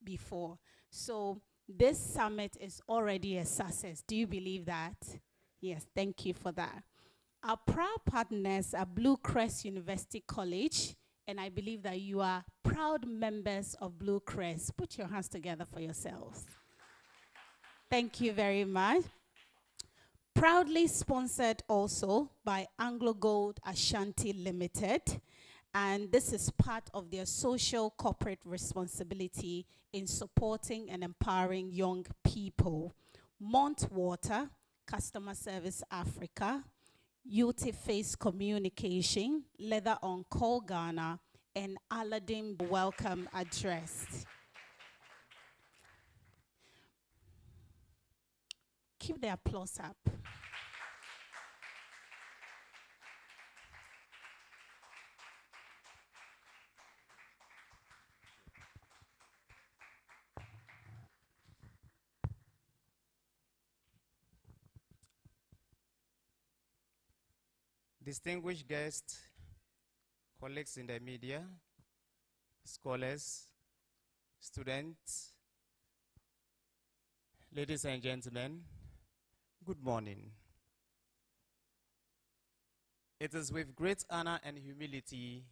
before. So this summit is already a success. Do you believe that? Yes, thank you for that. Our proud partners are Bluecrest University College, and I believe that you are proud members of Bluecrest. Put your hands together for yourselves. Thank you very much. Proudly sponsored also by Anglo Gold Ashanti Limited, and this is part of their social corporate responsibility in supporting and empowering young people. Montwater, Customer Service Africa, Face Communication, Leather on Call Ghana, and Aladdin welcome address. Keep the applause up. Distinguished guests, colleagues in the media, scholars, students, ladies and gentlemen, good morning. It is with great honor and humility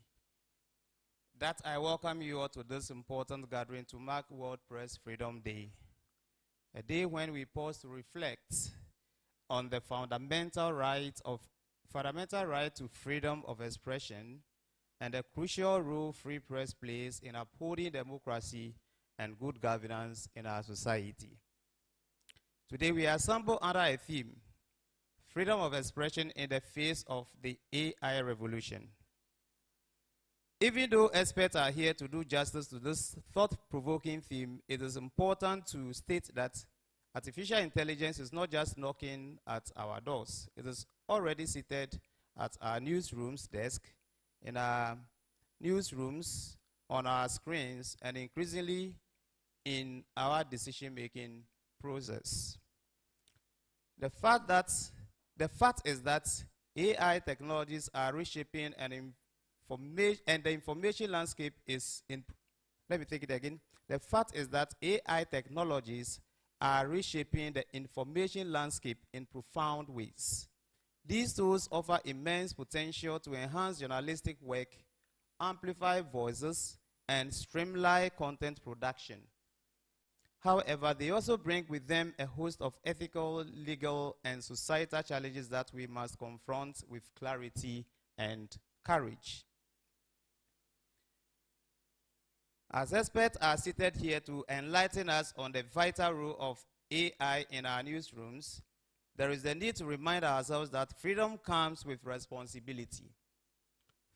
that I welcome you all to this important gathering to mark World Press Freedom Day, a day when we pause to reflect on the fundamental right to freedom of expression and the crucial role free press plays in upholding democracy and good governance in our society. Today we assemble under a theme, freedom of expression in the face of the AI revolution. Even though experts are here to do justice to this thought-provoking theme, it is important to state that artificial intelligence is not just knocking at our doors. It is already seated at our newsrooms desk, in our newsrooms, on our screens, and increasingly in our decision-making process. The fact is that AI technologies are reshaping and the information landscape is in, let me take it again. The fact is that AI technologies are reshaping the information landscape in profound ways. These tools offer immense potential to enhance journalistic work, amplify voices, and streamline content production. However, they also bring with them a host of ethical, legal, and societal challenges that we must confront with clarity and courage. As experts are seated here to enlighten us on the vital role of AI in our newsrooms, there is the need to remind ourselves that freedom comes with responsibility.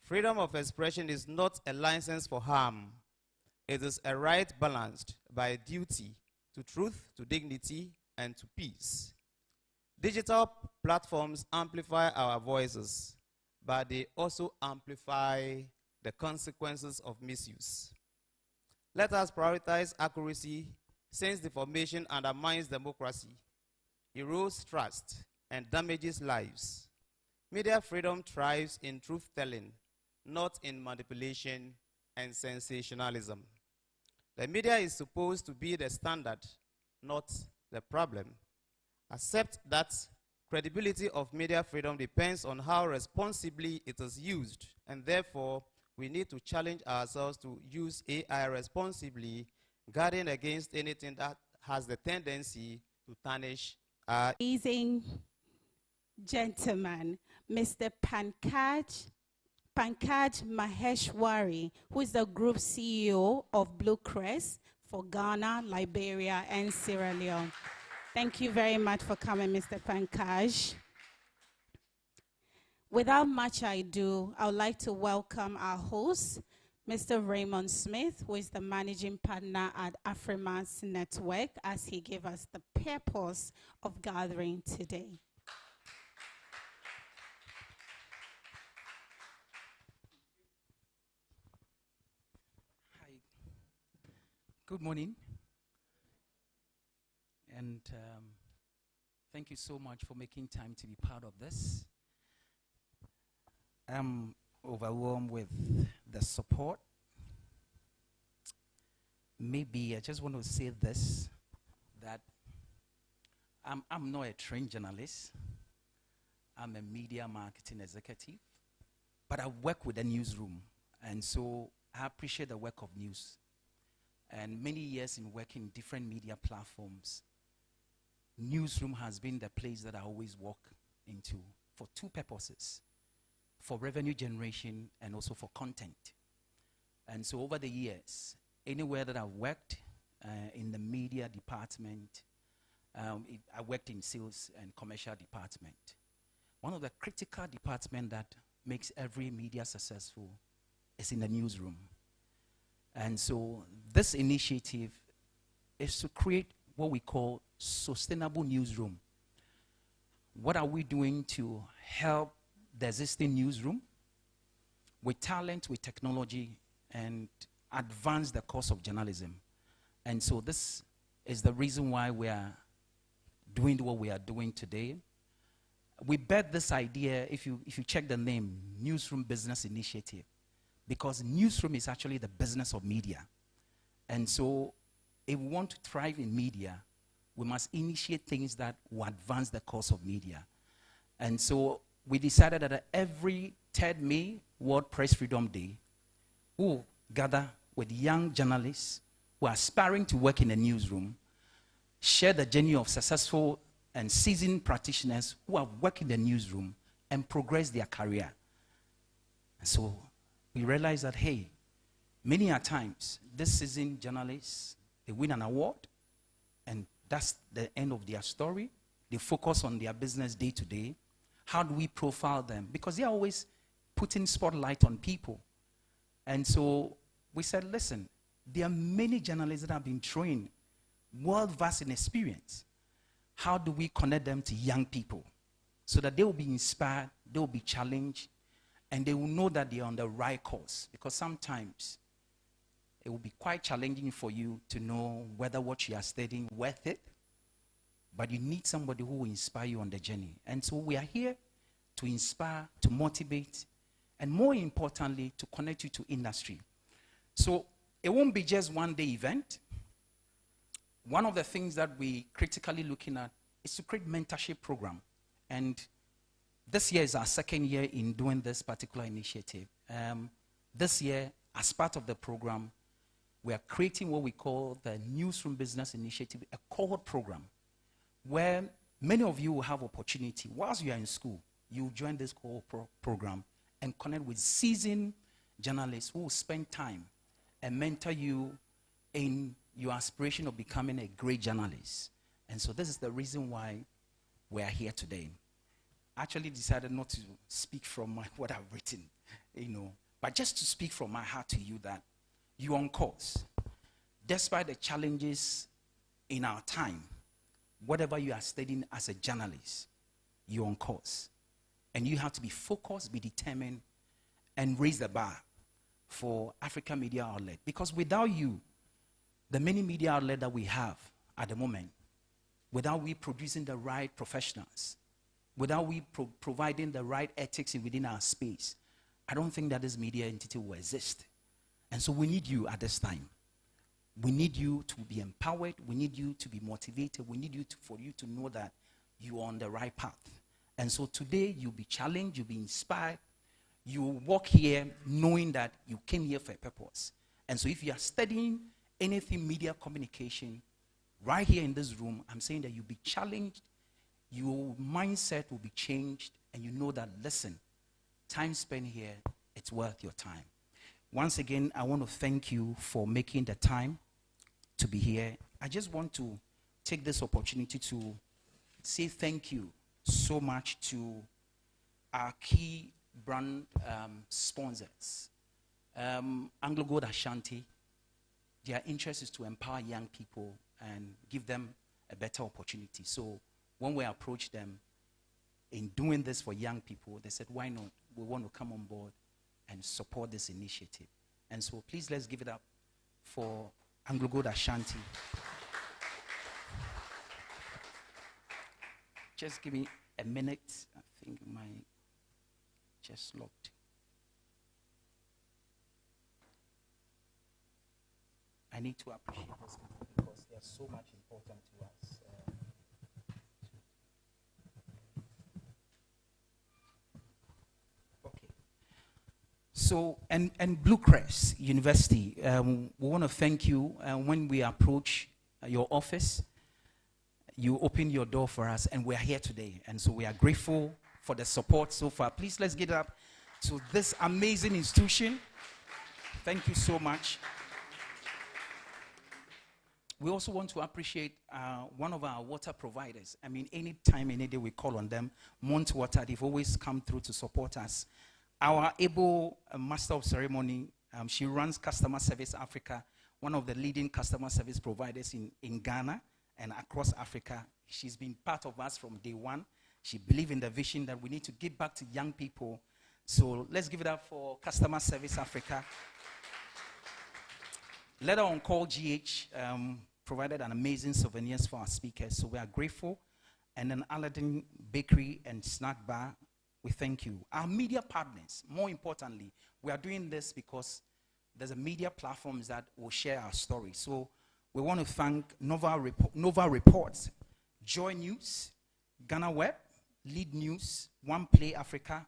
Freedom of expression is not a license for harm. It is a right balanced by duty to truth, to dignity, and to peace. Digital platforms amplify our voices, but they also amplify the consequences of misuse. Let us prioritize accuracy, since deformation undermines democracy, erodes trust, and damages lives. Media freedom thrives in truth-telling, not in manipulation and sensationalism. The media is supposed to be the standard, not the problem. Accept that credibility of media freedom depends on how responsibly it is used, and therefore, we need to challenge ourselves to use AI responsibly, guarding against anything that has the tendency to tarnish our Amazing gentleman, Mr. Pankaj Maheshwari, who is the Group CEO of Bluecrest for Ghana, Liberia, and Sierra Leone. Thank you very much for coming, Mr. Pankaj. Without much ado, I would like to welcome our host, Mr. Raymond Smith, who is the managing partner at Afrimax Network, as he gave us the purpose of gathering today. Hi. Good morning. And thank you so much for making time to be part of this. I'm overwhelmed with the support maybe I just want to say this, that I'm not a trained journalist. I'm a media marketing executive, but I work with a newsroom, and so I appreciate the work of news. And many years in working in different media platforms, Newsroom has been the place that I always walk into for two purposes: for revenue generation and also for content. And so over the years, anywhere that I've worked in the media department, I worked in sales and commercial department. One of the critical departments that makes every media successful is in the newsroom. And so this initiative is to create what we call sustainable newsroom. What are we doing to help the existing newsroom with talent, with technology, and advance the cause of journalism? And so this is the reason why we are doing what we are doing today. We bet this idea, if you check the name, Newsroom Business Initiative, because newsroom is actually the business of media. And so if we want to thrive in media, we must initiate things that will advance the cause of media. And so we decided that every 3rd May, World Press Freedom Day, we'll gather with young journalists who are aspiring to work in a newsroom, share the journey of successful and seasoned practitioners who have worked in the newsroom and progress their career. And so we realized that, hey, many a times, this seasoned journalists, they win an award, and that's the end of their story. They focus on their business day to day. How do we profile them? Because they're always putting spotlight on people. And so we said, listen, there are many journalists that have been trained, world-vast in experience. How do we connect them to young people so that they will be inspired, they will be challenged, and they will know that they are on the right course? Because sometimes it will be quite challenging for you to know whether what you are studying is worth it, but you need somebody who will inspire you on the journey. And so we are here to inspire, to motivate, and more importantly, to connect you to industry. So it won't be just one day event. One of the things that we critically looking at is to create mentorship program. And this year is our 2nd year in doing this particular initiative. This year, as part of the program, we are creating what we call the Newsroom Business Initiative, a cohort program, where many of you will have opportunity. Whilst you are in school, you will join this cohort program and connect with seasoned journalists who will spend time and mentor you in your aspiration of becoming a great journalist. And so this is the reason why we are here today. I actually decided not to speak from what I've written, but just to speak from my heart to you that you're on course. Despite the challenges in our time, whatever you are studying as a journalist, you're on course. And you have to be focused, be determined, and raise the bar for African media outlet. Because without you, the many media outlets that we have at the moment, without we producing the right professionals, without we providing the right ethics within our space, I don't think that this media entity will exist. And so we need you at this time. We need you to be empowered. We need you to be motivated. We need you for you to know that you are on the right path. And so today you'll be challenged, you'll be inspired. You will walk here knowing that you came here for a purpose. And so if you are studying anything media communication, right here in this room, I'm saying that you'll be challenged, your mindset will be changed, and you know that, listen, time spent here, it's worth your time. Once again, I want to thank you for making the time to be here. I just want to take this opportunity to say thank you so much to our key brand sponsors. Anglo Gold Ashanti, their interest is to empower young people and give them a better opportunity. So when we approached them in doing this for young people, they said, why not? We want to come on board and support this initiative. And so please let's give it up for Anglo Gold Ashanti. Just give me a minute. I think my just locked. I need to appreciate these people because they are so much important to us. Okay. So, and Bluecrest University, we want to thank you. When we approach your office, you open your door for us, and we are here today. And so we are grateful for the support so far. Please, let's get up to this amazing institution. Thank you so much. We also want to appreciate one of our water providers. I mean, anytime, any day we call on them, Mont Water, they've always come through to support us. Our able Master of Ceremony, she runs Customer Service Africa, one of the leading customer service providers in Ghana and across Africa. She's been part of us from day one. She believes in the vision that we need to give back to young people. So let's give it up for Customer Service Africa. Letter on Call GH provided an amazing souvenirs for our speakers, so we are grateful. And then Aladdin Bakery and Snack Bar, we thank you. Our media partners, more importantly, we are doing this because there's a media platforms that will share our story. So we want to thank Nova Reports, Joy News, Ghana Web, Lead News, One Play Africa,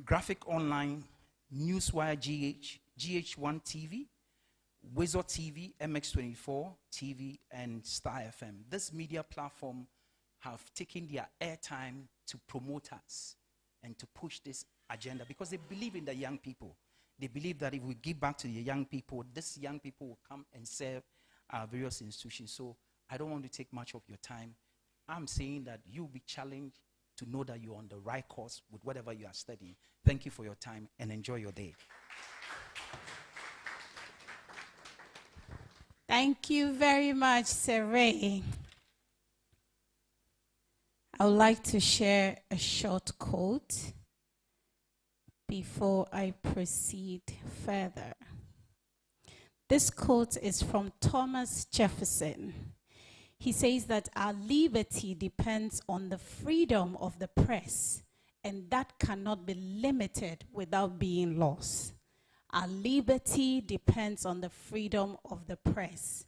Graphic Online, Newswire GH, GH1 TV, Wizard TV, MX24 TV, and Star FM. This media platform have taken their airtime to promote us and to push this agenda because they believe in the young people. They believe that if we give back to the young people, these young people will come and serve our various institutions. So I don't want to take much of your time. I'm saying that you'll be challenged to know that you're on the right course with whatever you are studying. Thank you for your time and enjoy your day. Thank you very much, Sir Ray. I would like to share a short quote before I proceed further. This quote is from Thomas Jefferson. He says that our liberty depends on the freedom of the press, and that cannot be limited without being lost. Our liberty depends on the freedom of the press,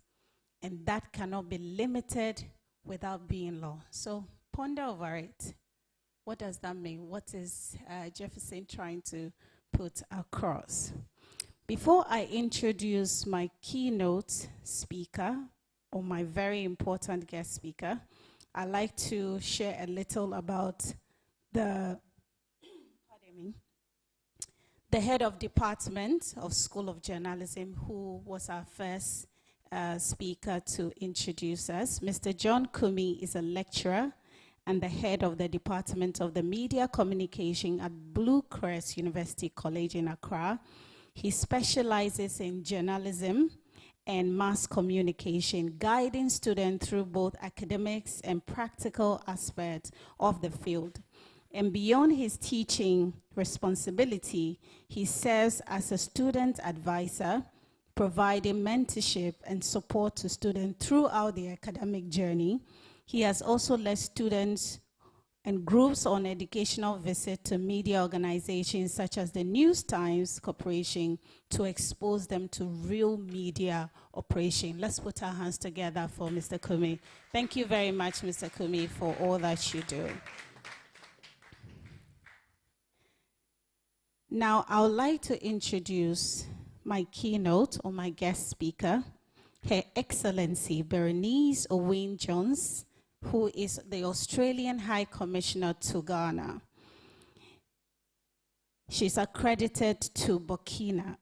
and that cannot be limited without being lost. So ponder over it. What does that mean? What is Jefferson trying to put across? Before I introduce my keynote speaker, or my very important guest speaker, I'd like to share a little about the head of department of School of Journalism, who was our first speaker to introduce us. Mr. John Kumi is a lecturer and the head of the Department of the Media Communication at Bluecrest University College in Accra. He specializes in journalism and mass communication, guiding students through both academics and practical aspects of the field. And beyond his teaching responsibility, he serves as a student advisor, providing mentorship and support to students throughout their academic journey. He has also led students and groups on educational visits to media organizations such as the News Times Corporation to expose them to real media operation. Let's put our hands together for Mr. Kumi. Thank you very much, Mr. Kumi, for all that you do. Now, I would like to introduce my keynote or my guest speaker, Her Excellency Berenice Owen-Jones, who is the Australian High Commissioner to Ghana. She's accredited to Burkina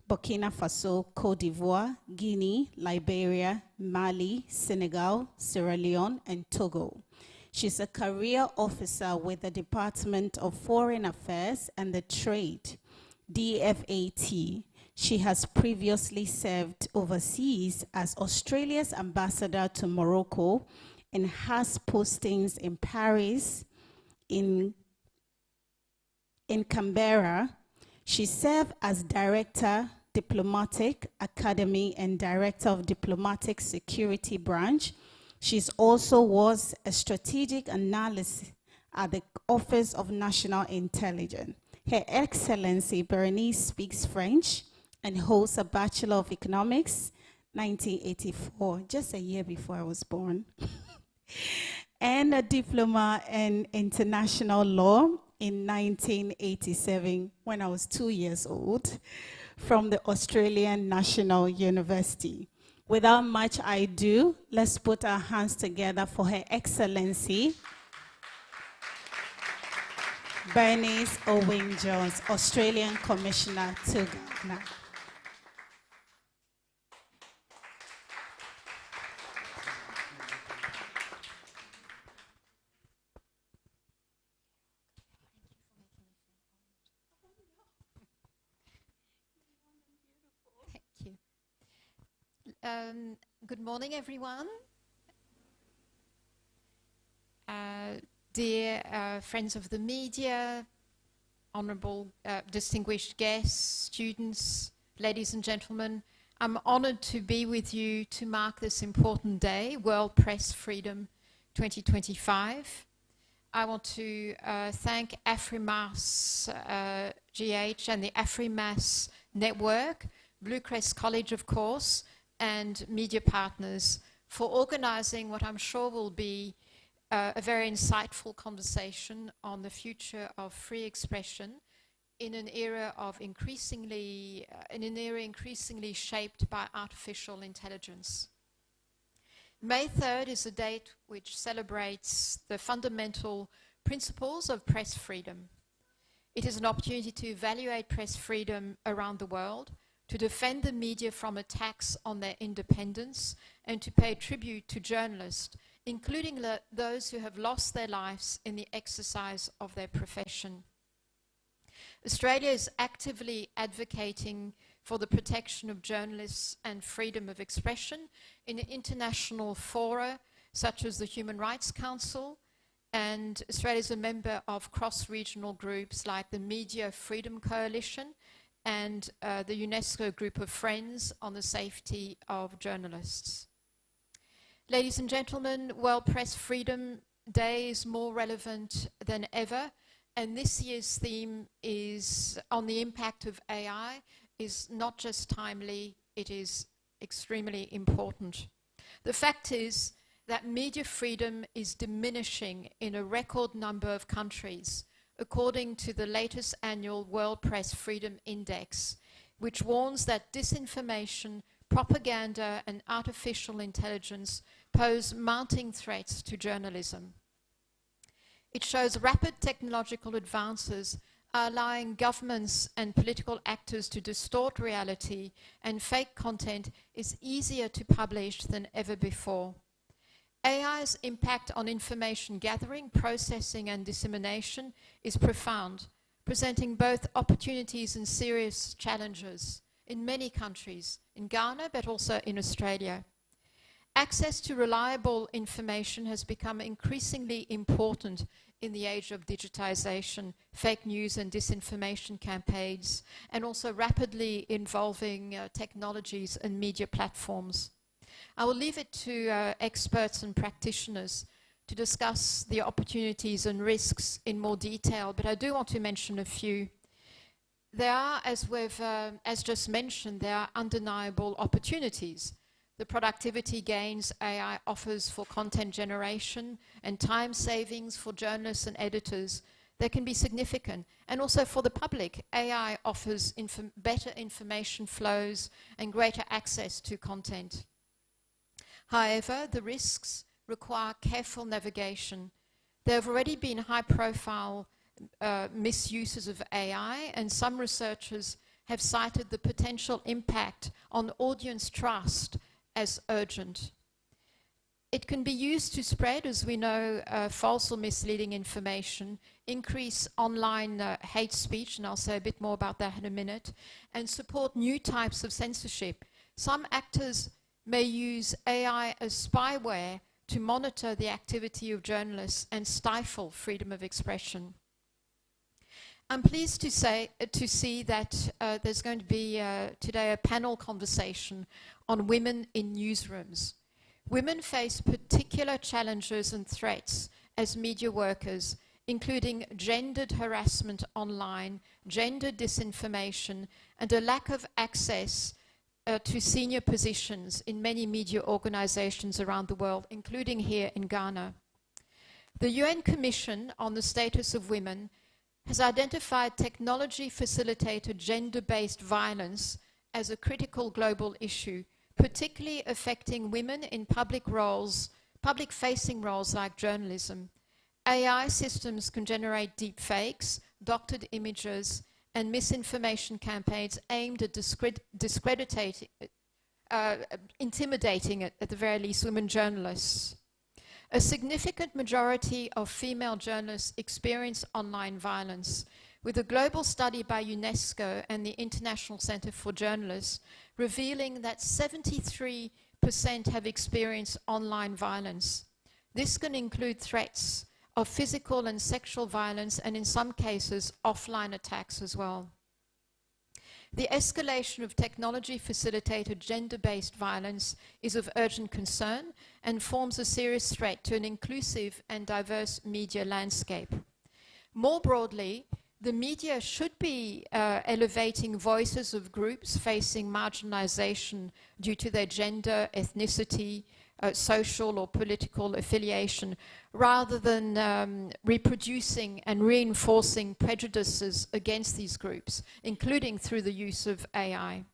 Faso, Cote d'Ivoire, Guinea, Liberia, Mali, Senegal, Sierra Leone, and Togo. She's a career officer with the Department of Foreign Affairs and the Trade, DFAT. She has previously served overseas as Australia's ambassador to Morocco and has postings in Paris, in Canberra. She served as Director, Diplomatic Academy and Director of Diplomatic Security Branch. She's also was a strategic analyst at the Office of National Intelligence. Her Excellency Berenice speaks French, and holds a Bachelor of Economics, 1984, just a year before I was born, and a Diploma in International Law in 1987, when I was 2 years old, from the Australian National University. Without much ado, let's put our hands together for Her Excellency Bernice Owen-Jones, Australian Commissioner to Ghana. Thank you. Good morning, everyone. Dear friends of the media, honorable distinguished guests, students, ladies and gentlemen, I'm honored to be with you to mark this important day, World Press Freedom 2025. I want to thank AfriMass GH and the AfriMass Network, Bluecrest College, of course, and media partners for organizing what I'm sure will be a very insightful conversation on the future of free expression in an era of increasingly shaped by artificial intelligence. May 3rd is a date which celebrates the fundamental principles of press freedom. It is an opportunity to evaluate press freedom around the world, to defend the media from attacks on their independence, and to pay tribute to journalists, including those who have lost their lives in the exercise of their profession. Australia is actively advocating for the protection of journalists and freedom of expression in international fora such as the Human Rights Council, and Australia is a member of cross-regional groups like the Media Freedom Coalition and the UNESCO Group of Friends on the Safety of Journalists. Ladies and gentlemen, World Press Freedom Day is more relevant than ever, and this year's theme is on the impact of AI is not just timely, it is extremely important. The fact is that media freedom is diminishing in a record number of countries, according to the latest annual World Press Freedom Index, which warns that disinformation, propaganda, and artificial intelligence pose mounting threats to journalism. It shows rapid technological advances are allowing governments and political actors to distort reality, and fake content is easier to publish than ever before. AI's impact on information gathering, processing, and dissemination is profound, presenting both opportunities and serious challenges in many countries, in Ghana, but also in Australia. Access to reliable information has become increasingly important in the age of digitization, fake news and disinformation campaigns, and also rapidly evolving technologies and media platforms. I will leave it to experts and practitioners to discuss the opportunities and risks in more detail, but I do want to mention a few. There are, as just mentioned, there are undeniable opportunities. The productivity gains AI offers for content generation and time savings for journalists and editors, they can be significant. And also for the public, AI offers better information flows and greater access to content. However, the risks require careful navigation. There have already been high-profile misuses of AI, and some researchers have cited the potential impact on audience trust as urgent. It can be used to spread, as we know, false or misleading information, increase online hate speech, and I'll say a bit more about that in a minute, and support new types of censorship. Some actors may use AI as spyware to monitor the activity of journalists and stifle freedom of expression. I'm pleased to see that there's going to be today a panel conversation on women in newsrooms. Women face particular challenges and threats as media workers, including gendered harassment online, gender disinformation, and a lack of access to senior positions in many media organizations around the world, including here in Ghana. The UN Commission on the Status of Women has identified technology-facilitated gender-based violence as a critical global issue, particularly affecting women in public-facing roles like journalism. AI systems can generate deep fakes, doctored images, and misinformation campaigns aimed at intimidating, at the very least, women journalists. A significant majority of female journalists experience online violence, with a global study by UNESCO and the International Center for Journalists revealing that 73% have experienced online violence. This can include threats of physical and sexual violence, and in some cases, offline attacks as well. The escalation of technology-facilitated gender-based violence is of urgent concern and forms a serious threat to an inclusive and diverse media landscape. More broadly, the media should be elevating voices of groups facing marginalization due to their gender, ethnicity, social or political affiliation, rather than reproducing and reinforcing prejudices against these groups, including through the use of AI.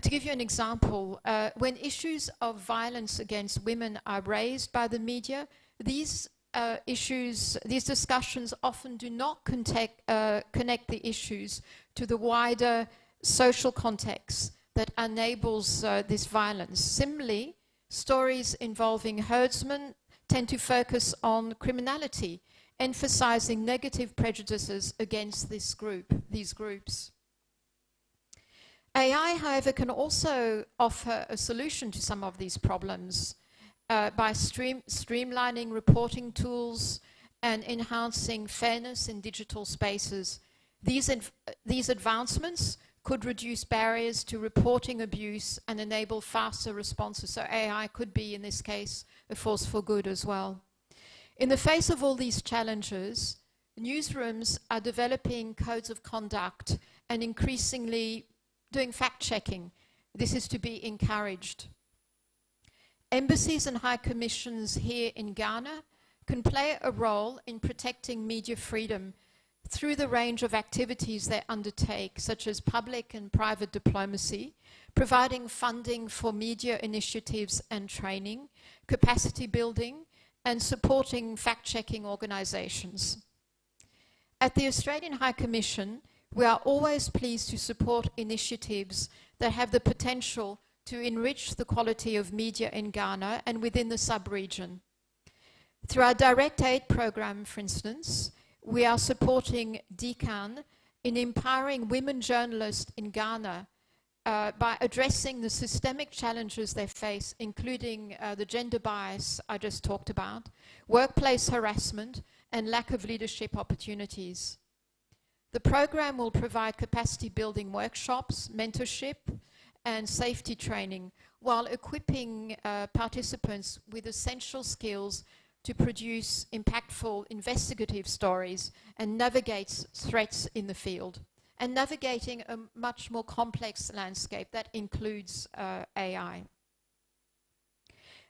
To give you an example, when issues of violence against women are raised by the media, these discussions often do not connect the issues to the wider social context that enables this violence. Similarly, stories involving herdsmen tend to focus on criminality, emphasizing negative prejudices against these groups. AI, however, can also offer a solution to some of these problems by streamlining reporting tools and enhancing fairness in digital spaces. These advancements could reduce barriers to reporting abuse and enable faster responses. So AI could be, in this case, a force for good as well. In the face of all these challenges, newsrooms are developing codes of conduct and increasingly doing fact-checking. This is to be encouraged. Embassies and high commissions here in Ghana can play a role in protecting media freedom through the range of activities they undertake, such as public and private diplomacy, providing funding for media initiatives and training, capacity building, and supporting fact-checking organizations. At the Australian High Commission, we are always pleased to support initiatives that have the potential to enrich the quality of media in Ghana and within the sub-region. Through our direct aid program, for instance, we are supporting DCAN in empowering women journalists in Ghana by addressing the systemic challenges they face, including the gender bias I just talked about, workplace harassment, and lack of leadership opportunities. The program will provide capacity building workshops, mentorship, and safety training, while equipping participants with essential skills to produce impactful investigative stories and navigate threats in the field, and navigating a much more complex landscape that includes AI.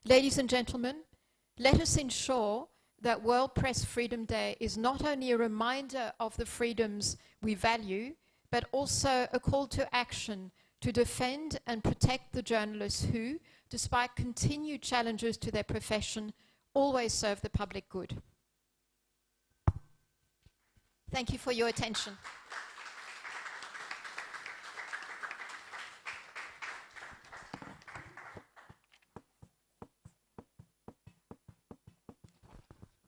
Ladies and gentlemen, let us ensure that World Press Freedom Day is not only a reminder of the freedoms we value, but also a call to action to defend and protect the journalists who, despite continued challenges to their profession, always serve the public good. Thank you for your attention.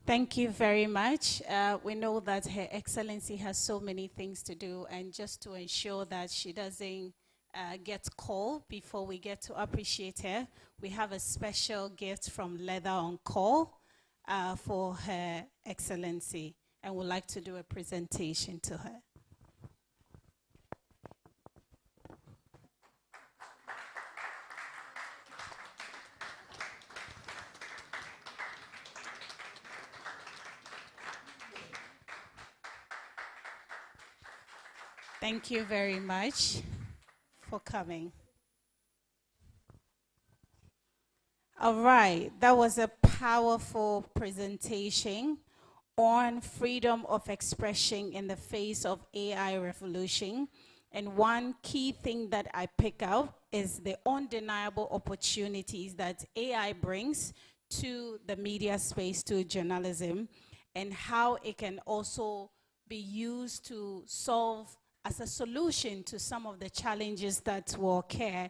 Thank you very much. We know that Her Excellency has so many things to do, and just to ensure that she doesn't get called before we get to appreciate her, we have a special gift from Leather on Call for Her Excellency, and we'd like to do a presentation to her. Thank you very much for coming. All right, that was a powerful presentation on freedom of expression in the face of AI revolution. And one key thing that I pick up is the undeniable opportunities that AI brings to the media space, to journalism, and how it can also be used to solve as a solution to some of the challenges that will occur,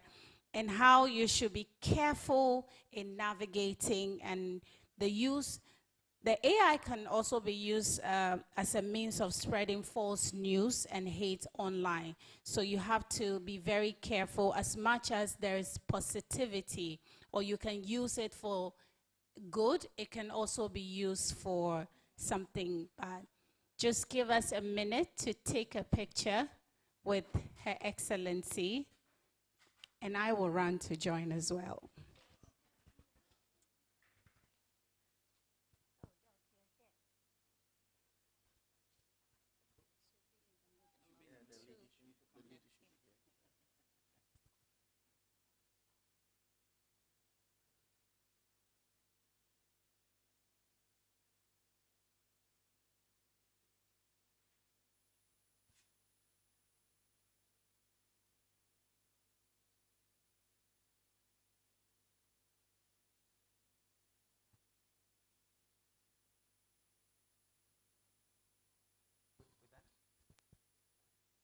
and how you should be careful in navigating and the use. The AI can also be used as a means of spreading false news and hate online. So you have to be very careful. As much as there is positivity, or you can use it for good, it can also be used for something bad. Just give us a minute to take a picture with Her Excellency, and I will run to join as well.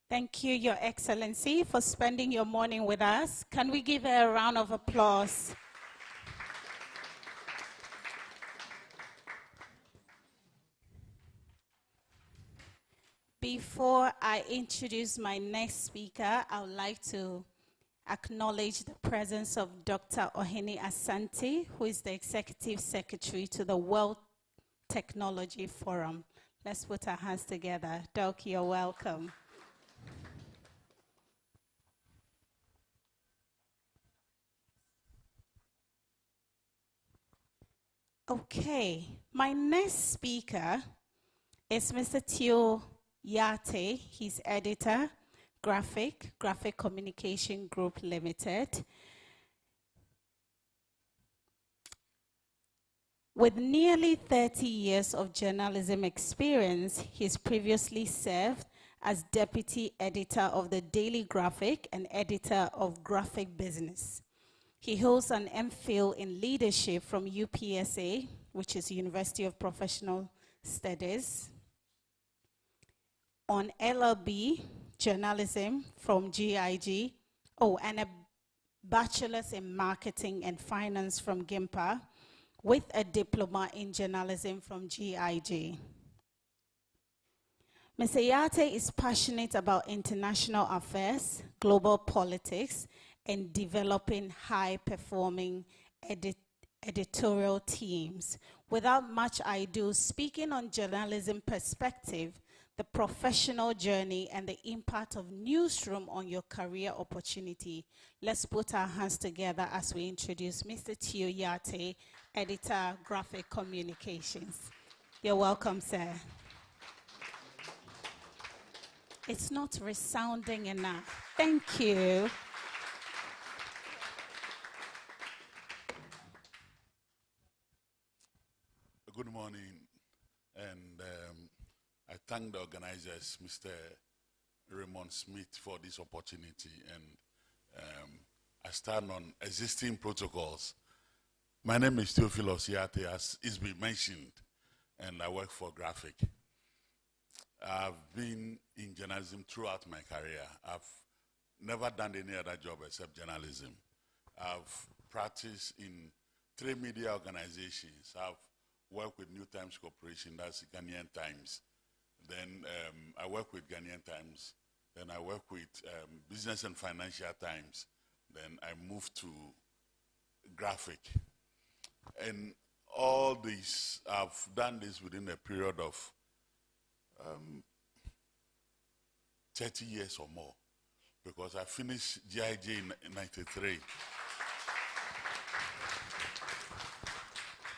Thank you, Your Excellency, for spending your morning with us. Can we give her a round of applause? Before I introduce my next speaker, I would like to acknowledge the presence of Dr. Ohene Asante, who is the Executive Secretary to the World Technology Forum. Let's put our hands together. Doc, you're welcome. Okay, my next speaker is Mr. Teo Yate. He's editor, Graphic Communication Group Limited. With nearly 30 years of journalism experience, he's previously served as deputy editor of the Daily Graphic and editor of Graphic Business. He holds an MPhil in leadership from UPSA, which is University of Professional Studies, on LLB journalism from GIG, and a bachelor's in marketing and finance from GIMPA, with a diploma in journalism from GIG. Mr. Yate is passionate about international affairs, global politics, and developing high-performing editorial teams. Without much ado, speaking on journalism perspective, the professional journey, and the impact of Newsroom on your career opportunity, let's put our hands together as we introduce Mr. Teo Yate, editor, Graphic Communications. You're welcome, sir. It's not resounding enough. Thank you. Good morning, and I thank the organizers, Mr. Raymond Smith, for this opportunity. And I stand on existing protocols. My name is Theophilus Yate, as it's been mentioned, and I work for Graphic. I've been in journalism throughout my career. I've never done any other job except journalism. I've practiced in 3 media organizations. I've worked with New Times Corporation, that's Ghanaian Times. Then I work with Ghanaian Times. Then I work with Business and Financial Times. Then I moved to Graphic. And all this, I've done this within a period of 30 years or more, because I finished GIG in 93.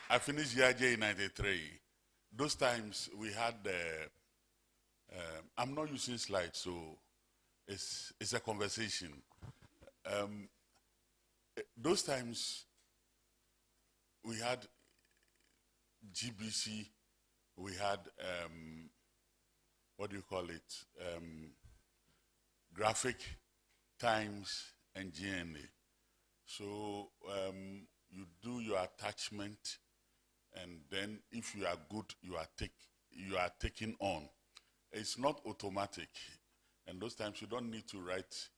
I finished GIG in 93. Those times we had I'm not using slides, so it's a conversation. Those times we had GBC, we had what do you call it? Graphic Times and GNA. So you do your attachment, and then if you are good, you are taken on. It's not automatic, and those times you don't need to write.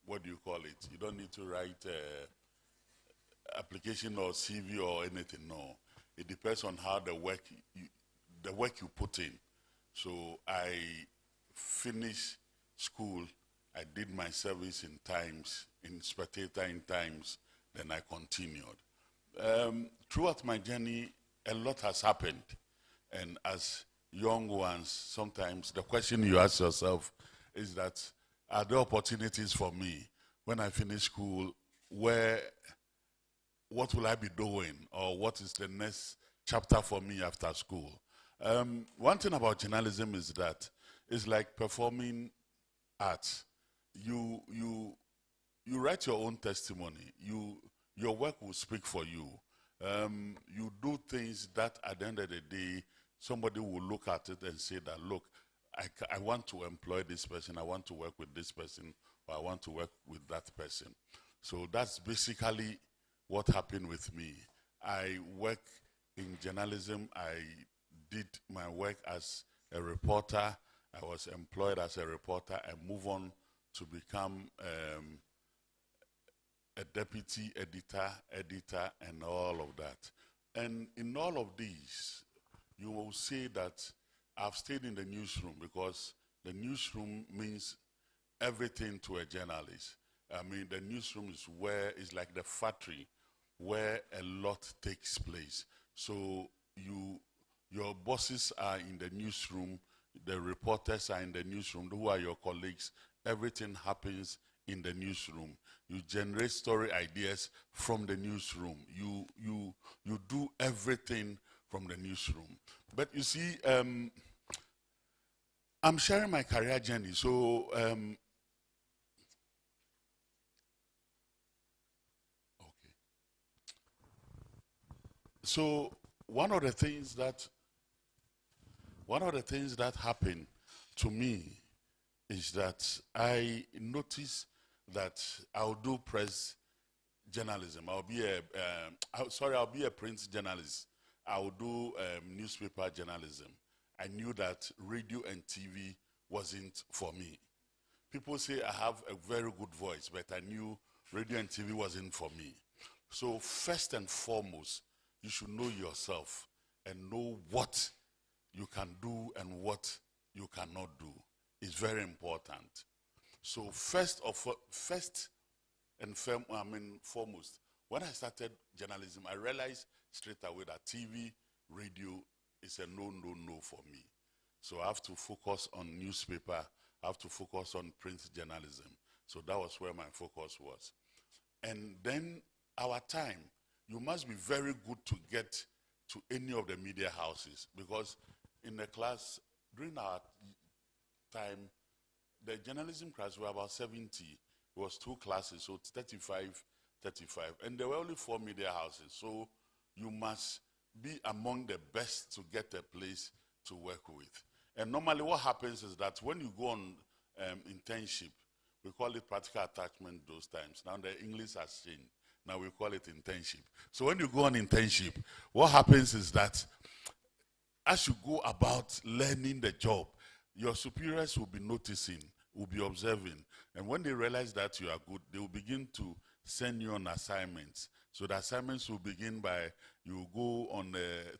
What do you call it? You don't need to write application or CV or anything. No, it depends on how the work you put in. So I finished school. I did my service in Times, in Spectator in Times. Then I continued. Throughout my journey, a lot has happened, and as young ones, sometimes the question you ask yourself is that, are there opportunities for me when I finish school? What will I be doing, or what is the next chapter for me after school? One thing about journalism is that it's like performing arts. You write your own testimony. Your work will speak for you. You do things that at the end of the day, somebody will look at it and say that, look, I want to employ this person, I want to work with this person, or I want to work with that person. So that's basically what happened with me. I work in journalism. I did my work as a reporter. I was employed as a reporter. I moved on to become a deputy editor, and all of that. And in all of these, you will see that I've stayed in the newsroom, because the newsroom means everything to a journalist. I mean, the newsroom is like the factory where a lot takes place. So your bosses are in the newsroom, the reporters are in the newsroom, who are your colleagues. Everything happens in the newsroom. You generate story ideas from the newsroom. You do everything from the newsroom. But you see, I'm sharing my career journey. So okay. So one of the things that happened to me is that I noticed that I'll do press journalism. I'll be a print journalist. I'll do newspaper journalism. I knew that radio and TV wasn't for me. People say I have a very good voice, but I knew radio and TV wasn't for me. So first and foremost, you should know yourself and know what you can do and what you cannot do. It's very important. So first and foremost, when I started journalism, I realized straight away that TV, radio is a no for me. So I have to focus on newspaper, I have to focus on print journalism. So that was where my focus was. And then our time, you must be very good to get to any of the media houses, because in the class, during our time, the journalism class were about 70. It was 2 classes, so 35. And there were only 4 media houses. So you must be among the best to get a place to work with. And normally what happens is that when you go on internship, we call it practical attachment those times. Now the English has changed. Now we call it internship. So when you go on internship, what happens is that as you go about learning the job, your superiors will be noticing, will be observing. And when they realize that you are good, they will begin to send you on assignments. So the assignments will begin by, you go on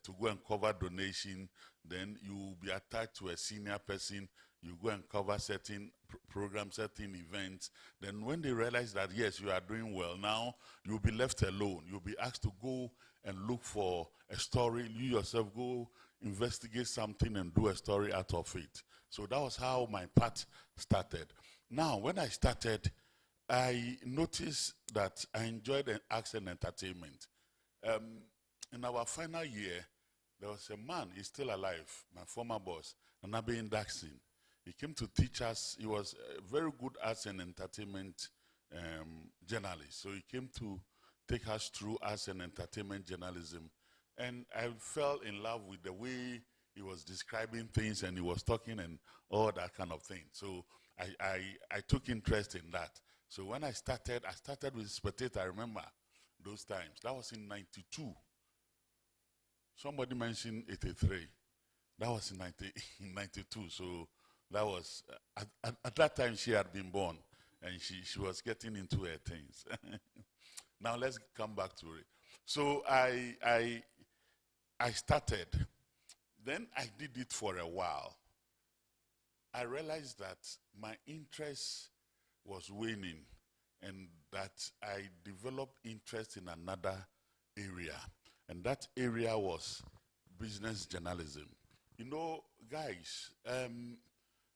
to go and cover donation, then you will be attached to a senior person, you go and cover certain programs, certain events. Then when they realize that, yes, you are doing well, now you'll be left alone. You'll be asked to go and look for a story. You yourself go investigate something and do a story out of it. So that was how my path started. Now, when I started, I noticed that I enjoyed the arts and entertainment. In our final year, there was a man, he's still alive, my former boss, Anabe Daxon. He came to teach us. He was very good arts and entertainment journalist. So he came to take us through arts and entertainment journalism. And I fell in love with the way he was describing things and he was talking and all that kind of thing. So I took interest in that. So when I started with Spectator. I remember those times. That was in 92. Somebody mentioned 83. That was in 92. So that was, at that time she had been born and she was getting into her things. Now let's come back to it. So I started. Then I did it for a while. I realized that my interest was waning and that I developed interest in another area. And that area was business journalism. You know, guys,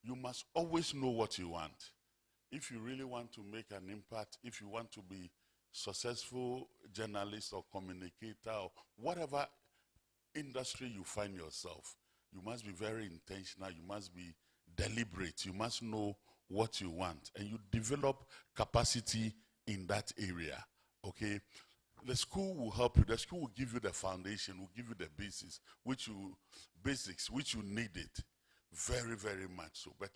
you must always know what you want. If you really want to make an impact, if you want to be successful journalist or communicator or whatever industry you find yourself, you must be very intentional, you must be deliberate, you must know what you want, and you develop capacity in that area, okay? The school will help you. The school will give you the foundation, will give you the basics, which you need it very, very much so. But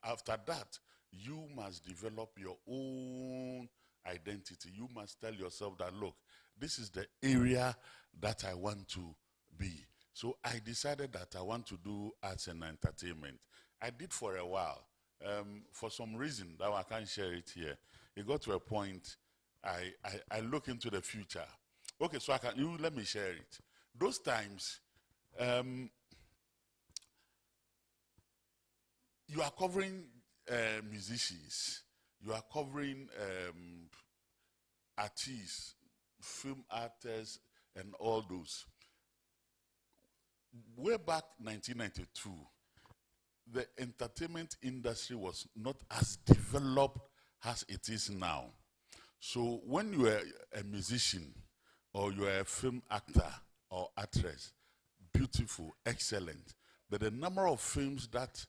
after that, you must develop your own identity. You must tell yourself that, look, this is the area that I want to be. So I decided that I want to do arts and entertainment. I did for a while. For some reason, that I can't share it here, it got to a point I look into the future. Okay, so let me share it. Those times, you are covering musicians, you are covering artists, film actors, and all those. Way back 1992, the entertainment industry was not as developed as it is now. So when you are a musician or you are a film actor or actress, beautiful, excellent, but the number of films that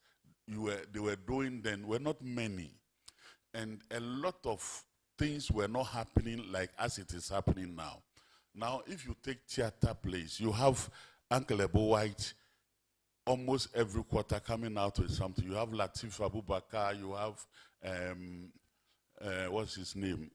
they were doing then were not many. And a lot of things were not happening like as it is happening now. Now, if you take theater plays, you have Uncle Ebo White almost every quarter coming out with something. You have Latif Abubakar, you have, what's his name?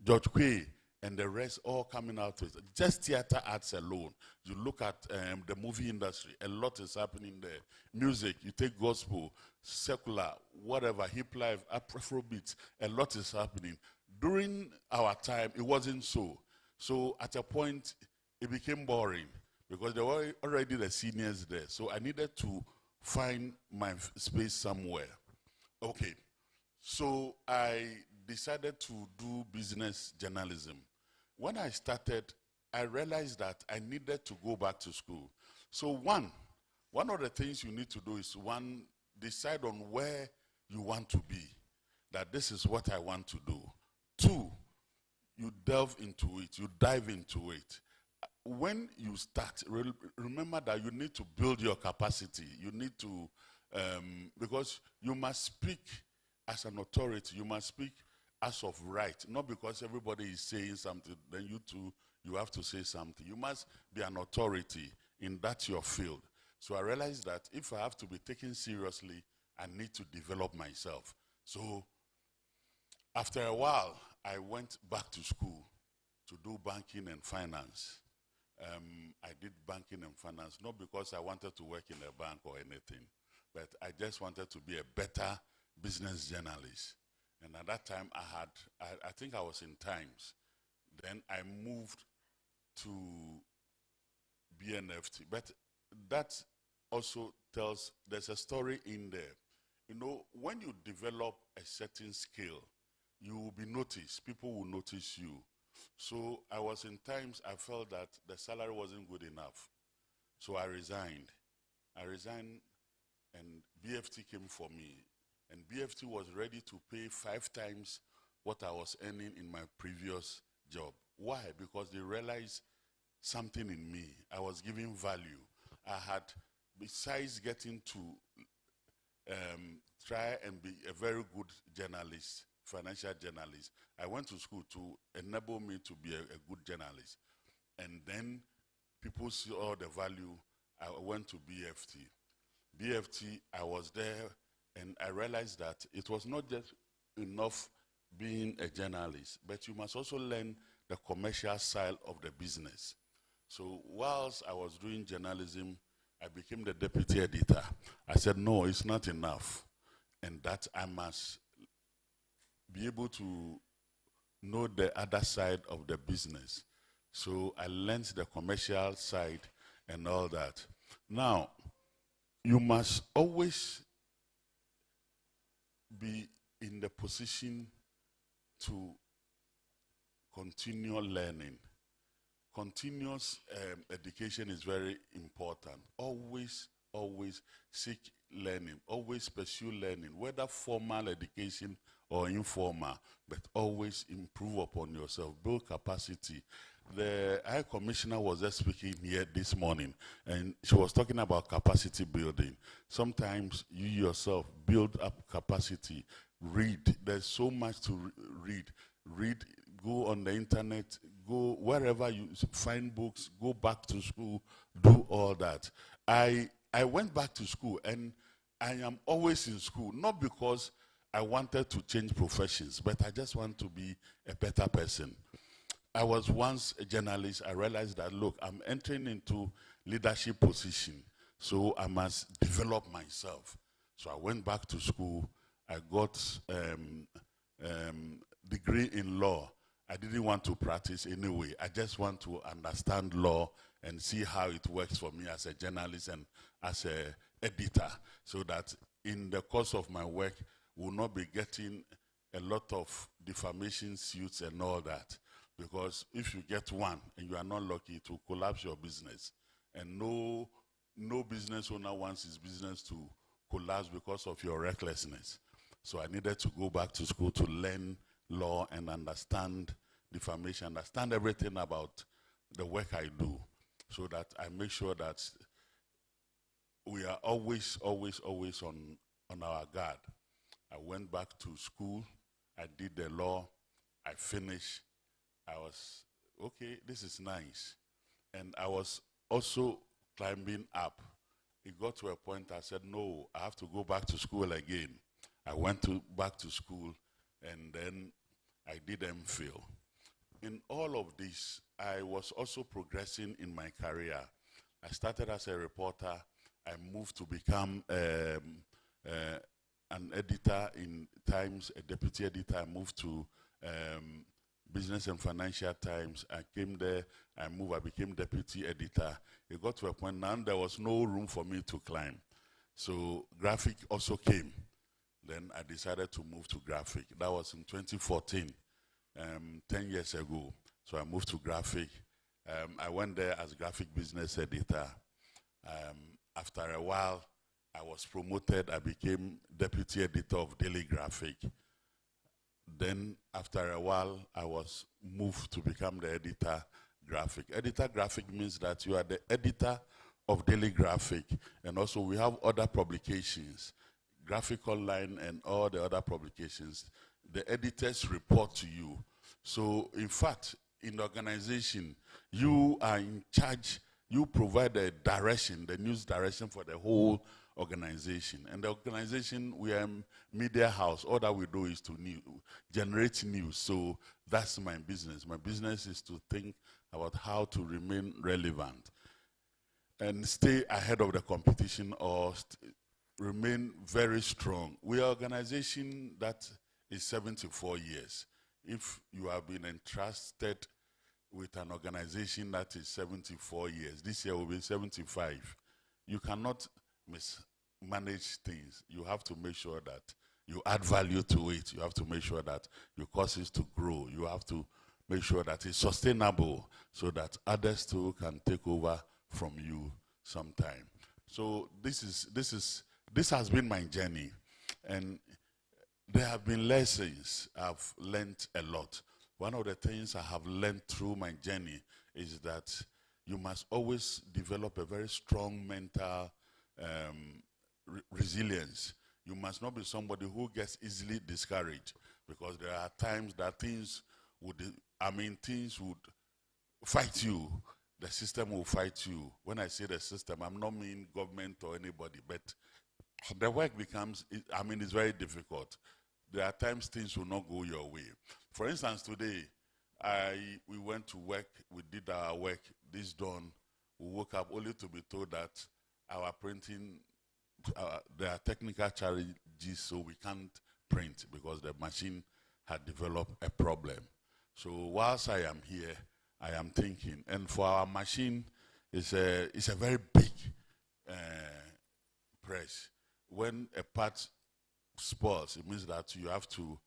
George Quay, and the rest all coming out with just theater arts alone. You look at the movie industry, a lot is happening there. Music, you take gospel, secular, whatever, hip life, Afrobeats, a lot is happening. During our time, it wasn't so. So at a point, it became boring because there were already the seniors there. So I needed to find my space somewhere. Okay, so I decided to do business journalism. When I started, I realized that I needed to go back to school. So one of the things you need to do is decide on where you want to be, that this is what I want to do. Two, you delve into it, you dive into it. When you start, remember that you need to build your capacity. You need to, because you must speak as an authority, you must speak as of right, not because everybody is saying something, then you too, you have to say something. You must be an authority in that your field. So I realized that if I have to be taken seriously, I need to develop myself. So after a while, I went back to school to do banking and finance. I did banking and finance, not because I wanted to work in a bank or anything, but I just wanted to be a better business journalist. And at that time, I think I was in Times. Then I moved to BNFT. But that also tells, there's a story in there. You know, when you develop a certain skill, you will be noticed. People will notice you. So I was in Times, I felt that the salary wasn't good enough. So I resigned. And BFT came for me. And BFT was ready to pay 5 times what I was earning in my previous job. Why? Because they realized something in me. I was giving value. I had, besides getting to try and be a very good journalist, financial journalist. I went to school to enable me to be a good journalist. And then people saw the value. I went to BFT. BFT, I was there, and I realized that it was not just enough being a journalist, but you must also learn the commercial side of the business. So whilst I was doing journalism, I became the deputy editor. I said, no, it's not enough, and that I must be able to know the other side of the business. So I learned the commercial side and all that. Now, you must always be in the position to continue learning. Continuous education is very important. Always seek learning. Always pursue learning, whether formal education or informal, but always improve upon yourself, build capacity. The High Commissioner was just speaking here this morning, and she was talking about capacity building. Sometimes you yourself build up capacity. Read. There's so much to read. Read, go on the internet, go wherever you find books, go back to school, do all that. I went back to school, and I am always in school, not because I wanted to change professions, but I just want to be a better person. I was once a journalist. I realized that, look, I'm entering into leadership position, so I must develop myself. So I went back to school. I got degree in law. I didn't want to practice anyway. I just want to understand law and see how it works for me as a journalist and as an editor, so that in the course of my work, will not be getting a lot of defamation suits and all that. Because if you get one and you are not lucky, to collapse your business. And no business owner wants his business to collapse because of your recklessness. So I needed to go back to school to learn law and understand defamation, understand everything about the work I do, so that I make sure that we are always on our guard. I went back to school. I did the law. I finished. I was, okay, this is nice. And I was also climbing up. It got to a point I said, no, I have to go back to school again. I went back to school, and then I did MPhil. In all of this, I was also progressing in my career. I started as a reporter. I moved to become an editor in Times, a deputy editor. I moved to Business and Financial Times. I came there, I became deputy editor. It got to a point now there was no room for me to climb. So graphic also came. Then I decided to move to graphic. That was in 2014, 10 years ago. So I moved to graphic. I went there as graphic business editor. After a while, I was promoted. I became deputy editor of Daily Graphic. Then, after a while, I was moved to become the editor graphic. Editor graphic means that you are the editor of Daily Graphic, and also we have other publications, Graphic Online and all the other publications. The editors report to you. So, in fact, in the organization, you are in charge. You provide the direction, the news direction for the whole organization. And the organization, we are a media house. All that we do is to generate news. So that's my business. My business is to think about how to remain relevant and stay ahead of the competition, or remain very strong. We are an organization that is 74 years. If you have been entrusted with an organization that is 74 years, this year will be 75, you cannot mismanage things. You have to make sure that you add value to it. You have to make sure that you cause it to grow. You have to make sure that it's sustainable, so that others too can take over from you sometime. So this has been my journey, and there have been lessons. I've learned a lot. One of the things I have learned through my journey is that you must always develop a very strong mental resilience. You must not be somebody who gets easily discouraged, because there are times that things would fight you. The system will fight you. When I say the system, I'm not meaning government or anybody, but the work becomes, it's very difficult. There are times things will not go your way. For instance, today, we went to work, we did our work, this dawn, we woke up only to be told that our printing, there are technical challenges, so we can't print because the machine had developed a problem. So whilst I am here, I am thinking, and for our machine, it's a very big press. When a part spoils, it means that you have to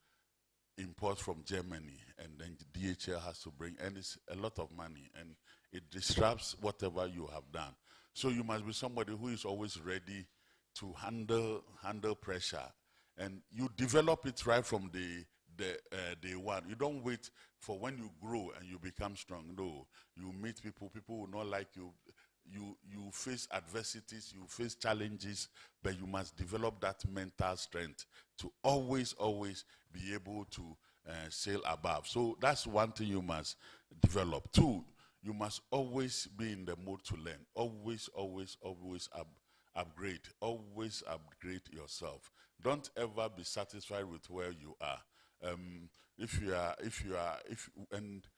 import from Germany, and then DHL has to bring, and it's a lot of money, and it disrupts whatever you have done. So you must be somebody who is always ready to handle pressure, and you develop it right from day one. You don't wait for when you grow and you become strong. No, you meet people will not like you. You face adversities, you face challenges, but you must develop that mental strength to always be able to sail above. So that's one thing you must develop. Two, you must always be in the mood to learn. Always upgrade. Always upgrade yourself. Don't ever be satisfied with where you are. And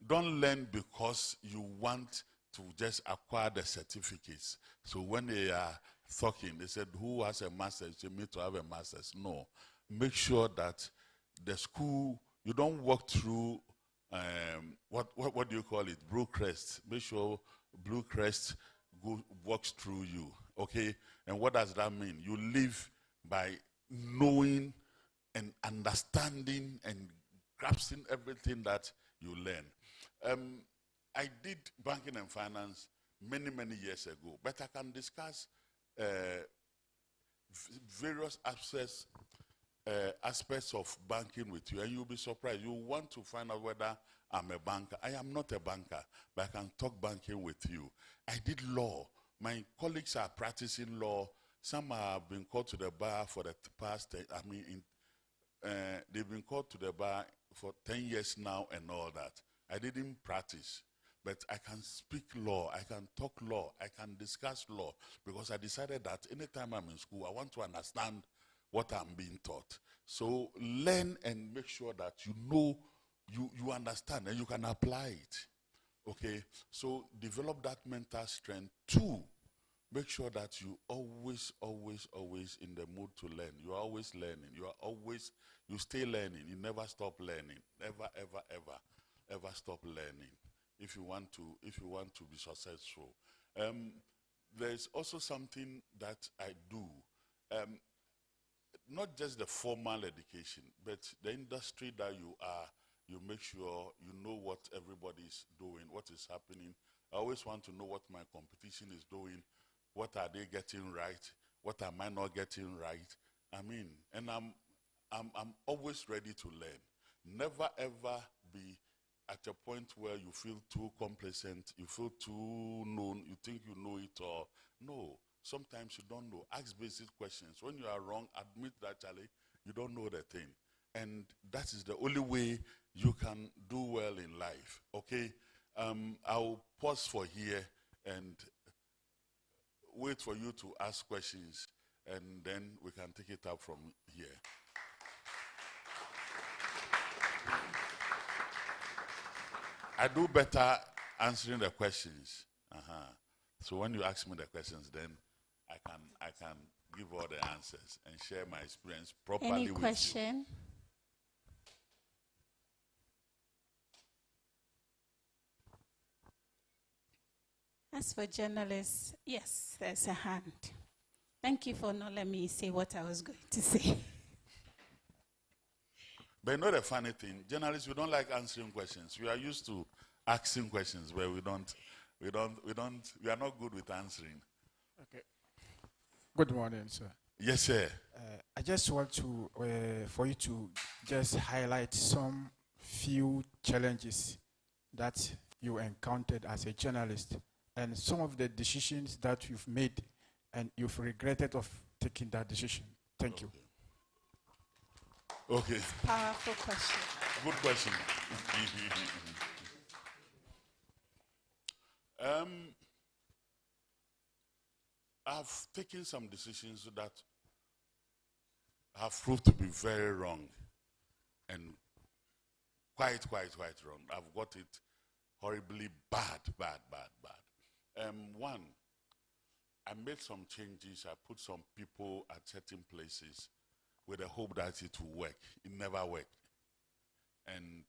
don't learn because you want to just acquire the certificates. So when they are talking, they said, who has a master's? You need to have a master's. No. Make sure that the school, you don't walk through, what do you call it? Bluecrest. Make sure Bluecrest walks through you, okay? And what does that mean? You live by knowing and understanding and grasping everything that you learn. I did banking and finance many years ago, but I can discuss various aspects of banking with you, and you'll be surprised. You want to find out whether I'm a banker. I am not a banker, but I can talk banking with you. I did law. My colleagues are practicing law. Some have been called to the bar for the past, they've been called to the bar for 10 years now and all that. I didn't practice, but I can speak law, I can talk law, I can discuss law, because I decided that anytime I'm in school, I want to understand what I'm being taught. So learn and make sure that you know, you understand, and you can apply it. Okay? So develop that mental strength. Two, make sure that you always in the mood to learn. You are always learning. You stay learning. You never stop learning. Never, ever stop learning if you want to be successful. There's also something that I do. Not just the formal education, but the industry that you are, you make sure you know what everybody is doing, what is happening. I always want to know what my competition is doing, what are they getting right, what am I not getting right. And I'm always ready to learn. Never ever be at a point where you feel too complacent, you feel too known, you think you know it all. No, sometimes you don't know. Ask basic questions. When you are wrong, admit that, Charlie, you don't know the thing. And that is the only way you can do well in life, okay? I'll pause for here and wait for you to ask questions, and then we can take it up from here. I do better answering the questions. So when you ask me the questions, then I can give all the answers and share my experience properly with you. Any question? As for journalists, yes, there's a hand. Thank you for not letting me say what I was going to say. But you know the funny thing, journalists, we don't like answering questions. We are used to asking questions, but we are not good with answering. Okay. Good morning, sir. Yes, sir. I just want to, for you to just highlight some few challenges that you encountered as a journalist, and some of the decisions that you've made and you've regretted of taking that decision Thank you. Okay. Powerful question. Good question. I've taken some decisions that have proved to be very wrong and quite wrong. I've got it horribly bad. One, I made some changes. I put some people at certain places with the hope that it will work. It never worked. And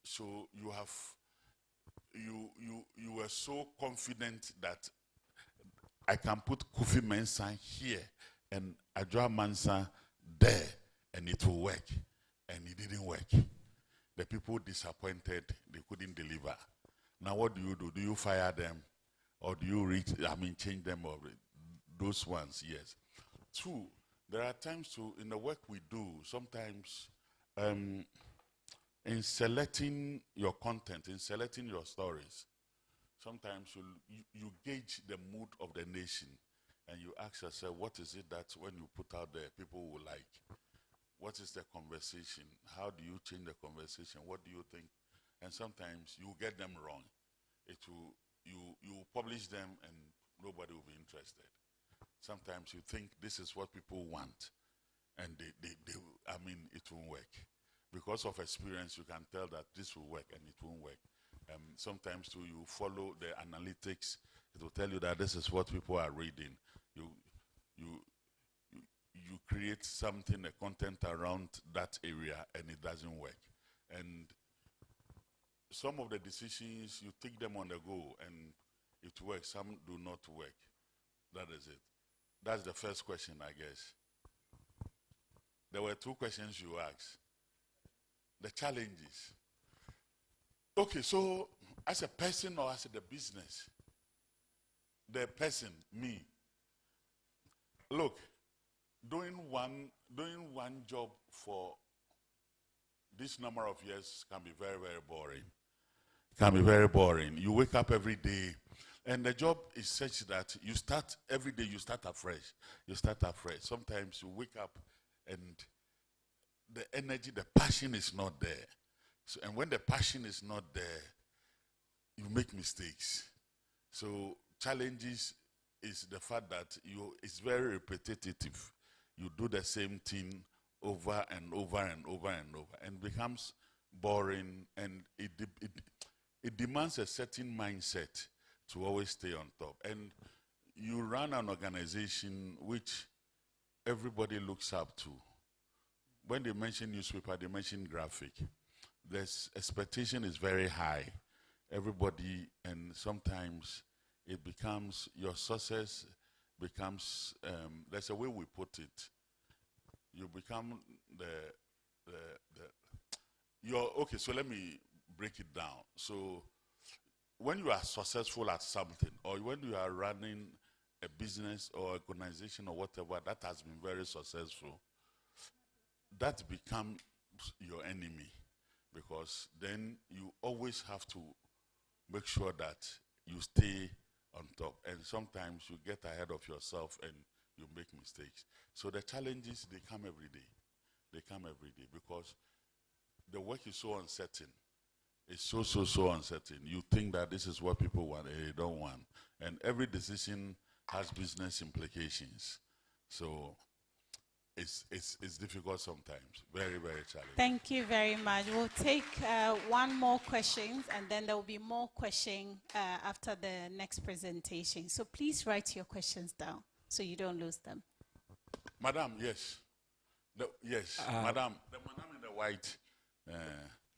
so you were so confident that I can put Kofi Mensah here and Adjoa Mansa there and it will work. And it didn't work. The people disappointed, they couldn't deliver. Now what do? Do you fire them? Or do you change them? Or those ones, yes. Two, there are times in the work we do, sometimes in selecting your content, in selecting your stories, sometimes you gauge the mood of the nation and you ask yourself, what is it that when you put out there, people will like? What is the conversation? How do you change the conversation? What do you think? And sometimes you get them wrong. You publish them and nobody will be interested. Sometimes you think this is what people want and it won't work. Because of experience, you can tell that this will work and it won't work. Sometimes too, you follow the analytics. It will tell you that this is what people are reading. You create something, a content around that area, and it doesn't work. And some of the decisions, you take them on the go, and it works. Some do not work. That is it. That's the first question, I guess. There were two questions you asked. The challenges. Okay, so as a person or as the business, the person, me, look, doing one job for this number of years can be very, very boring. Can be very boring. You wake up every day, and the job is such that you start every day. You start afresh. You start afresh. Sometimes you wake up, and the energy, the passion is not there. So, and when the passion is not there, you make mistakes. So challenges is the fact that it's very repetitive. You do the same thing over and over and over and over, and becomes boring, and it demands a certain mindset to always stay on top. And you run an organization which everybody looks up to. When they mention newspaper, they mention graphic. The expectation is very high. Everybody, and sometimes it becomes, your success becomes, there's a way we put it. You become okay, so let me break it down. So when you are successful at something, or when you are running a business or organization or whatever that has been very successful, that becomes your enemy, because then you always have to make sure that you stay on top, and sometimes you get ahead of yourself and you make mistakes. So the challenges, they come every day. They come every day because the work is so uncertain. It's so uncertain. You think that this is what people want, and they don't want. And every decision has business implications. So it's difficult sometimes. Very, very challenging. Thank you very much. We'll take one more question, and then there will be more questions after the next presentation. So please write your questions down so you don't lose them. Madam, yes. Madam. The madam in the white.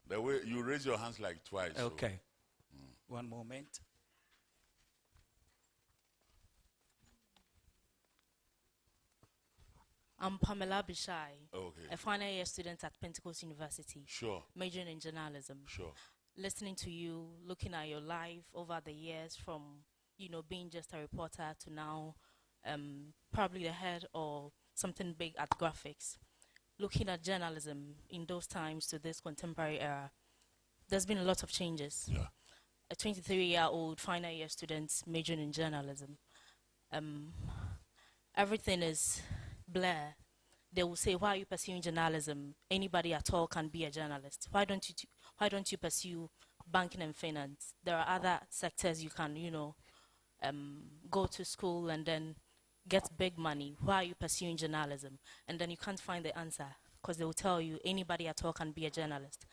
The way you raise your hands like twice. Okay. So. One moment. I'm Pamela Bishai, okay. A final year student at Pentecost University. Sure. Majoring in journalism. Sure. Listening to you, looking at your life over the years from, being just a reporter to now probably the head or something big at graphics. Looking at journalism in those times to this contemporary era, there's been a lot of changes. Yeah. A 23-year-old final year student majoring in journalism. Everything is Blair, they will say, why are you pursuing journalism? Anybody at all can be a journalist. Why don't you pursue banking and finance? There are other sectors you can, go to school and then get big money. Why are you pursuing journalism? And then you can't find the answer because they will tell you anybody at all can be a journalist.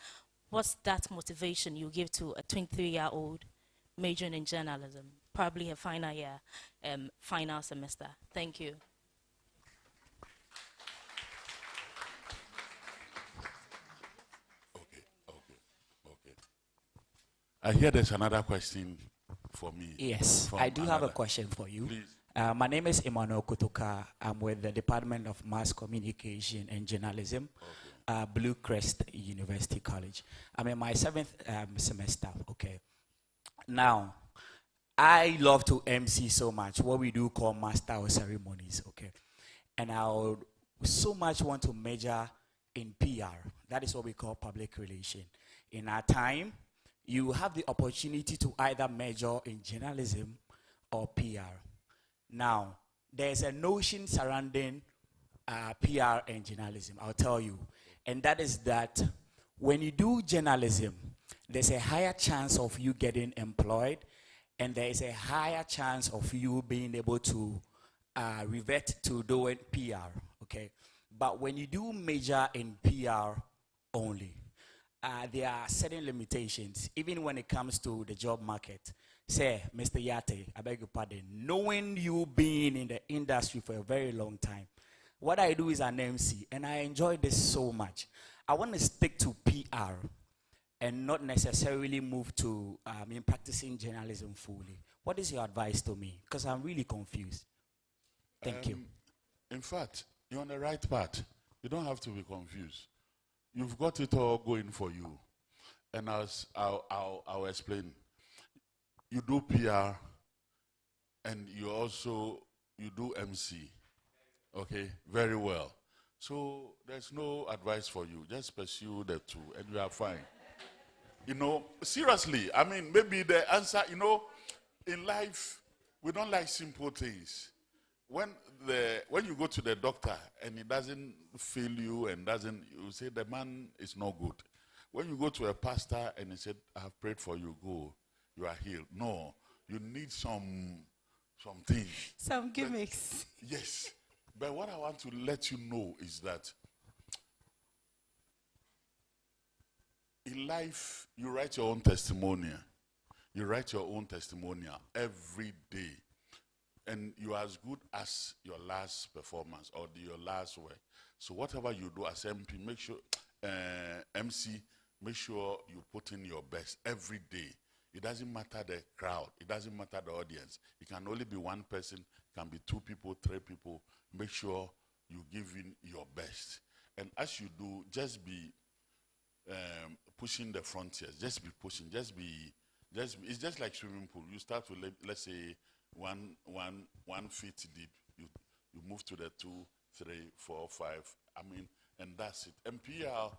What's that motivation you give to a 23-year-old majoring in journalism, probably a final year, final semester? Thank you. Okay. I hear there's another question for me. Yes, I do have a question for you. Please. My name is Emmanuel Kutuka. I'm with the Department of Mass Communication and Journalism, Bluecrest University College. I'm in my 7th semester, okay. Now, I love to MC so much, what we do call master of ceremonies, okay. And I would so much want to major in PR. That is what we call public relation. In our time, you have the opportunity to either major in journalism or PR. Now, there's a notion surrounding PR and journalism, I'll tell you. And that is that when you do journalism, there's a higher chance of you getting employed, and there is a higher chance of you being able to revert to doing PR, okay? But when you do major in PR only, there are certain limitations, even when it comes to the job market. Say, Mr. Yate, I beg your pardon, knowing you being in the industry for a very long time, what I do is an MC, and I enjoy this so much. I want to stick to PR and not necessarily move to practicing journalism fully. What is your advice to me? Because I'm really confused. Thank you. In fact, you're on the right path. You don't have to be confused. You've got it all going for you. And I'll explain. You do PR, and you do MC. Okay, very well. So there's no advice for you. Just pursue the two, and you are fine. Seriously, maybe the answer, in life, we don't like simple things. When you go to the doctor and he doesn't feel you and you say the man is not good. When you go to a pastor and he said, I have prayed for you, go, you are healed. No, you need some things. Some gimmicks. Yes. But what I want to let you know is that in life, you write your own testimonial. You write your own testimonial every day. And you are as good as your last performance or your last work. So whatever you do as MP, make sure, MC, make sure you put in your best every day. It doesn't matter the crowd. It doesn't matter the audience. It can only be one person. It can be 2 people, 3 people. Make sure you give in your best. And as you do, just be pushing the frontiers. Just be pushing. It's just like swimming pool. You start with, let's say, 1 feet deep. You move to the 2, 3, 4, 5. And that's it. And PR,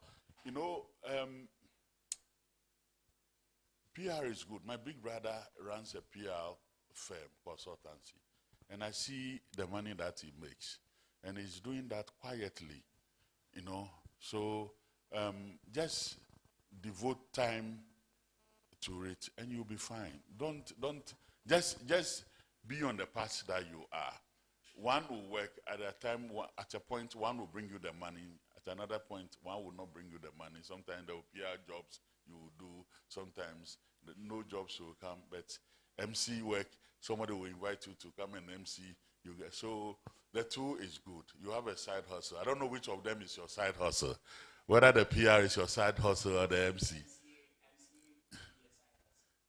PR is good. My big brother runs a PR firm, consultancy. And I see the money that he makes. And he's doing that quietly, So just devote time to it and you'll be fine. Don't just be on the path that you are. One will work at a point, one will bring you the money. At another point, one will not bring you the money. Sometimes there will be jobs you will do. Sometimes no jobs will come. But MC work, somebody will invite you to come and MC. So the two is good. You have a side hustle. I don't know which of them is your side hustle. Whether the PR is your side hustle or the MC.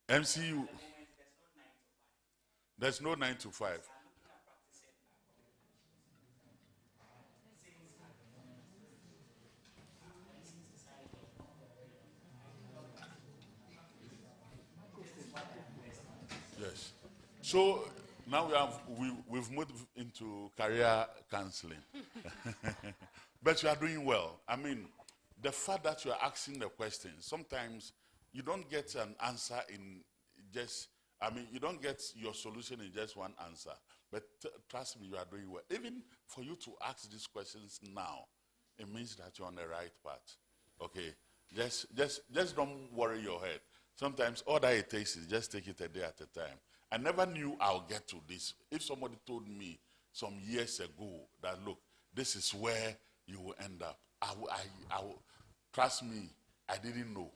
MC, there's no 9 to 5. Yes. So now we've moved into career counseling. But you are doing well. The fact that you are asking the questions, sometimes you don't get an answer in just I mean, you don't get your solution in just one answer. But trust me, you are doing well. Even for you to ask these questions now, it means that you're on the right path. Okay? Just don't worry your head. Sometimes all that it takes is just take it a day at a time. I never knew I'll get to this. If somebody told me some years ago that, look, this is where you will end up, I will, trust me, I didn't know.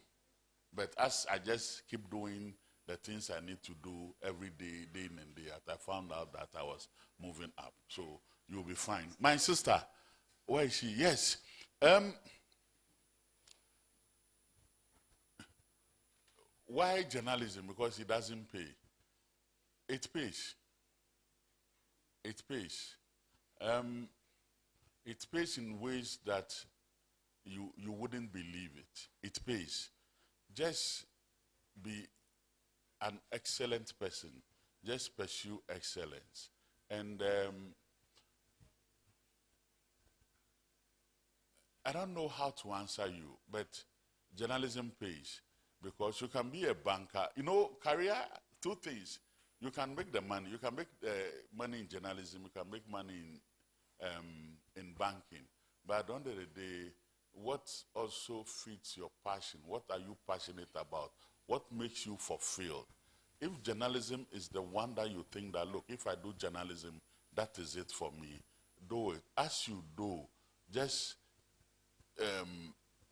But as I just keep doing the things I need to do every day, day in and day out, I found out that I was moving up. So you'll be fine. My sister, where is she? Yes. Why journalism? Because it doesn't pay. It pays. It pays. It pays in ways that you wouldn't believe it. It pays. Just be an excellent person. Just pursue excellence. And I don't know how to answer you, but journalism pays. Because you can be a banker. You know, career, two things. You can make the money. You can make money in journalism. You can make money in banking. But at the end of the day, what also feeds your passion? What are you passionate about? What makes you fulfilled? If journalism is the one that you think that, look, if I do journalism, that is it for me, do it. As you do, just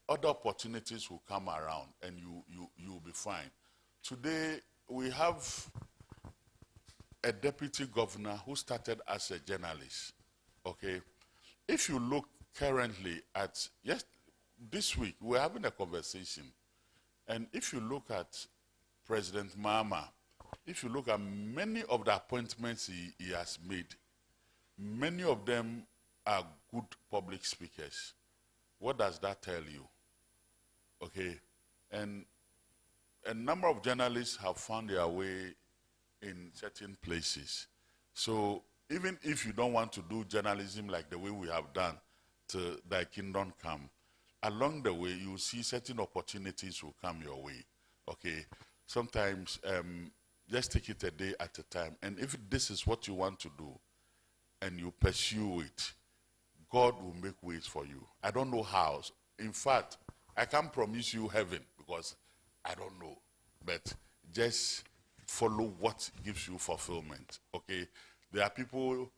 other opportunities will come around and you'll be fine. Today, we have a deputy governor who started as a journalist, okay? If you look currently at, yes, this week, we're having a conversation, and if you look at President Mahama, if you look at many of the appointments he has made, many of them are good public speakers. What does that tell you? Okay, and a number of journalists have found their way in certain places. So even if you don't want to do journalism like the way we have done to Thy Kingdom Come, along the way you see certain opportunities will come your way. Okay, sometimes just take it a day at a time. And if this is what you want to do and you pursue it, God will make ways for you. I don't know how. In fact, I can't promise you heaven because I don't know. But just follow what gives you fulfillment, okay? There are people,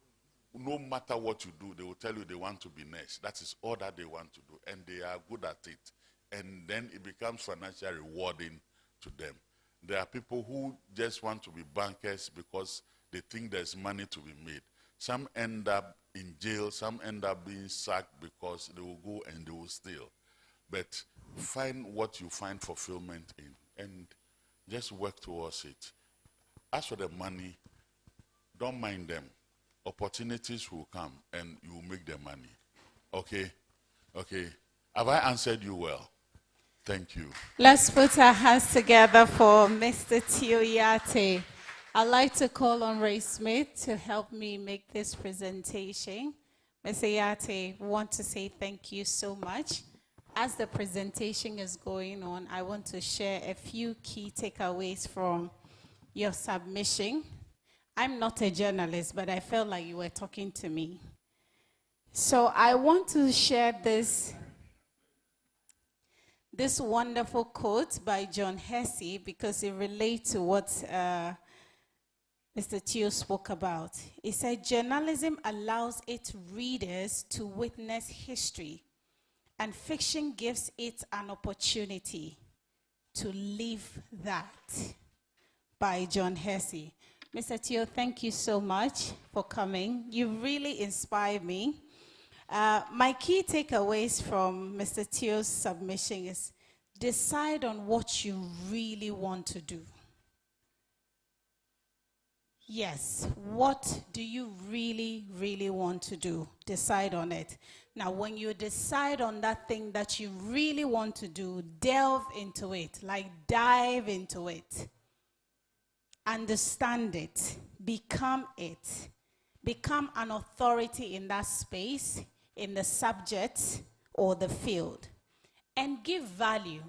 no matter what you do, they will tell you they want to be next. That is all that they want to do, and they are good at it. And then it becomes financially rewarding to them. There are people who just want to be bankers because they think there's money to be made. Some end up in jail, some end up being sacked because they will go and they will steal. But find what you find fulfillment in and just work towards it. As for the money, don't mind them. Opportunities will come and you will make the money. Okay? Okay. Have I answered you well? Thank you. Let's put our hands together for Mr. Tio Yate. I'd like to call on Ray Smith to help me make this presentation. Mr. Yate, we want to say thank you so much. As the presentation is going on, I want to share a few key takeaways from your submission. I'm not a journalist, but I felt like you were talking to me. So I want to share this wonderful quote by John Hesse because it relates to what Mr. Tio spoke about. He said, journalism allows its readers to witness history, and fiction gives it an opportunity to live that. By John Hesse. Mr. Tio, thank you so much for coming. You really inspired me. My key takeaways from Mr. Tio's submission is decide on what you really want to do. Yes, what do you really, really want to do? Decide on it. Now, when you decide on that thing that you really want to do, delve into it, like dive into it. Understand it. Become it. Become an authority in that space, in the subject or the field. And give value.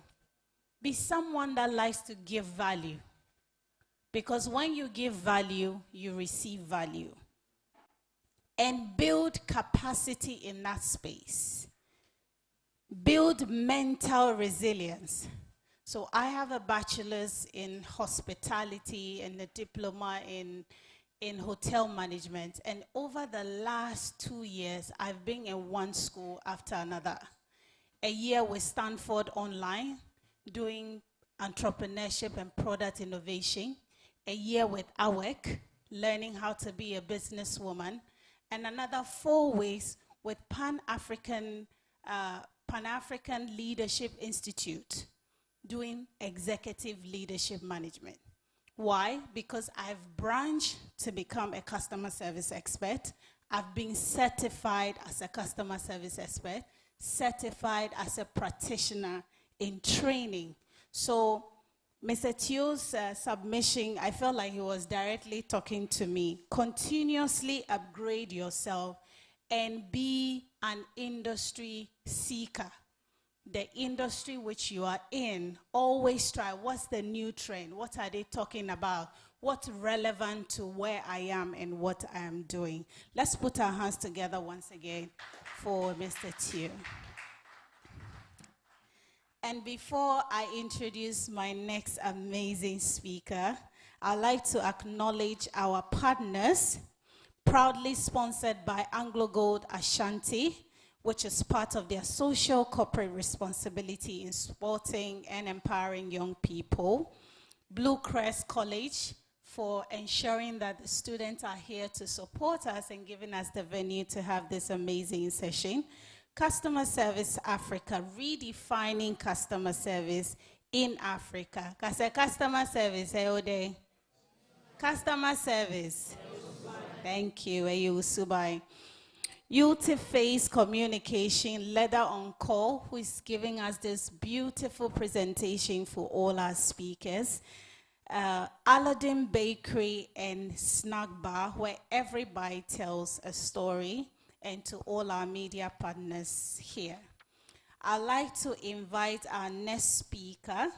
Be someone that likes to give value. Because when you give value, you receive value. And build capacity in that space. Build mental resilience. So I have a bachelor's in hospitality and a diploma in hotel management. And over the last 2 years, I've been in one school after another. A year with Stanford Online, doing entrepreneurship and product innovation. A year with AWEC, learning how to be a businesswoman. And another 4 weeks with Pan-African Leadership Institute, doing executive leadership management. Why? Because I've branched to become a customer service expert. I've been certified as a customer service expert, certified as a practitioner in training. So Mr. Tio's submission, I felt like he was directly talking to me. Continuously upgrade yourself and be an industry seeker. The industry which you are in, always try, what's the new trend? What are they talking about? What's relevant to where I am and what I am doing? Let's put our hands together once again for Mr. Tio. And before I introduce my next amazing speaker, I'd like to acknowledge our partners, proudly sponsored by Anglo Gold Ashanti, which is part of their social corporate responsibility in supporting and empowering young people. Bluecrest College, for ensuring that the students are here to support us and giving us the venue to have this amazing session. Customer Service Africa, redefining customer service in Africa. Customer service, customer service. Thank you, Subai. Ultiface Communication, Leather on Call, who is giving us this beautiful presentation for all our speakers. Aladdin Bakery and Snack Bar, where every bite tells a story, and to all our media partners here. I'd like to invite our next speaker,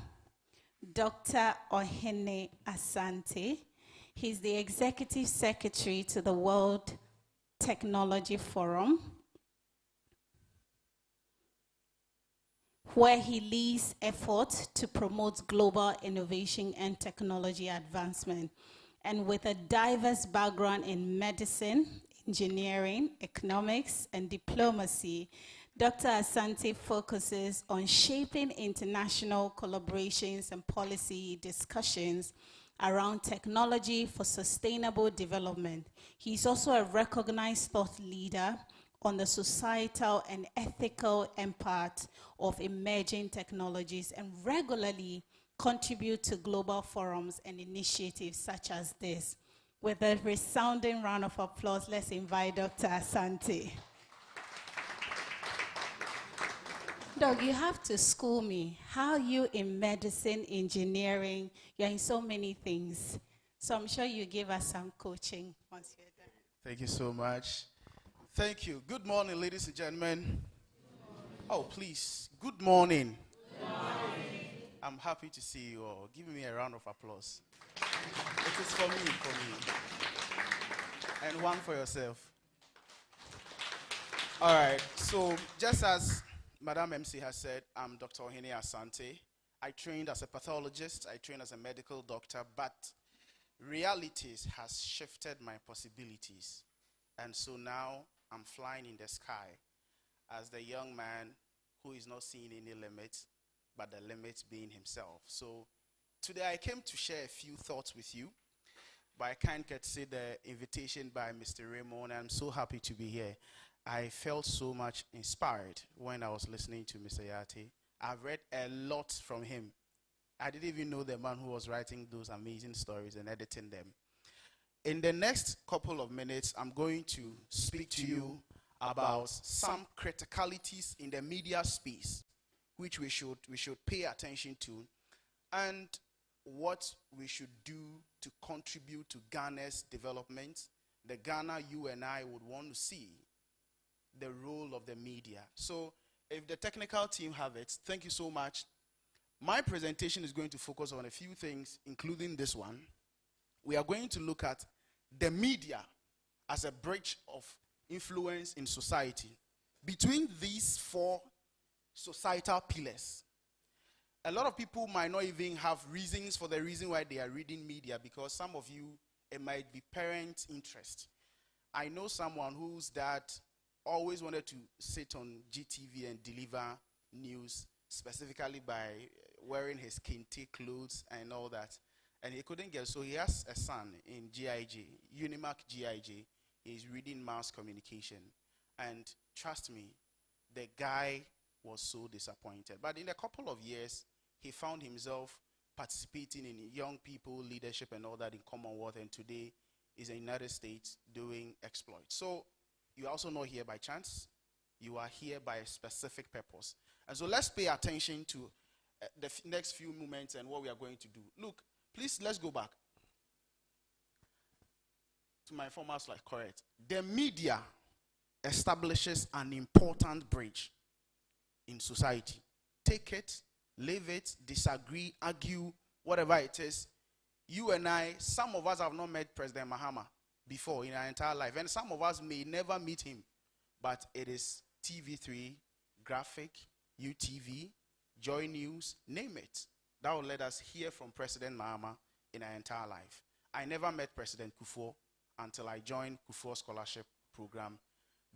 Dr. Ohene Asante. He's the Executive Secretary to the World Technology Forum, where he leads efforts to promote global innovation and technology advancement. And with a diverse background in medicine, engineering, economics, and diplomacy, Dr. Asante focuses on shaping international collaborations and policy discussions around technology for sustainable development. He's also a recognized thought leader on the societal and ethical impact of emerging technologies and regularly contribute to global forums and initiatives such as this. With a resounding round of applause, let's invite Dr. Asante. Doug, you have to school me. How are you in medicine, engineering? You're in so many things. So I'm sure you give us some coaching once you're done. Thank you so much. Thank you. Good morning, ladies and gentlemen. Oh, please. Good morning. Good morning. I'm happy to see you all. Give me a round of applause. It is for me. And one for yourself. All right. So just as Madam MC has said, I'm Dr. Ohene Asante. I trained as a pathologist. I trained as a medical doctor. But realities has shifted my possibilities. And so now I'm flying in the sky as the young man who is not seeing any limits, but the limits being himself. So today I came to share a few thoughts with you. By kind courtesy, the invitation by Mr. Raymond. I'm so happy to be here. I felt so much inspired when I was listening to Mr. Yate. I've read a lot from him. I didn't even know the man who was writing those amazing stories and editing them. In the next couple of minutes, I'm going to speak to you about some criticalities in the media space, which we should pay attention to, and what we should do to contribute to Ghana's development, the Ghana you and I would want to see, the role of the media. So if the technical team have it, thank you so much. My presentation is going to focus on a few things, including this one. we are going to look at the media as a bridge of influence in society. Between these four societal pillars, a lot of people might not even have reasons for the reason why they are reading media, because some of you, it might be parent interest. I know someone whose dad always wanted to sit on GTV and deliver news, specifically by wearing his kente clothes and all that. And he couldn't get, so he has a son in GIJ, Unimark GIJ. He's reading mass communication. And trust me, the guy was so disappointed. But in a couple of years, he found himself participating in young people leadership and all that in Commonwealth, and today is in the United States doing exploits. So you are also not here by chance. You are here by a specific purpose. And so let's pay attention to the next few moments and what we are going to do. Look, please, let's go back to my former slide. Correct. The media establishes an important bridge in society. Take it, leave it, disagree, argue, whatever it is. You and I, some of us have not met President Mahama before in our entire life, and some of us may never meet him, but it is TV3, Graphic, UTV, Joy News, name it. That will let us hear from President Mahama in our entire life. I never met President Kufuor until I joined Kufuor Scholarship Program.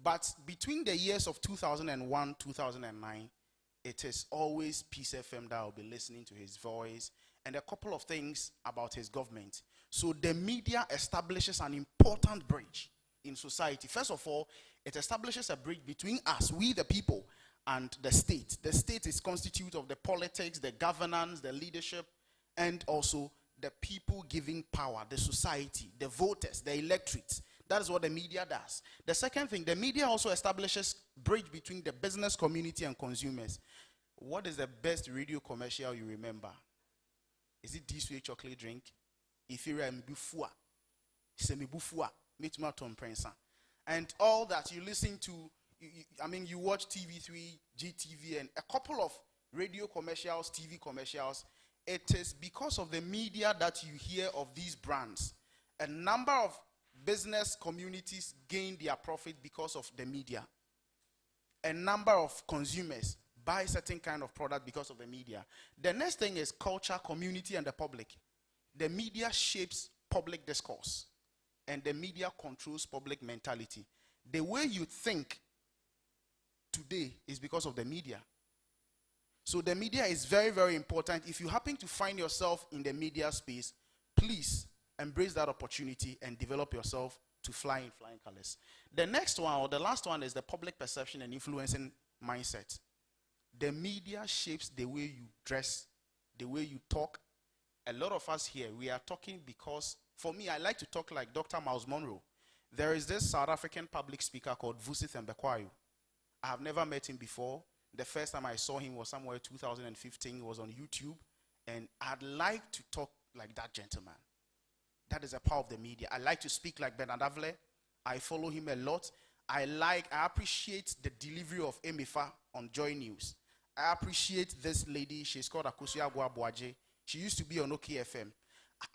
But between the years of 2001, 2009, it is always Peace FM that will be listening to his voice and a couple of things about his government. So the media establishes an important bridge in society. First of all, it establishes a bridge between us, we the people, and the state. The state is constituted of the politics, the governance, the leadership, and also the people giving power, the society, the voters, the electorates. That is what the media does. The second thing, the media also establishes bridge between the business community and consumers. What is the best radio commercial you remember? Is it this way chocolate drink? If you're a bufua, semi-bufua, and all that you listen to, you watch TV3, GTV, and a couple of radio commercials, TV commercials. It is because of the media that you hear of these brands. A number of business communities gain their profit because of the media. A number of consumers buy certain kind of product because of the media. The next thing is culture, community, and the public. The media shapes public discourse, and the media controls public mentality. The way you think today is because of the media. So the media is very, very important. If you happen to find yourself in the media space, please embrace that opportunity and develop yourself to fly in flying colors. The next one, or the last one, is the public perception and influencing mindset. The media shapes the way you dress, the way you talk. A lot of us here, we are talking because, for me, I like to talk like Dr. Miles Monroe. There is this South African public speaker called Vusi Thembekwayo. I have never met him before. The first time I saw him was somewhere 2015. It was on YouTube. And I'd like to talk like that gentleman. That is the power of the media. I like to speak like Bernard Avle. I follow him a lot. I appreciate the delivery of Emifa on Joy News. I appreciate this lady. She's called Akusia Boaboaje. She used to be on OKFM.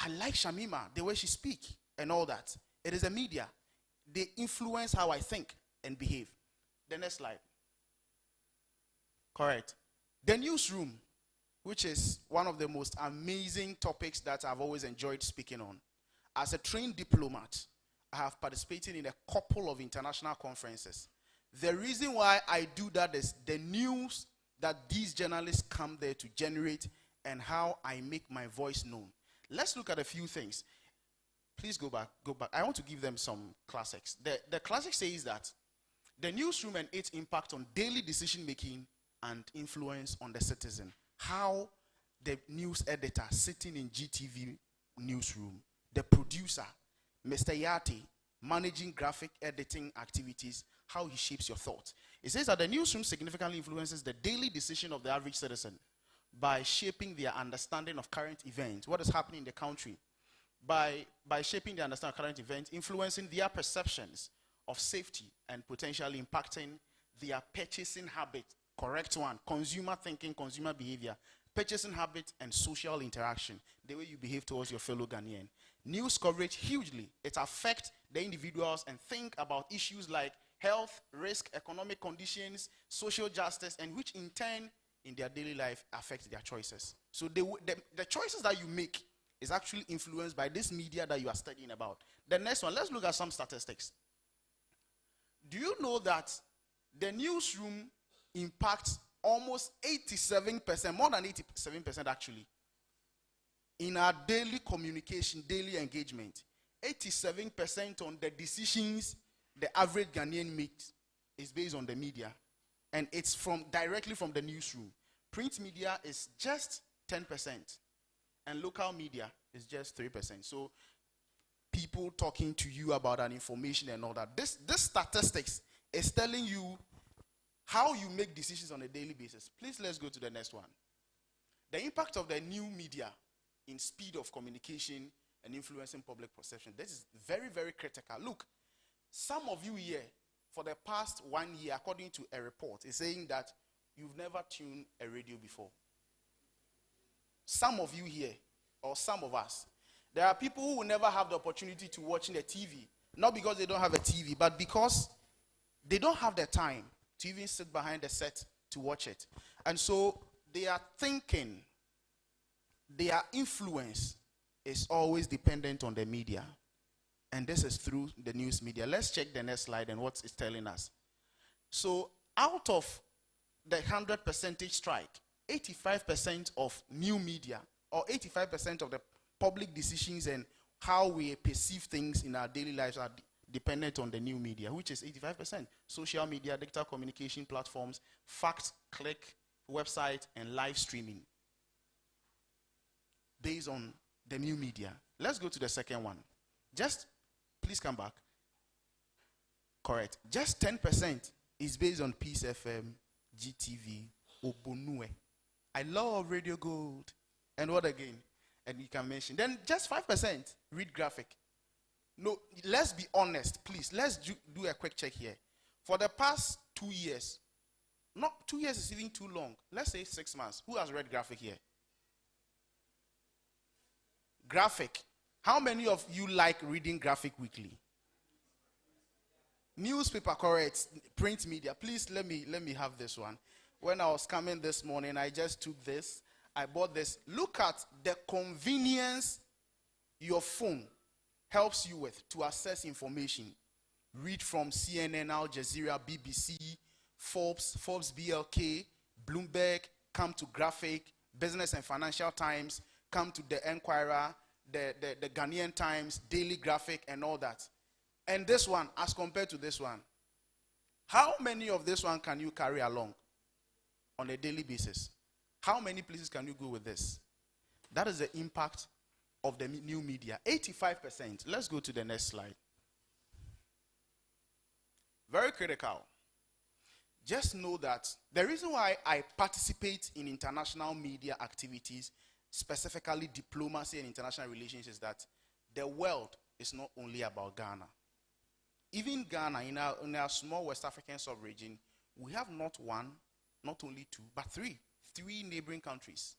I like Shamima, the way she speaks and all that. It is a media. They influence how I think and behave. The next slide. Correct. The newsroom, which is one of the most amazing topics that I've always enjoyed speaking on. As a trained diplomat, I have participated in a couple of international conferences. The reason why I do that is the news that these journalists come there to generate and how I make my voice known. Let's look at a few things. Please go back. I want to give them some classics. The classic says that the newsroom and its impact on daily decision-making and influence on the citizen. How the news editor sitting in GTV newsroom, the producer, Mr. Yati, managing graphic editing activities, how he shapes your thoughts. It says that the newsroom significantly influences the daily decision of the average citizen by shaping their understanding of current events, what is happening in the country, by shaping their understanding of current events, influencing their perceptions of safety and potentially impacting their purchasing habit. Correct one. Consumer thinking, consumer behavior, purchasing habit, and social interaction, the way you behave towards your fellow Ghanaian. News coverage hugely. It affects the individuals and think about issues like health, risk, economic conditions, social justice, and which in turn in their daily life affect their choices. So the choices that you make is actually influenced by this media that you are studying about. The next one, let's look at some statistics. Do you know that the newsroom impacts almost 87%, more than 87% actually, in our daily communication, daily engagement? 87% on the decisions the average Ghanaian makes is based on the media. And it's directly from the newsroom. Print media is just 10%. And local media is just 3%. So people talking to you about an information and all that. This statistics is telling you how you make decisions on a daily basis. Please, let's go to the next one. The impact of the new media in speed of communication and influencing public perception. This is very, very critical. Look, some of you here, for the past 1 year, according to a report, is saying that you've never tuned a radio before. Some of you here, or some of us, there are people who will never have the opportunity to watch the TV. Not because they don't have a TV, but because they don't have the time to even sit behind the set to watch it. And so they are thinking their influence is always dependent on the media. And this is through the news media. Let's check the next slide and what it's telling us. So out of the 100% strike, 85% of new media, or 85% of the public decisions and how we perceive things in our daily lives are dependent on the new media, which is 85%. Social media, digital communication platforms, fact, click, website, and live streaming. Based on the new media. Let's go to the second one. Please come back. Correct. Just 10% is based on Peace FM, GTV, Obonue. I love Radio Gold. And what again? And you can mention. Then just 5% read graphic. No, let's be honest, please. Let's do a quick check here. For the past 2 years, not 2 years is even too long. Let's say 6 months. Who has read graphic here? Graphic. How many of you like reading graphic weekly? Newspaper, correct. Print media. Please let me have this one. When I was coming this morning, I just took this. I bought this. Look at the convenience your phone helps you with to access information. Read from CNN, Al Jazeera, BBC, Forbes BLK, Bloomberg, come to Graphic, Business and Financial Times, come to the Enquirer, the Ghanaian Times, Daily Graphic, and all that. And this one, as compared to this one, how many of this one can you carry along on a daily basis? How many places can you go with this? That is the impact of the new media. 85%. Let's go to the next slide. Very critical. Just know that the reason why I participate in international media activities, specifically diplomacy and international relations, is that the world is not only about Ghana. Even Ghana, in our small West African sub-region, we have not one, not only two, but three neighboring countries.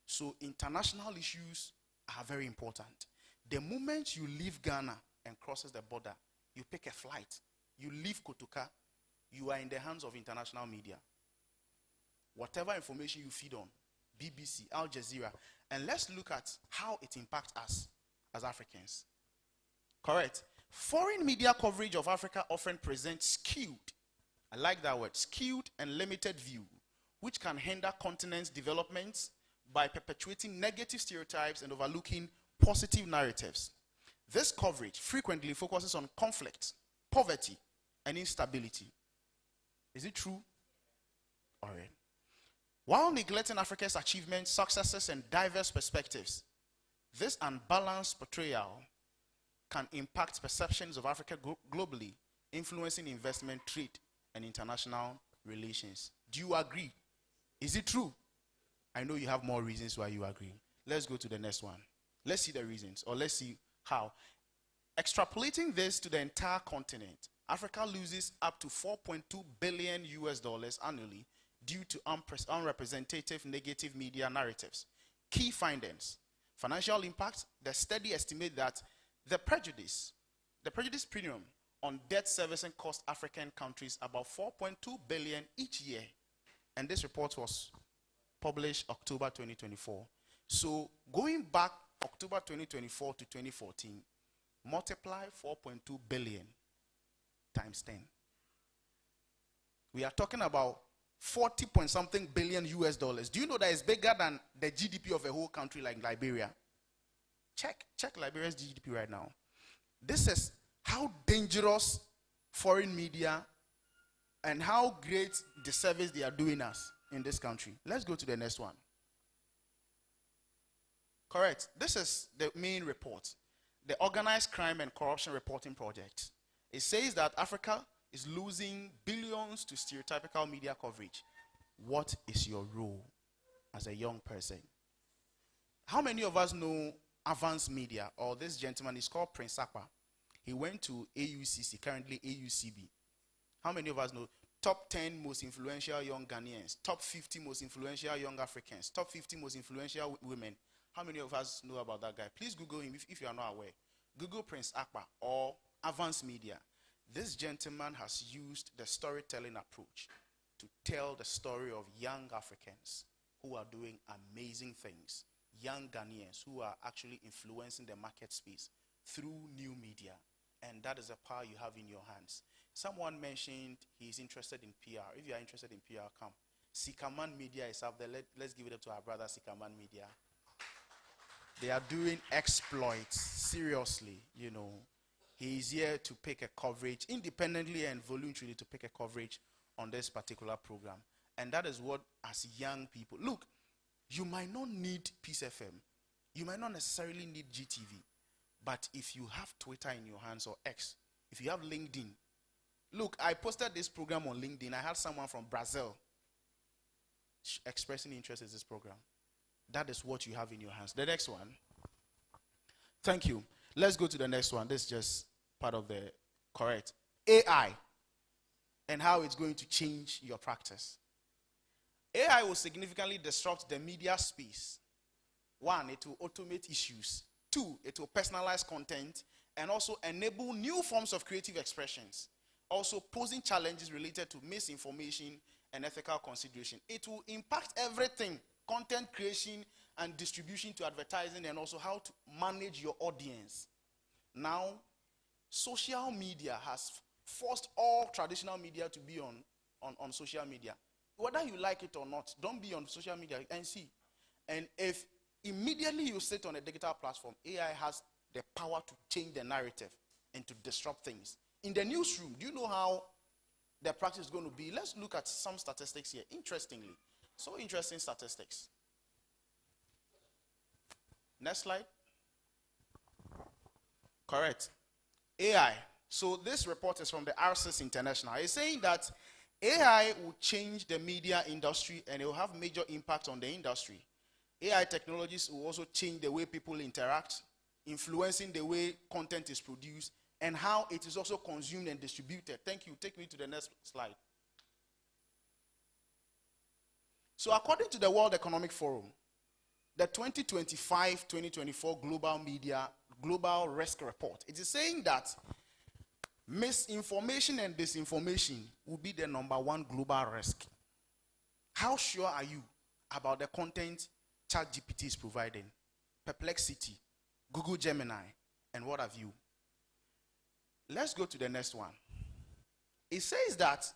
So international issues are very important. The moment you leave Ghana and crosses the border, you pick a flight, you leave Kotoka, you are in the hands of international media. Whatever information you feed on, BBC, Al Jazeera, and let's look at how it impacts us as Africans. Correct. Foreign media coverage of Africa often presents skewed, I like that word, skewed and limited view, which can hinder continent's developments by perpetuating negative stereotypes and overlooking positive narratives. This coverage frequently focuses on conflict, poverty, and instability. Is it true? All right. While neglecting Africa's achievements, successes, and diverse perspectives, this unbalanced portrayal can impact perceptions of Africa globally, influencing investment, trade, and international relations. Do you agree? Is it true? I know you have more reasons why you agree. Let's go to the next one. Let's see the reasons, or let's see how. Extrapolating this to the entire continent, Africa loses up to $4.2 billion annually due to unrepresentative negative media narratives. Key findings. Financial impact, the study estimates that the prejudice premium on debt servicing cost African countries about 4.2 billion each year. And this report was published October 2024. So going back October 2024 to 2014, multiply 4.2 billion times 10. We are talking about 40 point something billion US dollars. Do you know that it's bigger than the GDP of a whole country like Liberia? Check Liberia's GDP right now. This is how dangerous foreign media and how great the service they are doing us in this country. Let's go to the next one. Correct. This is the main report, the Organized Crime and Corruption Reporting Project. It says that Africa is losing billions to stereotypical media coverage. What is your role as a young person? How many of us know Advanced Media, or this gentleman is called Prince Akpa? He went to AUCC, currently AUCB. How many of us know top 10 most influential young Ghanaians, top 50 most influential young Africans, top 50 most influential women? How many of us know about that guy? Please Google him if you are not aware. Google Prince Akpa or Advanced Media. This gentleman has used the storytelling approach to tell the story of young Africans who are doing amazing things, young Ghanaians who are actually influencing the market space through new media. And that is a power you have in your hands. Someone mentioned he's interested in PR. If you are interested in PR, come. Sikaman Media is up there. Let's give it up to our brother Sikaman Media. They are doing exploits, seriously, you know. He is here to pick a coverage, independently and voluntarily to pick a coverage on this particular program. And that is what, as young people, look, you might not need Peace FM. You might not necessarily need GTV. But if you have Twitter in your hands or X, if you have LinkedIn, look, I posted this program on LinkedIn. I had someone from Brazil expressing interest in this program. That is what you have in your hands. The next one. Thank you. Let's go to the next one. This is just part of the correct. AI and how it's going to change your practice. AI will significantly disrupt the media space. One, it will automate issues. Two, it will personalize content and also enable new forms of creative expressions. Also posing challenges related to misinformation and ethical consideration. It will impact everything, content creation and distribution to advertising, and also how to manage your audience. Now, social media has forced all traditional media to be on social media. Whether you like it or not, don't be on social media and see. And if immediately you sit on a digital platform, AI has the power to change the narrative and to disrupt things. In the newsroom, do you know how the practice is going to be? Let's look at some statistics here. Interestingly, so interesting statistics. Next slide. Correct. AI. So this report is from the RCS International. It's saying that AI will change the media industry and it will have major impact on the industry. AI technologies will also change the way people interact, influencing the way content is produced and how it is also consumed and distributed. Thank you. Take me to the next slide. So according to the World Economic Forum, the 2025-2024 Global Risk Report, it is saying that misinformation and disinformation will be the #1 global risk. How sure are you about the content ChatGPT is providing? Perplexity, Google Gemini, and what have you? Let's go to the next one. It says that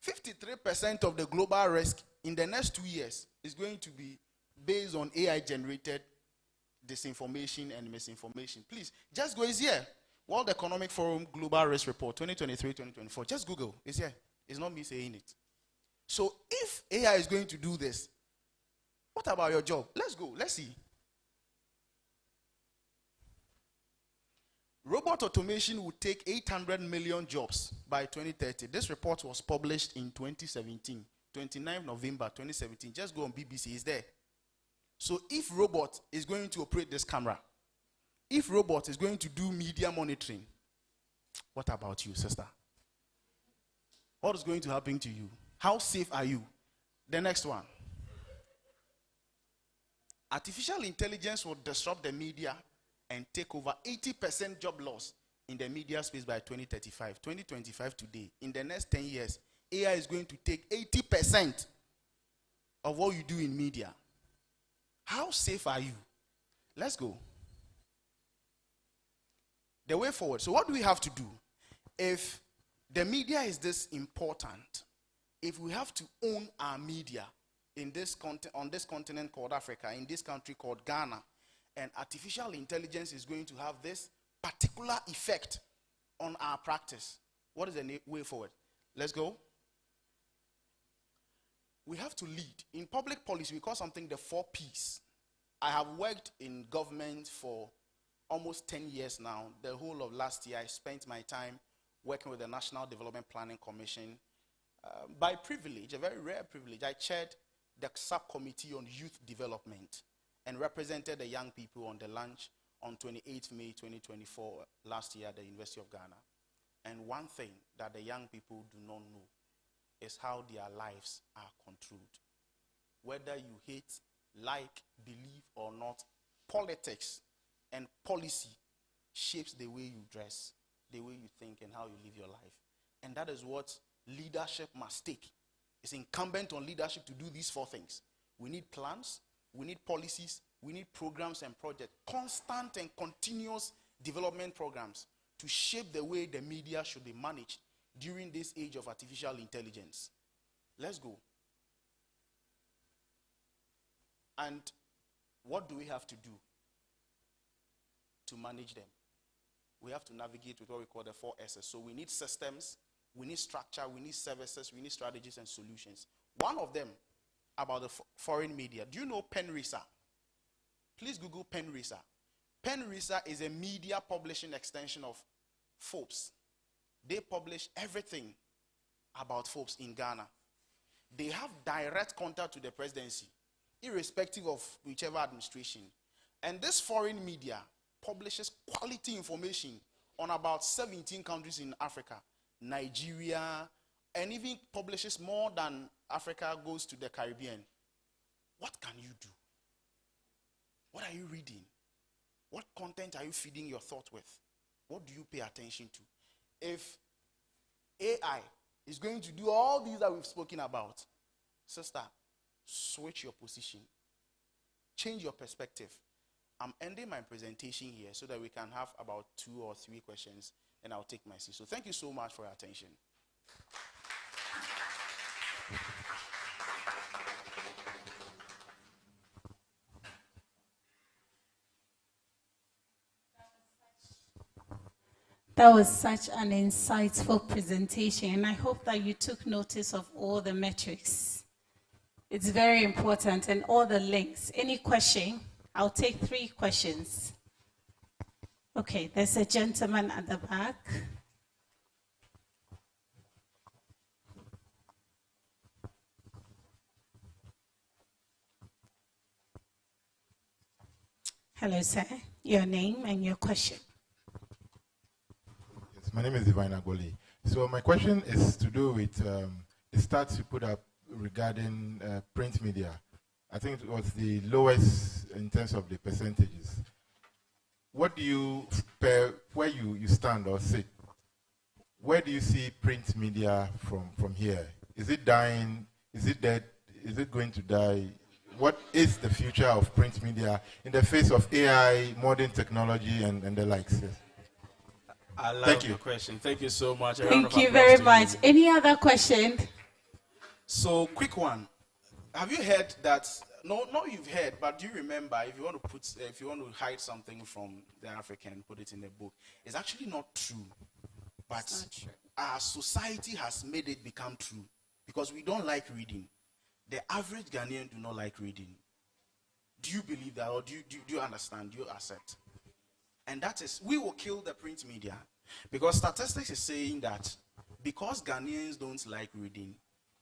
53% of the global risk in the next 2 years is going to be based on AI-generated disinformation and misinformation. Please, just go. It's here. World Economic Forum Global Risk Report 2023-2024. Just Google. It's here. It's not me saying it. So if AI is going to do this, what about your job? Let's go. Let's see. Robot automation will take 800 million jobs by 2030. This report was published in 2017, 29 November 2017. Just go on BBC. It's there. So if robot is going to operate this camera, if robot is going to do media monitoring, what about you, sister? What is going to happen to you? How safe are you? The next one. Artificial intelligence will disrupt the media and take over 80% job loss in the media space by 2035. 2025 today, in the next 10 years, AI is going to take 80% of what you do in media. How safe are you? Let's go. The way forward. So what do we have to do? If the media is this important, if we have to own our media in this on this continent called Africa, in this country called Ghana, and artificial intelligence is going to have this particular effect on our practice, what is the way forward? Let's go. We have to lead. In public policy, we call something the 4 Ps. I have worked in government for almost 10 years now. The whole of last year, I spent my time working with the National Development Planning Commission. By privilege, a very rare privilege, I chaired the subcommittee on youth development and represented the young people on the lunch on 28th May 2024 last year at the University of Ghana. And one thing that the young people do not know is how their lives are controlled. Whether you hate, like, believe or not, politics and policy shapes the way you dress, the way you think, and how you live your life. And that is what leadership must take. It's incumbent on leadership to do these 4 things. We need plans, we need policies, we need programs and projects, constant and continuous development programs to shape the way the media should be managed during this age of artificial intelligence. Let's go. And what do we have to do to manage them? We have to navigate with what we call the 4 S's. So we need systems, we need structure, we need services, we need strategies and solutions. One of them about the foreign media. Do you know PenRisa? Please Google PenRisa. PenRisa is a media publishing extension of Forbes. They publish everything about Forbes in Ghana. They have direct contact to the presidency, irrespective of whichever administration. And this foreign media publishes quality information on about 17 countries in Africa, Nigeria, and even publishes more than Africa goes to the Caribbean. What can you do? What are you reading? What content are you feeding your thought with? What do you pay attention to? If AI is going to do all these that we've spoken about, sister, switch your position. Change your perspective. I'm ending my presentation here so that we can have about 2 or 3 questions, and I'll take my seat. So thank you so much for your attention. That was such an insightful presentation, and I hope that you took notice of all the metrics. It's very important, and all the links. Any question? I'll take 3 questions. Okay, there's a gentleman at the back. Hello, sir. Your name and your question. Yes, my name is Divine Agoli. So my question is to do with the stats you put up regarding print media. I think it was the lowest in terms of the percentages. What do you, where you stand or sit, where do you see print media from here? Is it dying? Is it dead? Is it going to die? What is the future of print media in the face of AI, modern technology, and the likes? Yes. I love your question. Thank you so much. Thank you very much. Any other question? So, quick one. Have you heard that? No, you've heard, but do you remember if you want to if you want to hide something from the African, put it in a book? It's actually not true, but not true. Our society has made it become true because we don't like reading. The average Ghanaian do not like reading. Do you believe that, or do you understand? Do you accept? And that is, we will kill the print media because statistics is saying that because Ghanaians don't like reading,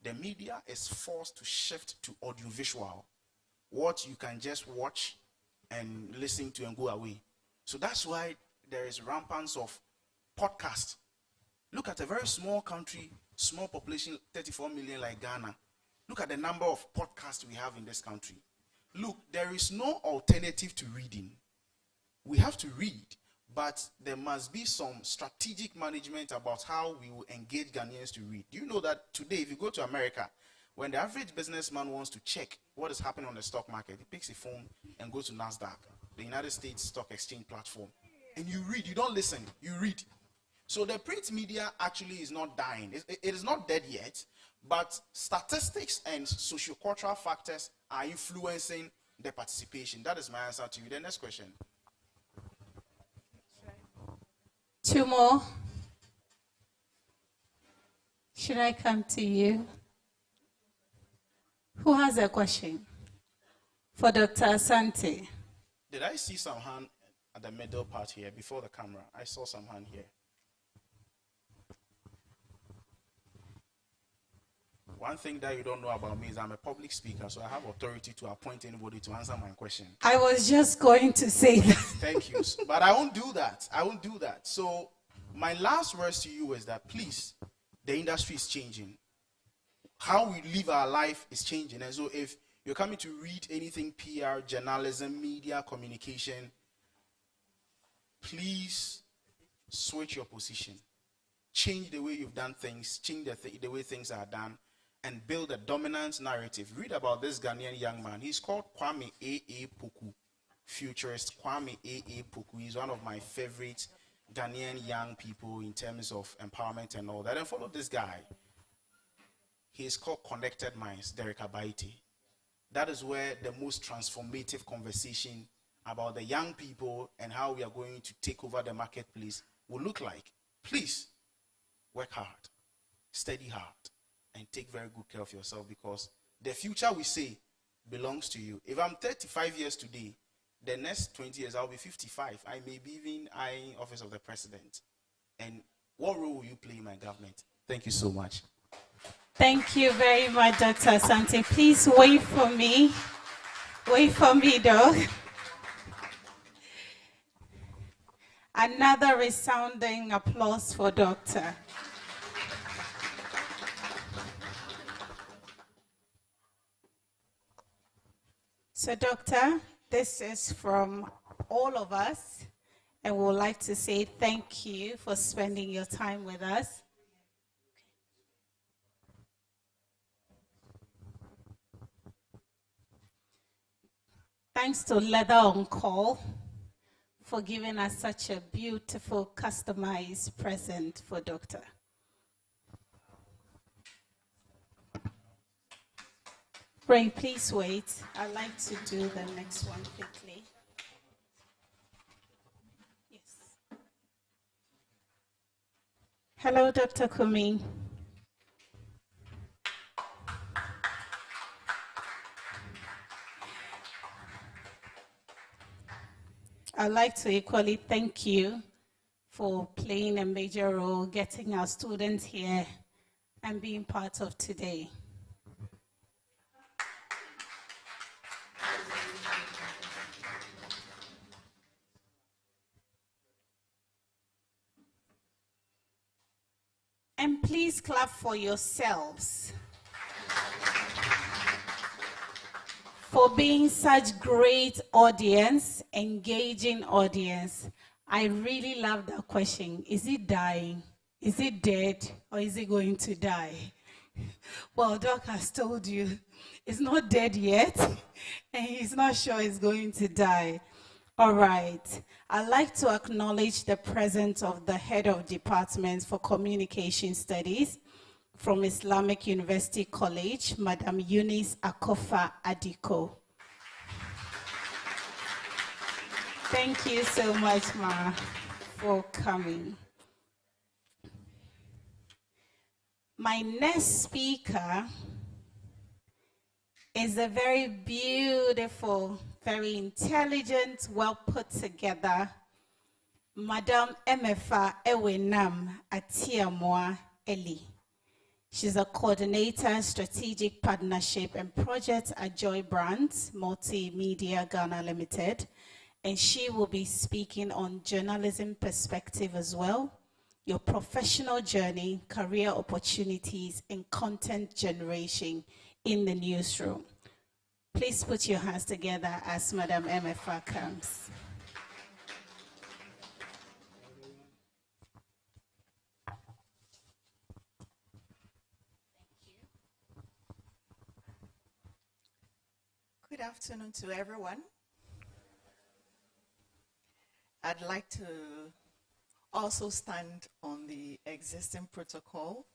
the media is forced to shift to audiovisual, what you can just watch and listen to and go away. So that's why there is rampance of podcasts. Look at a very small country, small population, 34 million like Ghana. Look at the number of podcasts we have in this country. Look, there is no alternative to reading. We have to read, but there must be some strategic management about how we will engage Ghanaians to read. Do you know that today, if you go to America, when the average businessman wants to check what is happening on the stock market, he picks a phone and goes to NASDAQ, the United States Stock Exchange platform. And you read, you don't listen, you read. So the print media actually is not dying. It is not dead yet, but statistics and socio-cultural factors are influencing the participation. That is my answer to you. The next question. Two more. Should I come to you? Who has a question? For Dr. Asante. Did I see some hand at the middle part here before the camera? I saw some hand here. One thing that you don't know about me is I'm a public speaker, so I have authority to appoint anybody to answer my question. I was just going to say that. Thank you. But I won't do that. I won't do that. So my last words to you is that, please, the industry is changing. How we live our life is changing. And so if you're coming to read anything PR, journalism, media, communication, please switch your position. Change the way you've done things. Change the way things are done. And build a dominant narrative. Read about this Ghanaian young man. He's called Kwame A.A. Poku, futurist Kwame A.A. Poku. He's one of my favorite Ghanaian young people in terms of empowerment and all that. And follow this guy. He is called Connected Minds, Derek Abaiti. That is where the most transformative conversation about the young people and how we are going to take over the marketplace will look like. Please, work hard, study hard, and take very good care of yourself, because the future, we say, belongs to you. If I'm 35 years today, the next 20 years I'll be 55. I may be even eyeing office of the president. And what role will you play in my government? Thank you so much. Thank you very much, Dr. Asante. Please wait for me. Wait for me, though. Another resounding applause for Doctor. So, Doctor, this is from all of us, and we would like to say thank you for spending your time with us. Thanks to Leather on Call for giving us such a beautiful, customized present for Doctor. Ray, please wait. I'd like to do the next one quickly. Yes. Hello, Dr. Kumi. I'd like to equally thank you for playing a major role, getting our students here, and being part of today. And please clap for yourselves for being such great audience, engaging audience. I really love that question. Is it dying? Is it dead? Or is it going to die? Well, Doc has told you it's not dead yet, and he's not sure it's going to die. All right. I'd like to acknowledge the presence of the head of department for communication studies from Islamic University College, Madam Eunice Akofa Adiko. Thank you so much, Ma, for coming. My next speaker is a very beautiful, very intelligent, well put together Madam Emefa Ewenam Atiamoa Eli. She's a coordinator, strategic partnership and project at Joy Brands Multimedia Ghana Limited, and she will be speaking on journalism perspective as well, your professional journey, career opportunities, and content generation in the newsroom. Please put your hands together as Madam MFA comes. Good afternoon to everyone. I'd like to also stand on the existing protocol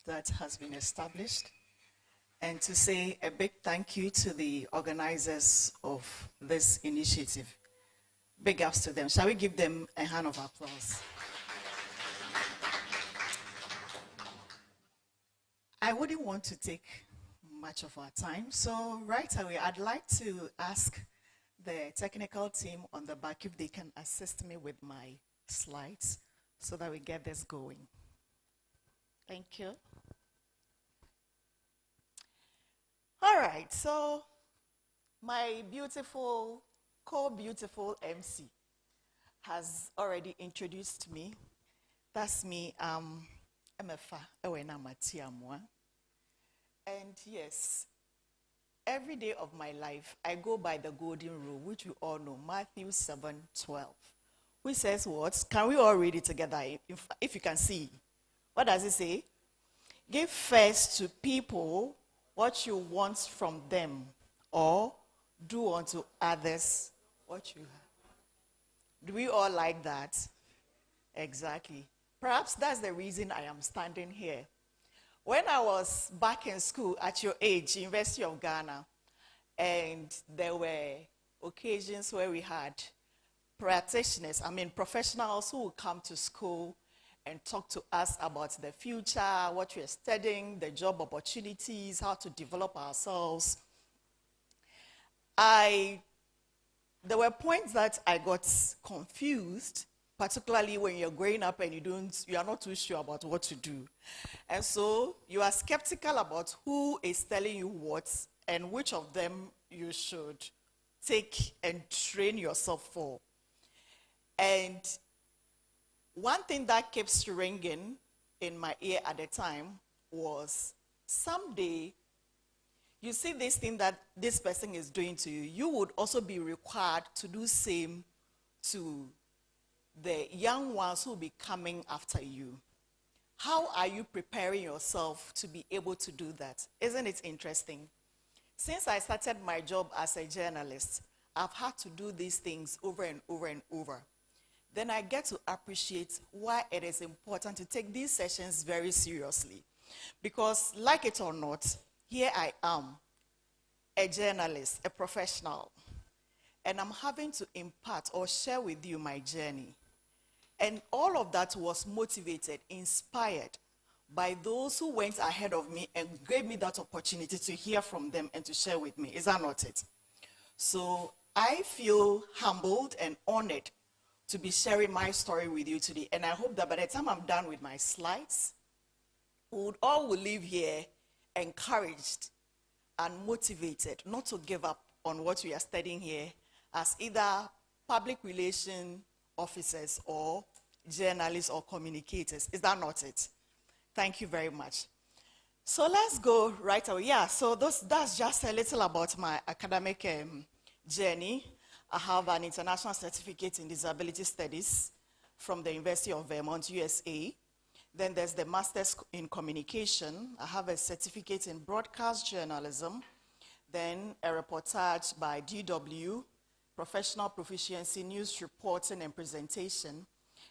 that has been established and to say a big thank you to the organizers of this initiative. Big ups to them. Shall we give them a hand of applause? I wouldn't want to take much of our time, so right away I'd like to ask the technical team on the back if they can assist me with my slides so that we get this going. Thank you. All right, so my beautiful, co-beautiful MC has already introduced me. That's me, Emefa Ewena Matiamwa. And yes, every day of my life, I go by the golden rule, which we all know, Matthew 7:12, which says what? Can we all read it together if you can see? What does it say? Give first to people what you want from them, or do unto others what you have. Do we all like that? Exactly. Perhaps that's the reason I am standing here. When I was back in school at your age, University of Ghana, and there were occasions where we had practitioners, professionals who would come to school and talk to us about the future, what we're studying, the job opportunities, how to develop ourselves. There were points that I got confused, particularly when you're growing up and you are not too sure about what to do. And so you are skeptical about who is telling you what and which of them you should take and train yourself for. And one thing that keeps ringing in my ear at the time was, someday you see this thing that this person is doing to you, you would also be required to do same to the young ones who will be coming after you. How are you preparing yourself to be able to do that? Isn't it interesting? Since I started my job as a journalist, I've had to do these things over and over and over. Then I get to appreciate why it is important to take these sessions very seriously. Because, like it or not, here I am, a journalist, a professional, and I'm having to impart or share with you my journey. And all of that was motivated, inspired by those who went ahead of me and gave me that opportunity to hear from them and to share with me. Is that not it? So I feel humbled and honored to be sharing my story with you today. And I hope that by the time I'm done with my slides, we all will leave here encouraged and motivated not to give up on what we are studying here as either public relation officers or journalists or communicators. Is that not it? Thank you very much. So let's go right away. Yeah, so that's just a little about my academic journey. I have an international certificate in disability studies from the University of Vermont, USA. Then there's the master's in communication. I have a certificate in broadcast journalism. Then a reportage by DW, professional proficiency, news reporting and presentation,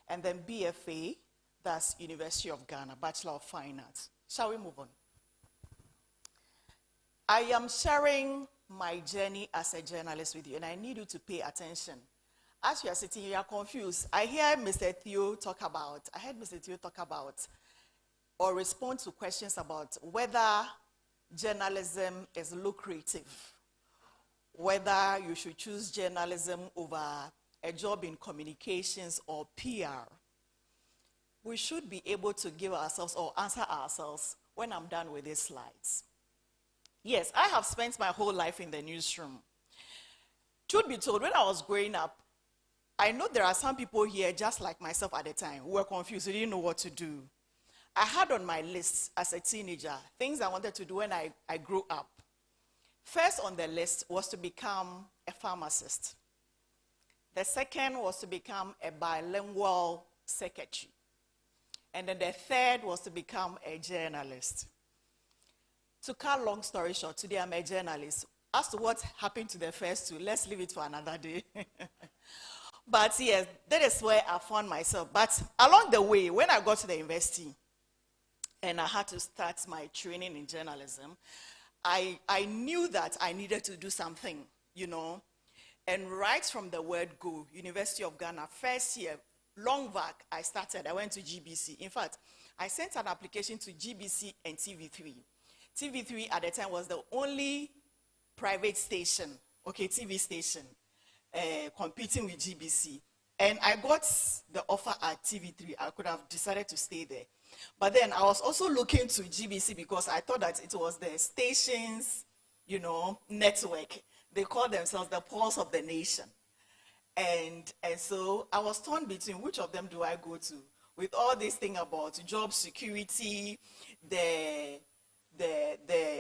and then BFA, that's University of Ghana, Bachelor of Fine Arts. Shall we move on? I am sharing my journey as a journalist with you, and I need you to pay attention. As you are sitting here, you are confused. I heard Mr. Theo talk about or respond to questions about whether journalism is lucrative, whether you should choose journalism over a job in communications or PR. We should be able to give ourselves or answer ourselves when I'm done with these slides. Yes, I have spent my whole life in the newsroom. Truth be told, when I was growing up, I know there are some people here, just like myself at the time, who were confused, who didn't know what to do. I had on my list as a teenager things I wanted to do when I grew up. First on the list was to become a pharmacist. The second was to become a bilingual secretary. And then the third was to become a journalist. To cut long story short, today I'm a journalist. As to what happened to the first two, let's leave it for another day. But yes, that is where I found myself. But along the way, when I got to the university and I had to start my training in journalism, I knew that I needed to do something, you know. And right from the word go, University of Ghana, first year, long back, I went to GBC. In fact, I sent an application to GBC and TV3. TV3 at the time was the only private station, okay, TV station, competing with GBC. And I got the offer at TV3. I could have decided to stay there. But then I was also looking to GBC because I thought that it was the station's, you know, network. They call themselves the pulse of the nation. And so I was torn between which of them do I go to. With all this thing about job security, the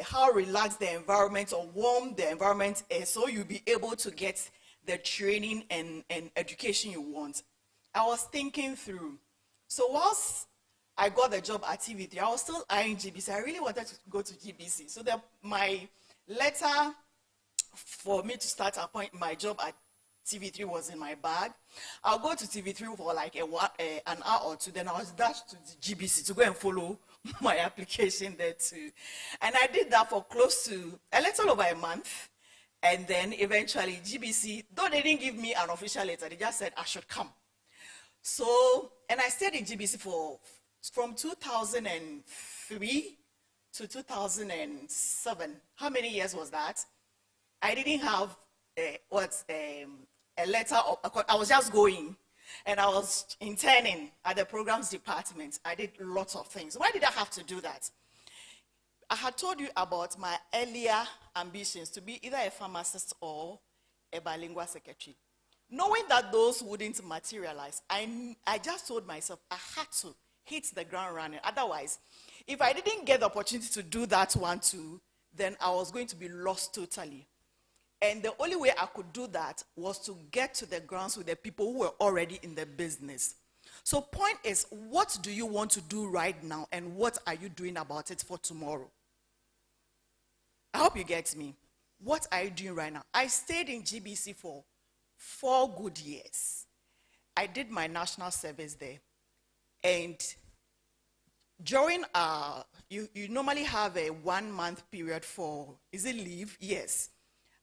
how relaxed the environment or warm the environment is, so you'll be able to get the training and education you want. I was thinking through. So whilst I got the job at TV3, I was still eyeing GBC. I really wanted to go to GBC. So my letter for me to start my job at TV3 was in my bag. I'll go to TV3 for like an hour or two, then I was dashed to the GBC to go and follow my application there too. And I did that for close to a little over a month. And then eventually GBC, though they didn't give me an official letter, they just said I should come. So, and I stayed in GBC from 2003 to 2007. How many years was that? I didn't have a letter. I was just going, and I was interning at the programs department. I did lots of things. Why did I have to do that? I had told you about my earlier ambitions to be either a pharmacist or a bilingual secretary. Knowing that those wouldn't materialize, I just told myself I had to hit the ground running. Otherwise, if I didn't get the opportunity to do that one too, then I was going to be lost totally. And the only way I could do that was to get to the grounds with the people who were already in the business. So point is, what do you want to do right now, and what are you doing about it for tomorrow? I hope you get me. What are you doing right now? I stayed in GBC for 4 good years. I did my national service there. And during, you normally have a 1-month period for, is it leave? Yes.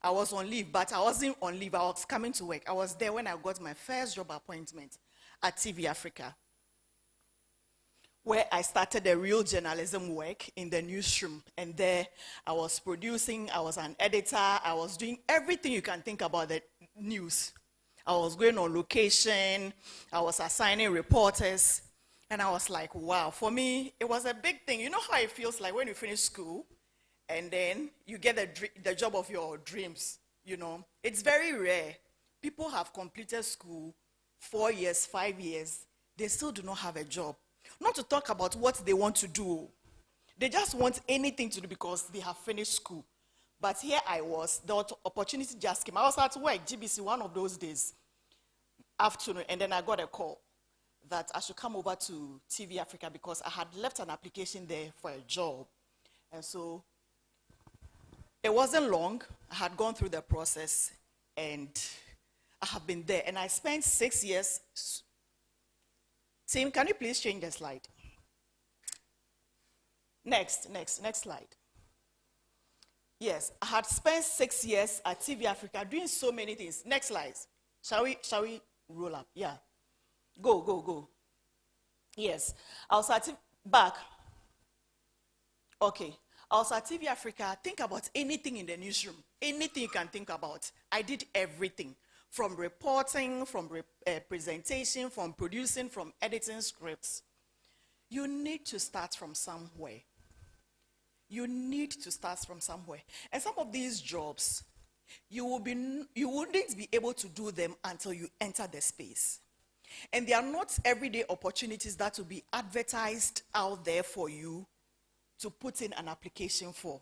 I was on leave, but I wasn't on leave. I was coming to work. I was there when I got my first job appointment at TV Africa, where I started the real journalism work in the newsroom. And there I was producing, I was an editor, I was doing everything you can think about the news. I was going on location, I was assigning reporters, and I was like, wow. For me, it was a big thing. You know how it feels like when you finish school, and then you get the job of your dreams, you know. It's very rare. People have completed school 4 years, 5 years. They still do not have a job. Not to talk about what they want to do. They just want anything to do because they have finished school. But here I was. The opportunity just came. I was at work, GBC, one of those days, afternoon, and then I got a call that I should come over to TV Africa because I had left an application there for a job. And so it wasn't long. I had gone through the process, and I have been there. And I spent 6 years. Tim, can you please change the slide? Next slide. Yes, I had spent 6 years at TV Africa doing so many things. Next slide. Shall we roll up? Yeah. Go. Yes. I was at back. Okay. I was at TV Africa. Think about anything in the newsroom. Anything you can think about. I did everything. From reporting, from presentation, from producing, from editing scripts. You need to start from somewhere. You need to start from somewhere. And some of these jobs, you wouldn't be able to do them until you enter the space. And they are not everyday opportunities that will be advertised out there for you to put in an application for.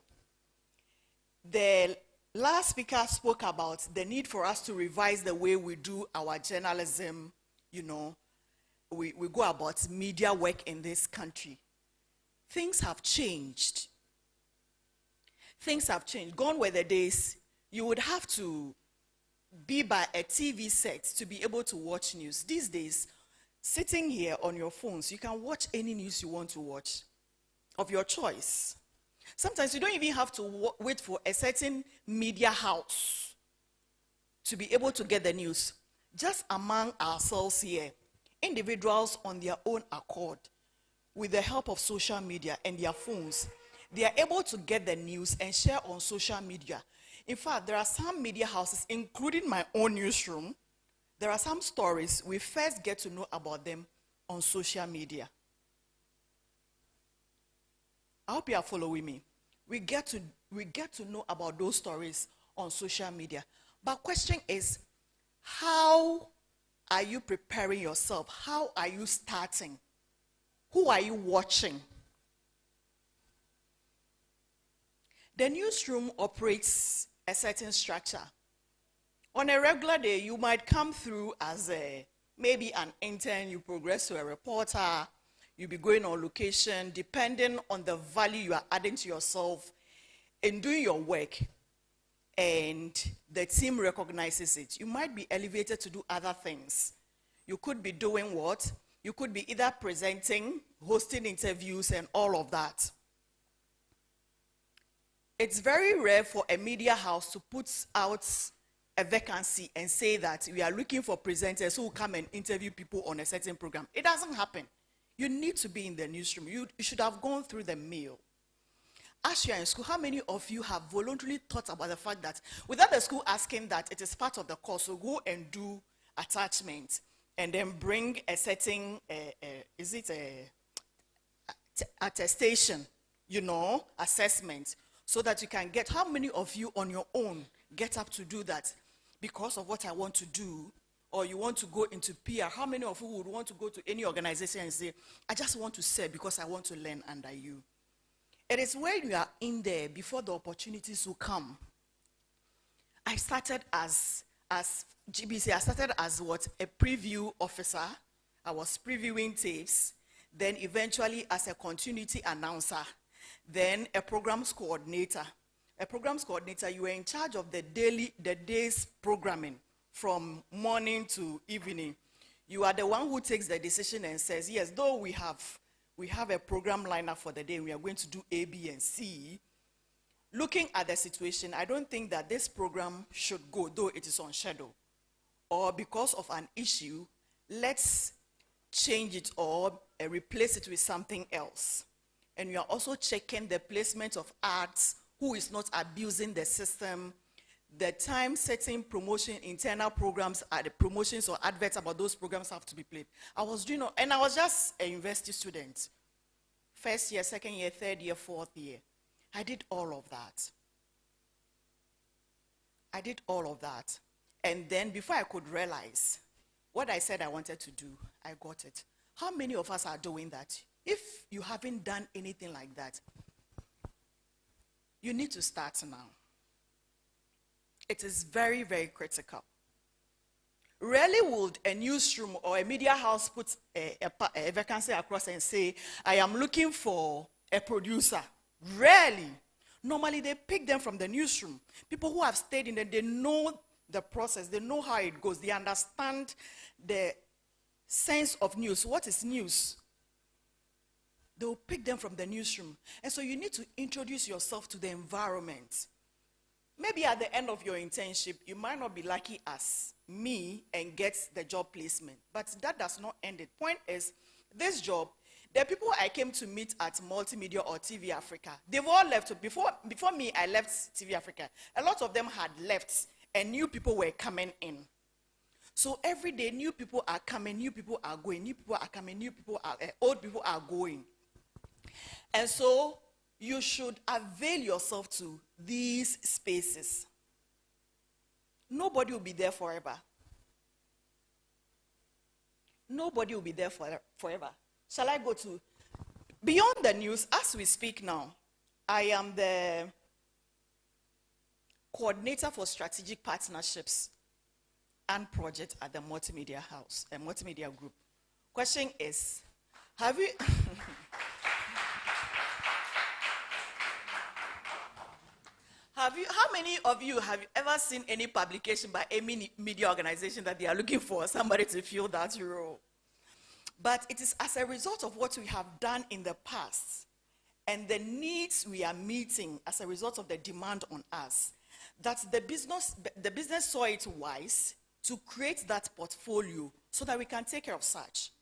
The last speaker spoke about the need for us to revise the way we do our journalism. You know, we go about media work in this country. Things have changed. Things have changed. Gone were the days you would have to be by a TV set to be able to watch news. These days, sitting here on your phones, you can watch any news you want to watch of your choice. Sometimes you don't even have to wait for a certain media house to be able to get the news. Just among ourselves here, individuals on their own accord, with the help of social media and their phones, they are able to get the news and share on social media. In fact, there are some media houses, including my own newsroom, there are some stories we first get to know about them on social media. I hope you are following me. We get to know about those stories on social media. But question is, how are you preparing yourself? How are you starting? Who are you watching? The newsroom operates a certain structure. On a regular day, you might come through as maybe an intern, you progress to a reporter, you'll be going on location, depending on the value you are adding to yourself in doing your work, and the team recognizes it. You might be elevated to do other things. You could be doing what? You could be either presenting, hosting interviews, and all of that. It's very rare for a media house to put out a vacancy and say that we are looking for presenters who will come and interview people on a certain program. It doesn't happen. You need to be in the newsroom. You should have gone through the mill. As you are in school, how many of you have voluntarily thought about the fact that without the school asking that it is part of the course, so go and do attachment and then bring a certain, attestation, assessment, so that you can get, how many of you on your own get up to do that because of what I want to do, or you want to go into PR? How many of you would want to go to any organization and say, I just want to serve because I want to learn under you? It is when you are in there before the opportunities will come. I started as GBC, I started as what? A preview officer. I was previewing tapes. Then eventually as a continuity announcer. Then a programs coordinator. A programs coordinator, you were in charge of the day's programming from morning to evening. You are the one who takes the decision and says, yes, though we have a program lineup for the day, we are going to do A, B, and C. Looking at the situation, I don't think that this program should go, though it is on schedule. Or because of an issue, let's change it or replace it with something else. And we are also checking the placement of ads, who is not abusing the system, the time setting promotion, internal programs, the promotions or adverts about those programs have to be played. I was doing, and I was just a university student. First year, second year, third year, fourth year. I did all of that. And then before I could realize what I said I wanted to do, I got it. How many of us are doing that? If you haven't done anything like that, you need to start now. It is very, very critical. Rarely would a newsroom or a media house put a vacancy across and say, I am looking for a producer. Rarely. Normally, they pick them from the newsroom. People who have stayed in there, they know the process. They know how it goes. They understand the sense of news. What is news? They will pick them from the newsroom. And so you need to introduce yourself to the environment. Maybe at the end of your internship, you might not be lucky as me and get the job placement. But that does not end it. Point is, this job, the people I came to meet at Multimedia or TV Africa, they've all left. Before me, I left TV Africa. A lot of them had left, and new people were coming in. So every day, new people are coming, new people are going, new people are coming, new people are, old people are going. And so you should avail yourself to these spaces. Nobody will be there forever. Nobody will be there forever. Shall I go to beyond the news? As we speak now, I am the coordinator for strategic partnerships and project at the Multimedia House, a Multimedia Group. Question is, have you how many of you have ever seen any publication by any media organization that they are looking for somebody to fill that role? But it is as a result of what we have done in the past and the needs we are meeting as a result of the demand on us that the business saw it wise to create that portfolio so that we can take care of such.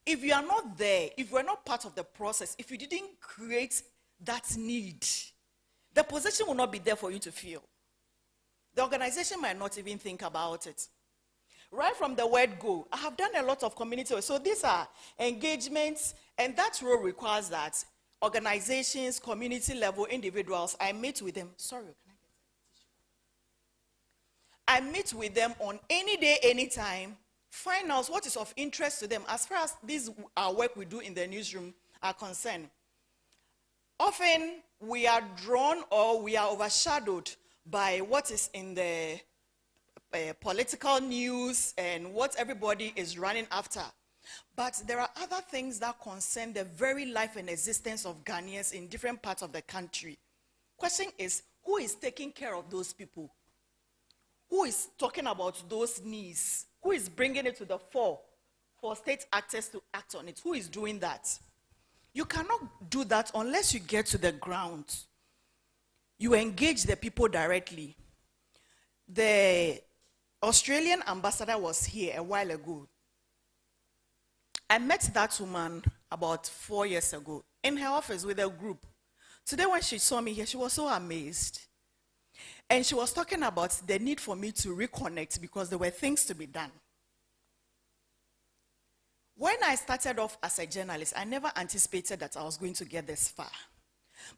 If you are not there, if you are not part of the process, if you didn't create that need, the position will not be there for you to fill. The organization might not even think about it. Right from the word go, I have done a lot of community work. So these are engagements, and that role requires that organizations, community level individuals, I meet with them. Sorry, can I meet with them on any day, anytime, find out what is of interest to them as far as this work we do in the newsroom are concerned. Often we are drawn or we are overshadowed by what is in the political news and what everybody is running after. But there are other things that concern the very life and existence of Ghanaians in different parts of the country. Question is, who is taking care of those people? Who is talking about those needs? Who is bringing it to the fore for state actors to act on it? Who is doing that? You cannot do that unless you get to the ground. You engage the people directly. The Australian ambassador was here a while ago. I met that woman about 4 years ago in her office with a group. Today when she saw me here, she was so amazed. And she was talking about the need for me to reconnect because there were things to be done. When I started off as a journalist, I never anticipated that I was going to get this far.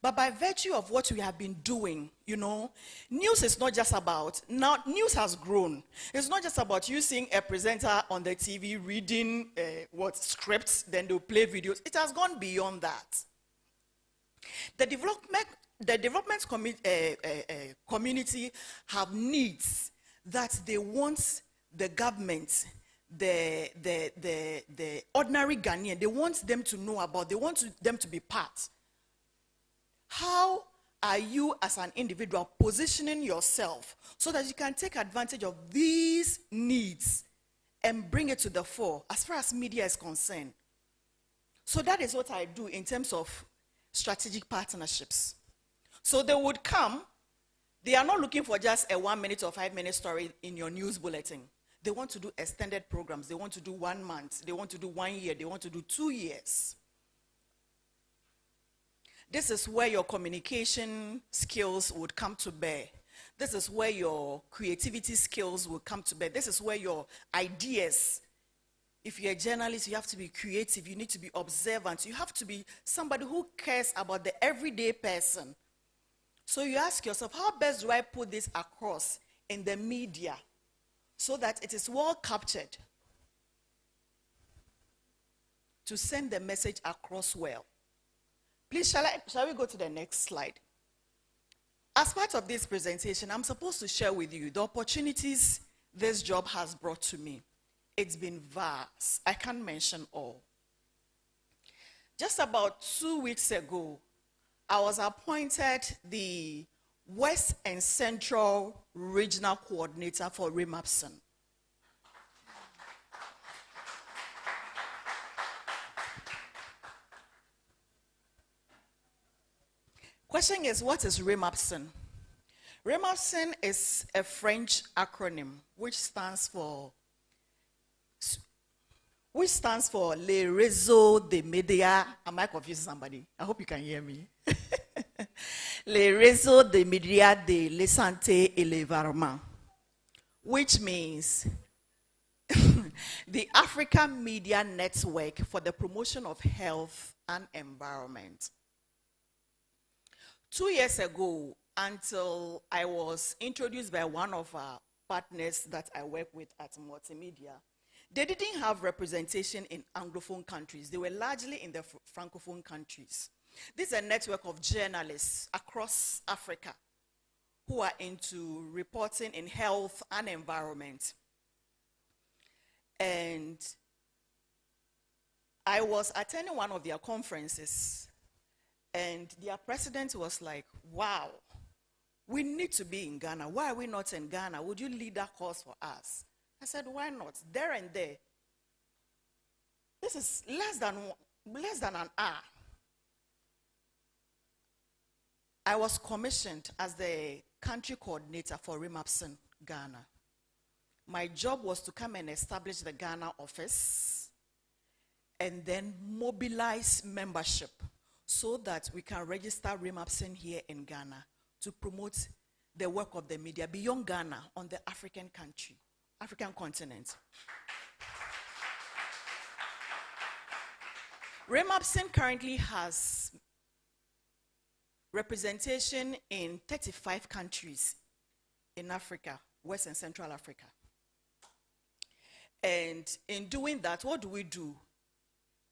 But by virtue of what we have been doing, you know, news is not just about, now news has grown. It's not just about you seeing a presenter on the TV reading scripts, then they'll play videos. It has gone beyond that. The development community have needs that they want the government, the ordinary Ghanaian, they want them to know about, they want them to be part. How are you as an individual positioning yourself so that you can take advantage of these needs and bring it to the fore as far as media is concerned? So that is what I do in terms of strategic partnerships. So they would come, they are not looking for just a 1 minute or 5 minute story in your news bulletin. They want to do extended programs. They want to do 1 month. They want to do 1 year. They want to do 2 years. This is where your communication skills would come to bear. This is where your creativity skills will come to bear. This is where your ideas, if you're a journalist, you have to be creative. You need to be observant. You have to be somebody who cares about the everyday person. So you ask yourself, how best do I put this across in the media so that it is well captured to send the message across well? Please, shall we go to the next slide? As part of this presentation, I'm supposed to share with you the opportunities this job has brought to me. It's been vast. I can't mention all. Just about 2 weeks ago, I was appointed the West and Central Regional Coordinator for REMAPSN. Question is, what is REMAPSN? REMAPSN is a French acronym which stands for Les Réseaux des Médias. Am I confusing somebody? I hope you can hear me. Les Réseaux des Médias de la Santé et l'Environnement, which means the African Media Network for the Promotion of Health and Environment. 2 years ago, until I was introduced by one of our partners that I work with at Multimedia, they didn't have representation in Anglophone countries. They were largely in the Francophone countries. This is a network of journalists across Africa who are into reporting in health and environment. And I was attending one of their conferences, and their president was like, wow, we need to be in Ghana. Why are we not in Ghana? Would you lead that course for us? I said, why not? There and there. This is less than an hour. I was commissioned as the country coordinator for REMAPSN Ghana. My job was to come and establish the Ghana office and then mobilize membership so that we can register REMAPSN here in Ghana to promote the work of the media beyond Ghana on the African continent. REMAPSN currently has representation in 35 countries in Africa, West and Central Africa. And in doing that, what do we do?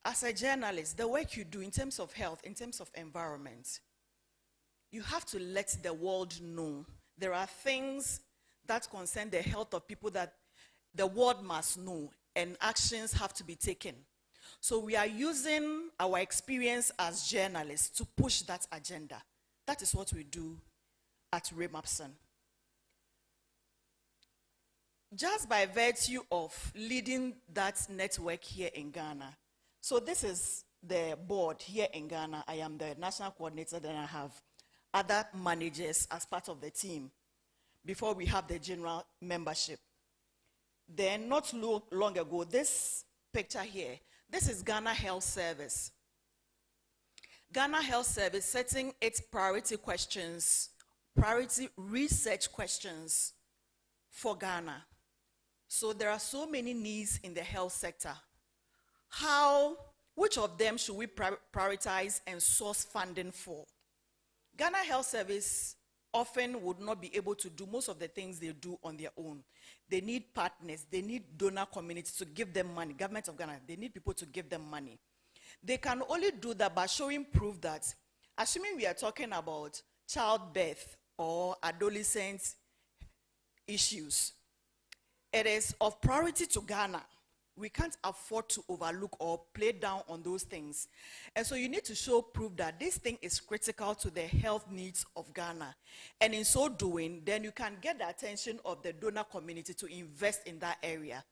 As a journalist, the work you do in terms of health, in terms of environment, you have to let the world know there are things that concern the health of people that the world must know, and actions have to be taken. So we are using our experience as journalists to push that agenda. That is what we do at REMAPSN. Just by virtue of leading that network here in Ghana. So this is the board here in Ghana. I am the national coordinator, then I have other managers as part of the team before we have the general membership. Then not long ago, this picture here, this is Ghana Health Service. Ghana Health Service setting its priority research questions for Ghana. So there are so many needs in the health sector. Which of them should we prioritize and source funding for? Ghana Health Service often would not be able to do most of the things they do on their own. They need partners, they need donor communities to give them money. Government of Ghana, they need people to give them money. They can only do that by showing proof that, assuming we are talking about childbirth or adolescent issues, it is of priority to Ghana. We can't afford to overlook or play down on those things. And so you need to show proof that this thing is critical to the health needs of Ghana. And in so doing, then you can get the attention of the donor community to invest in that area.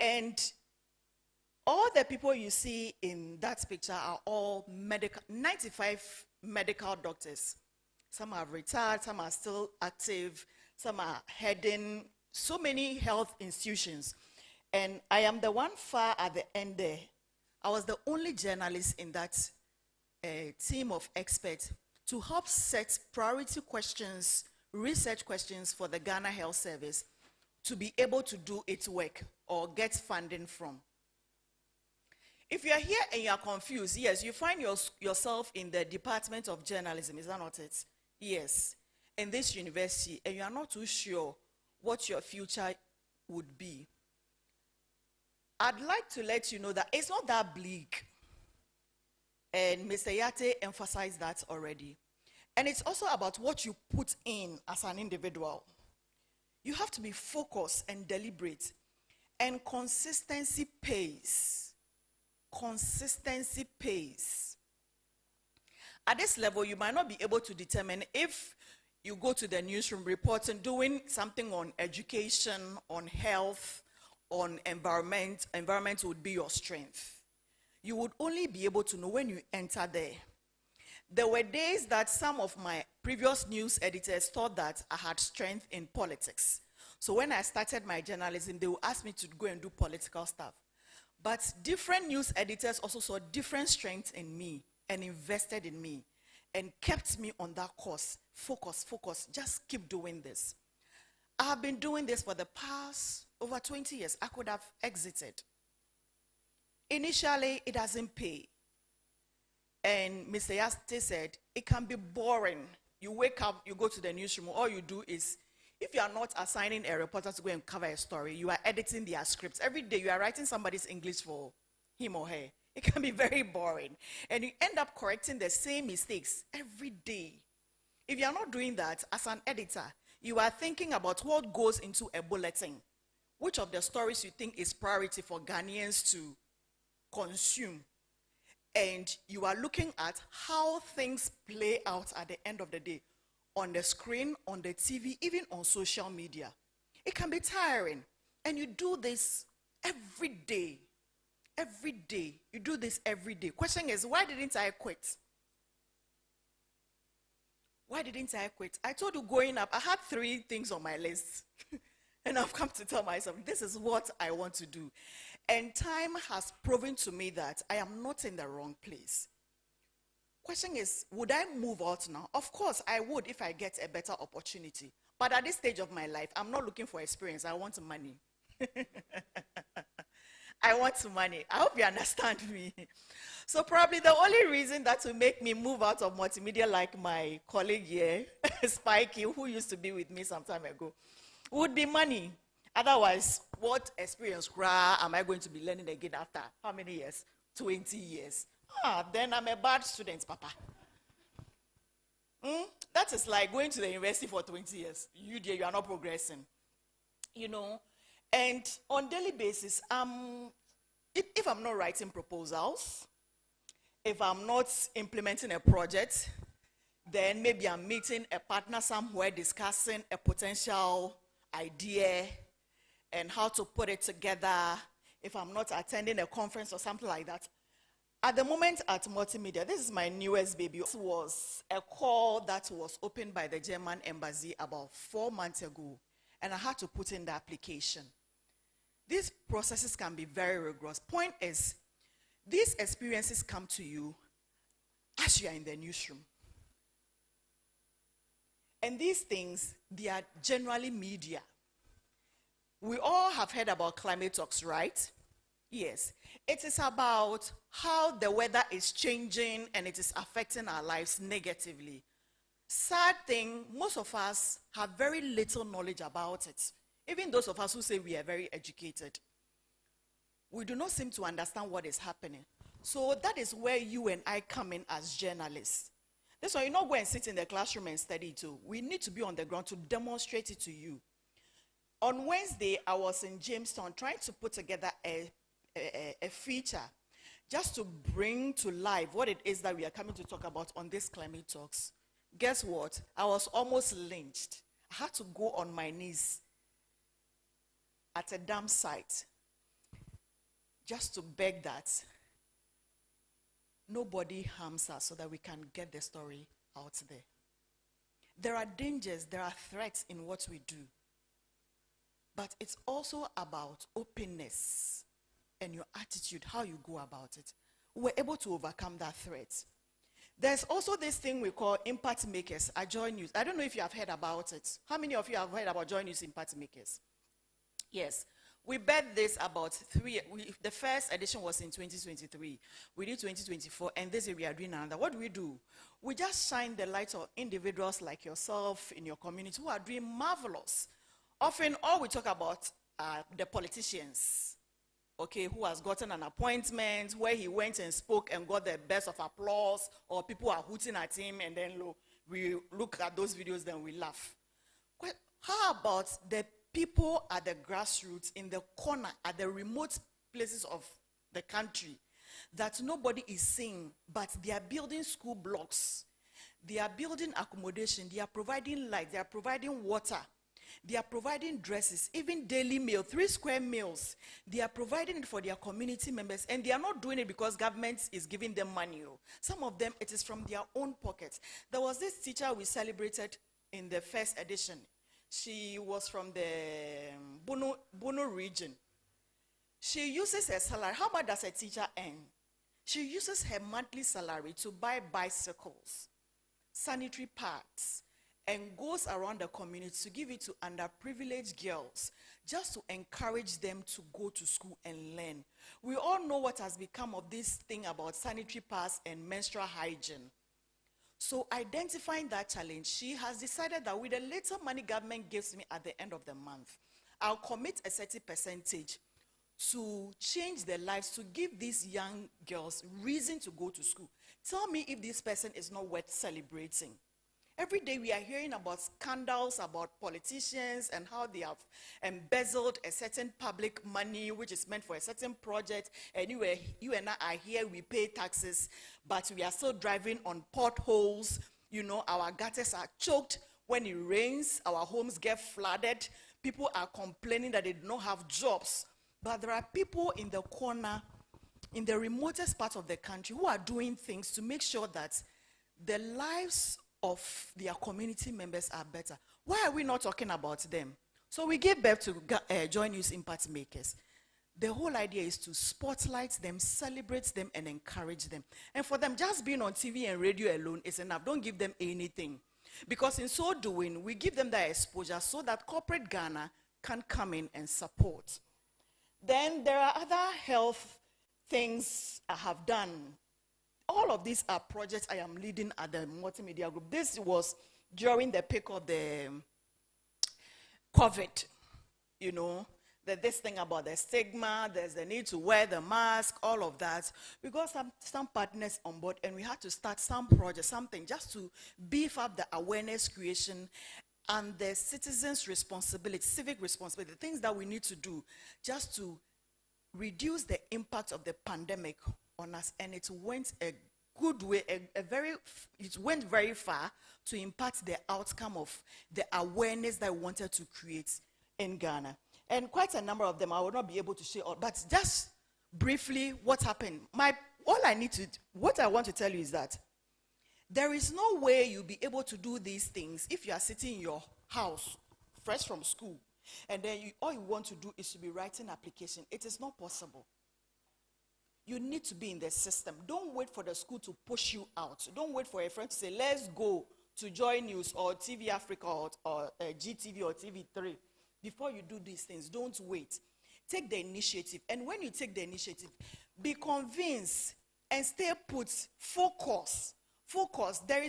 And all the people you see in that picture are all 95 medical doctors. Some are retired, some are still active, some are heading so many health institutions. And I am the one far at the end there. I was the only journalist in that team of experts to help set priority questions, research questions for the Ghana Health Service to be able to do its work or get funding from. If you are here and you are confused, yes, you find yourself in the Department of Journalism, is that not it? Yes, in this university, and you are not too sure what your future would be. I'd like to let you know that it's not that bleak. And Mr. Yate emphasized that already. And it's also about what you put in as an individual. You have to be focused and deliberate. And consistency pays. Consistency pays. At this level, you might not be able to determine if you go to the newsroom reporting, doing something on education, on health, on environment would be your strength. You would only be able to know when you enter there. There were days that some of my previous news editors thought that I had strength in politics. So when I started my journalism, they would ask me to go and do political stuff. But different news editors also saw different strengths in me and invested in me and kept me on that course. Focus, just keep doing this. I have been doing this for the past over 20 years. I could have exited. Initially, it doesn't pay. And Mr. Yaste said, it can be boring. You wake up, you go to the newsroom, all you do is, if you are not assigning a reporter to go and cover a story, you are editing their scripts. Every day you are writing somebody's English for him or her. It can be very boring. And you end up correcting the same mistakes every day. If you're not doing that, as an editor, you are thinking about what goes into a bulletin. Which of the stories you think is priority for Ghanaians to consume? And you are looking at how things play out at the end of the day on the screen, on the TV, even on social media. It can be tiring. And you do this every day. Every day. You do this every day. Question is, why didn't I quit? Why didn't I quit? I told you growing up, I had 3 things on my list. And I've come to tell myself, this is what I want to do. And time has proven to me that I am not in the wrong place. Question is, would I move out now? Of course, I would if I get a better opportunity. But at this stage of my life, I'm not looking for experience. I want money. I want money. I hope you understand me. So probably the only reason that will make me move out of multimedia, like my colleague here, Spikey, who used to be with me some time ago, would be money. Otherwise, what experience am I going to be learning again after how many years? 20 years. Then I'm a bad student, Papa. That is like going to the university for 20 years. You are not progressing. You know, and on daily basis, if I'm not writing proposals, if I'm not implementing a project, then maybe I'm meeting a partner somewhere discussing a potential idea and how to put it together. If I'm not attending a conference or something like that. At the moment at Multimedia, this is my newest baby. This was a call that was opened by the German embassy about 4 months ago, and I had to put in the application. These processes can be very rigorous. Point is, these experiences come to you as you are in the newsroom. And these things, they are generally media. We all have heard about climate talks, right? Yes. It is about how the weather is changing and it is affecting our lives negatively. Sad thing, most of us have very little knowledge about it. Even those of us who say we are very educated. We do not seem to understand what is happening. So that is where you and I come in as journalists. That's why you not go and sit in the classroom and study too. We need to be on the ground to demonstrate it to you. On Wednesday, I was in Jamestown trying to put together a feature just to bring to life what it is that we are coming to talk about on this climate talks. Guess what? I was almost lynched. I had to go on my knees at a dam site just to beg that nobody harms us so that we can get the story out there. There are dangers, there are threats in what we do. But it's also about openness and your attitude, how you go about it. We're able to overcome that threat. There's also this thing we call impact makers at Joy News. I don't know if you have heard about it. How many of you have heard about Joy News impact makers? Yes. We bet this about 3 years. The first edition was in 2023. We did 2024, and this year we are doing another. What do? We just shine the light on individuals like yourself in your community who are doing marvelous. Often, all we talk about are the politicians, okay, who has gotten an appointment, where he went and spoke and got the best of applause, or people are hooting at him, and then we look at those videos, then we laugh. How about the people at the grassroots, in the corner, at the remote places of the country, that nobody is seeing, but they are building school blocks, they are building accommodation, they are providing light, they are providing water, they are providing dresses, even daily meal, 3 square meals. They are providing it for their community members, and they are not doing it because government is giving them money. Some of them, it is from their own pockets. There was this teacher we celebrated in the first edition. She was from the Bono region. She uses her salary. How much does a teacher earn? She uses her monthly salary to buy bicycles, sanitary pads, and goes around the community to give it to underprivileged girls, just to encourage them to go to school and learn. We all know what has become of this thing about sanitary pads and menstrual hygiene. So identifying that challenge, she has decided that with the little money government gives me at the end of the month, I'll commit a certain percentage to change their lives, to give these young girls reason to go to school. Tell me if this person is not worth celebrating. Every day we are hearing about scandals about politicians and how they have embezzled a certain public money which is meant for a certain project. Anyway, you and I are here, we pay taxes, but we are still driving on potholes. You know, our gutters are choked. When it rains, our homes get flooded. People are complaining that they do not have jobs. But there are people in the corner, in the remotest part of the country, who are doing things to make sure that the lives of their community members are better. Why are we not talking about them? So we gave birth to Joy News Impact Makers. The whole idea is to spotlight them, celebrate them, and encourage them. And for them, just being on TV and radio alone is enough. Don't give them anything. Because in so doing, we give them that exposure so that corporate Ghana can come in and support. Then there are other health things I have done. All of these are projects I am leading at the multimedia group. This was during the peak of the COVID, you know, this thing about the stigma, there's the need to wear the mask, all of that. We got some partners on board and we had to start some project, something just to beef up the awareness creation and the citizens' responsibility, civic responsibility, the things that we need to do just to reduce the impact of the pandemic on us. And it went a good way, it went very far to impact the outcome of the awareness that we wanted to create in Ghana. And quite a number of them, I will not be able to share all, but just briefly what happened. What I want to tell you is that there is no way you'll be able to do these things if you are sitting in your house, fresh from school, and then all you want to do is to be writing application. It is not possible. You need to be in the system. Don't wait for the school to push you out. Don't wait for a friend to say, let's go to Joy News or TV Africa or GTV or TV3. Before you do these things, don't wait. Take the initiative. And when you take the initiative, be convinced and stay put. Focus. Focus. There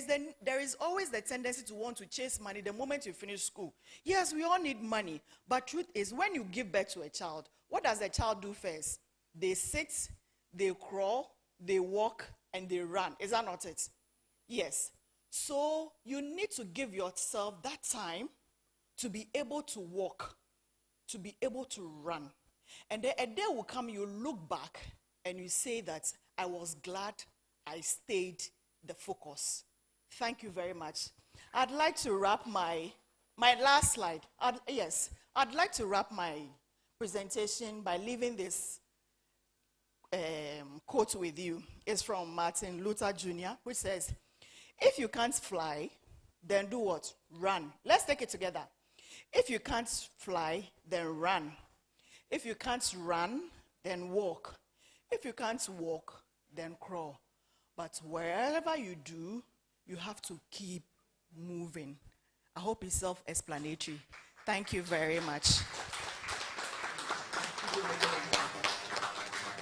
is always the tendency to want to chase money the moment you finish school. Yes, we all need money. But truth is, when you give birth to a child, what does the child do first? They sit, they crawl, they walk, and they run. Is that not it? Yes. So you need to give yourself that time to be able to walk, to be able to run. And then a day will come, you look back, and you say that I was glad I stayed the focus. Thank you very much. I'd like to wrap my last slide. I'd like to wrap my presentation by leaving this quote with you. It's from Martin Luther Jr., which says, if you can't fly, then do what? Run. Let's take it together. If you can't fly, then run. If you can't run, then walk. If you can't walk, then crawl. But wherever you do, you have to keep moving. I hope it's self-explanatory. Thank you very much.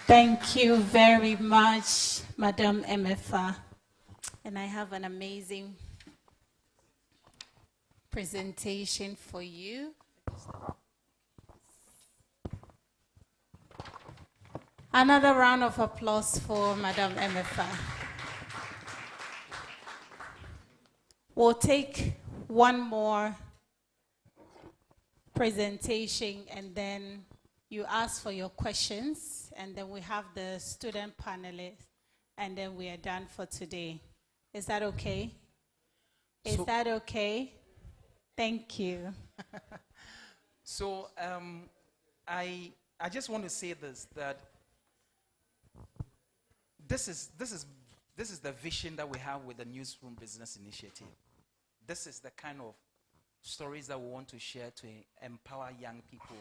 Thank you very much, Madam MFA. And I have an amazing presentation for you. Another round of applause for Madam MFA. We'll take one more presentation and then you ask for your questions and then we have the student panelists and then we are done for today. Is that okay? Is that okay? Thank you. So I just want to say this, that this is the vision that we have with the Newsroom Business Initiative. This is the kind of stories that we want to share to empower young people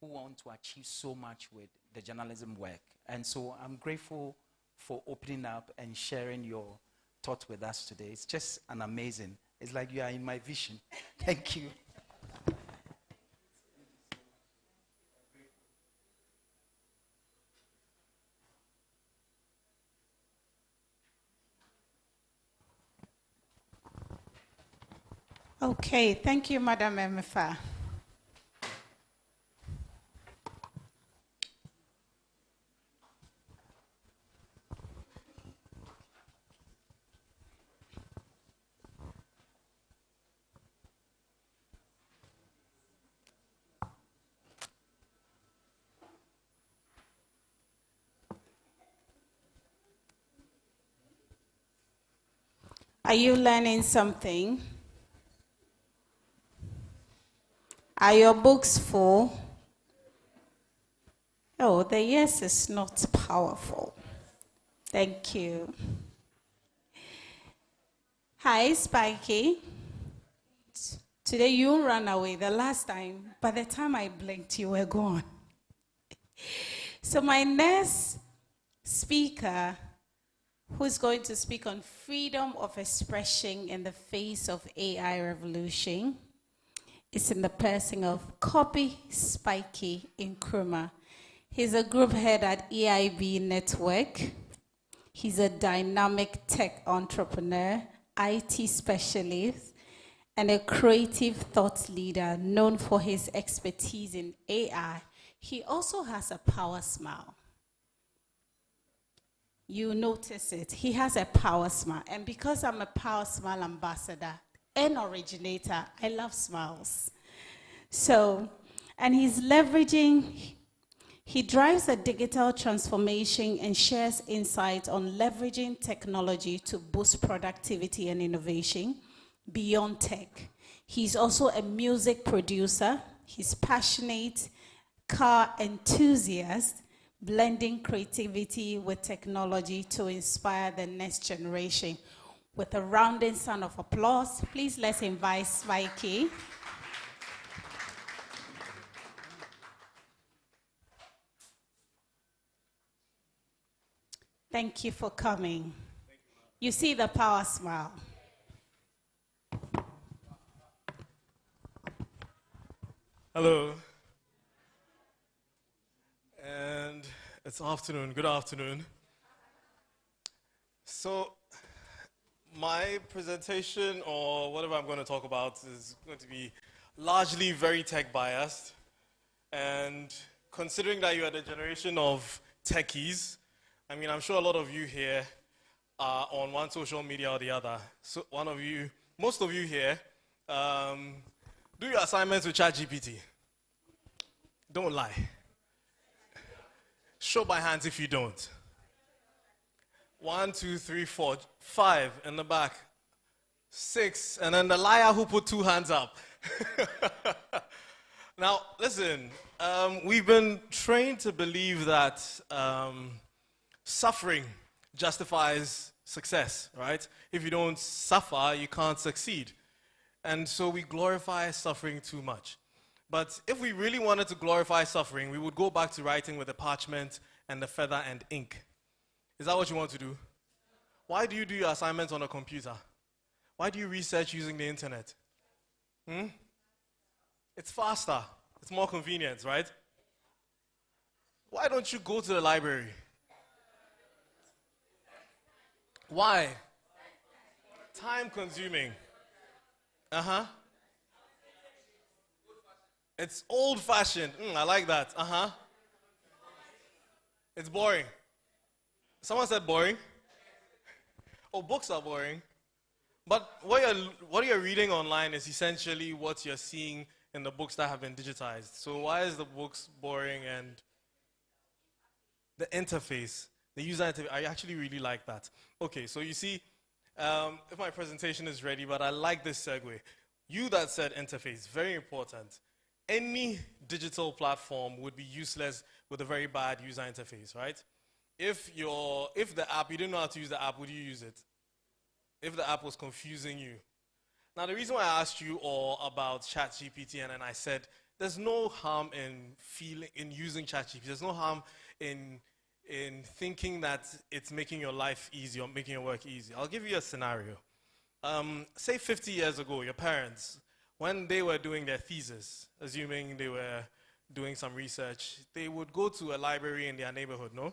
who want to achieve so much with the journalism work. And so I'm grateful for opening up and sharing your thoughts with us today. It's just an amazing. It's like you are in my vision. Thank you. Okay, thank you, Madam MFA. Are you learning something? Are your books full? Oh, the yes is not powerful. Thank you. Hi, Spiky. Today you ran away. The last time, by the time I blinked, you were gone. So my next speaker, who's going to speak on freedom of expression in the face of AI revolution, is in the person of Kobe Spiky Nkrumah. He's a group head at EIB Network. He's a dynamic tech entrepreneur, IT specialist, and a creative thought leader known for his expertise in AI. He also has a power smile. You notice it. He has a power smile. And because I'm a power smile ambassador and originator, I love smiles. So, and he's leveraging, he drives a digital transformation and shares insights on leveraging technology to boost productivity and innovation beyond tech. He's also a music producer. He's passionate car enthusiast, blending creativity with technology to inspire the next generation. With a rounding sound of applause, please let's invite Spiky. Thank you for coming. You see the power smile. Hello. And it's afternoon. Good afternoon. So, my presentation, or whatever I'm going to talk about, is going to be largely very tech biased. And considering that you are the generation of techies, I mean, I'm sure a lot of you here are on one social media or the other. So most of you here, do your assignments with ChatGPT. Don't lie. Show by hands if you don't. 1, 2, 3, 4, 5 in the back. 6, and then the liar who put 2 hands up. Now, listen, we've been trained to believe that suffering justifies success, right? If you don't suffer, you can't succeed. And so we glorify suffering too much. But if we really wanted to glorify suffering, we would go back to writing with a parchment and the feather and ink. Is that what you want to do? Why do you do your assignments on a computer? Why do you research using the internet? It's faster. It's more convenient, right? Why don't you go to the library? Why? Time consuming. It's old-fashioned. I like that. It's boring. Someone said boring. Oh, books are boring. But what you're reading online is essentially what you're seeing in the books that have been digitized. So why is the books boring? And the interface, the user interface, I actually really like that. Okay, so you see, if my presentation is ready, but I like this segue. You that said interface, very important. Any digital platform would be useless with a very bad user interface, right? If the app, you didn't know how to use the app, would you use it? If the app was confusing you. Now, the reason why I asked you all about ChatGPT, and then I said, there's no harm in using ChatGPT. There's no harm in thinking that it's making your life easy or making your work easy. I'll give you a scenario. Say 50 years ago, your parents, when they were doing their thesis, assuming they were doing some research, they would go to a library in their neighborhood, no?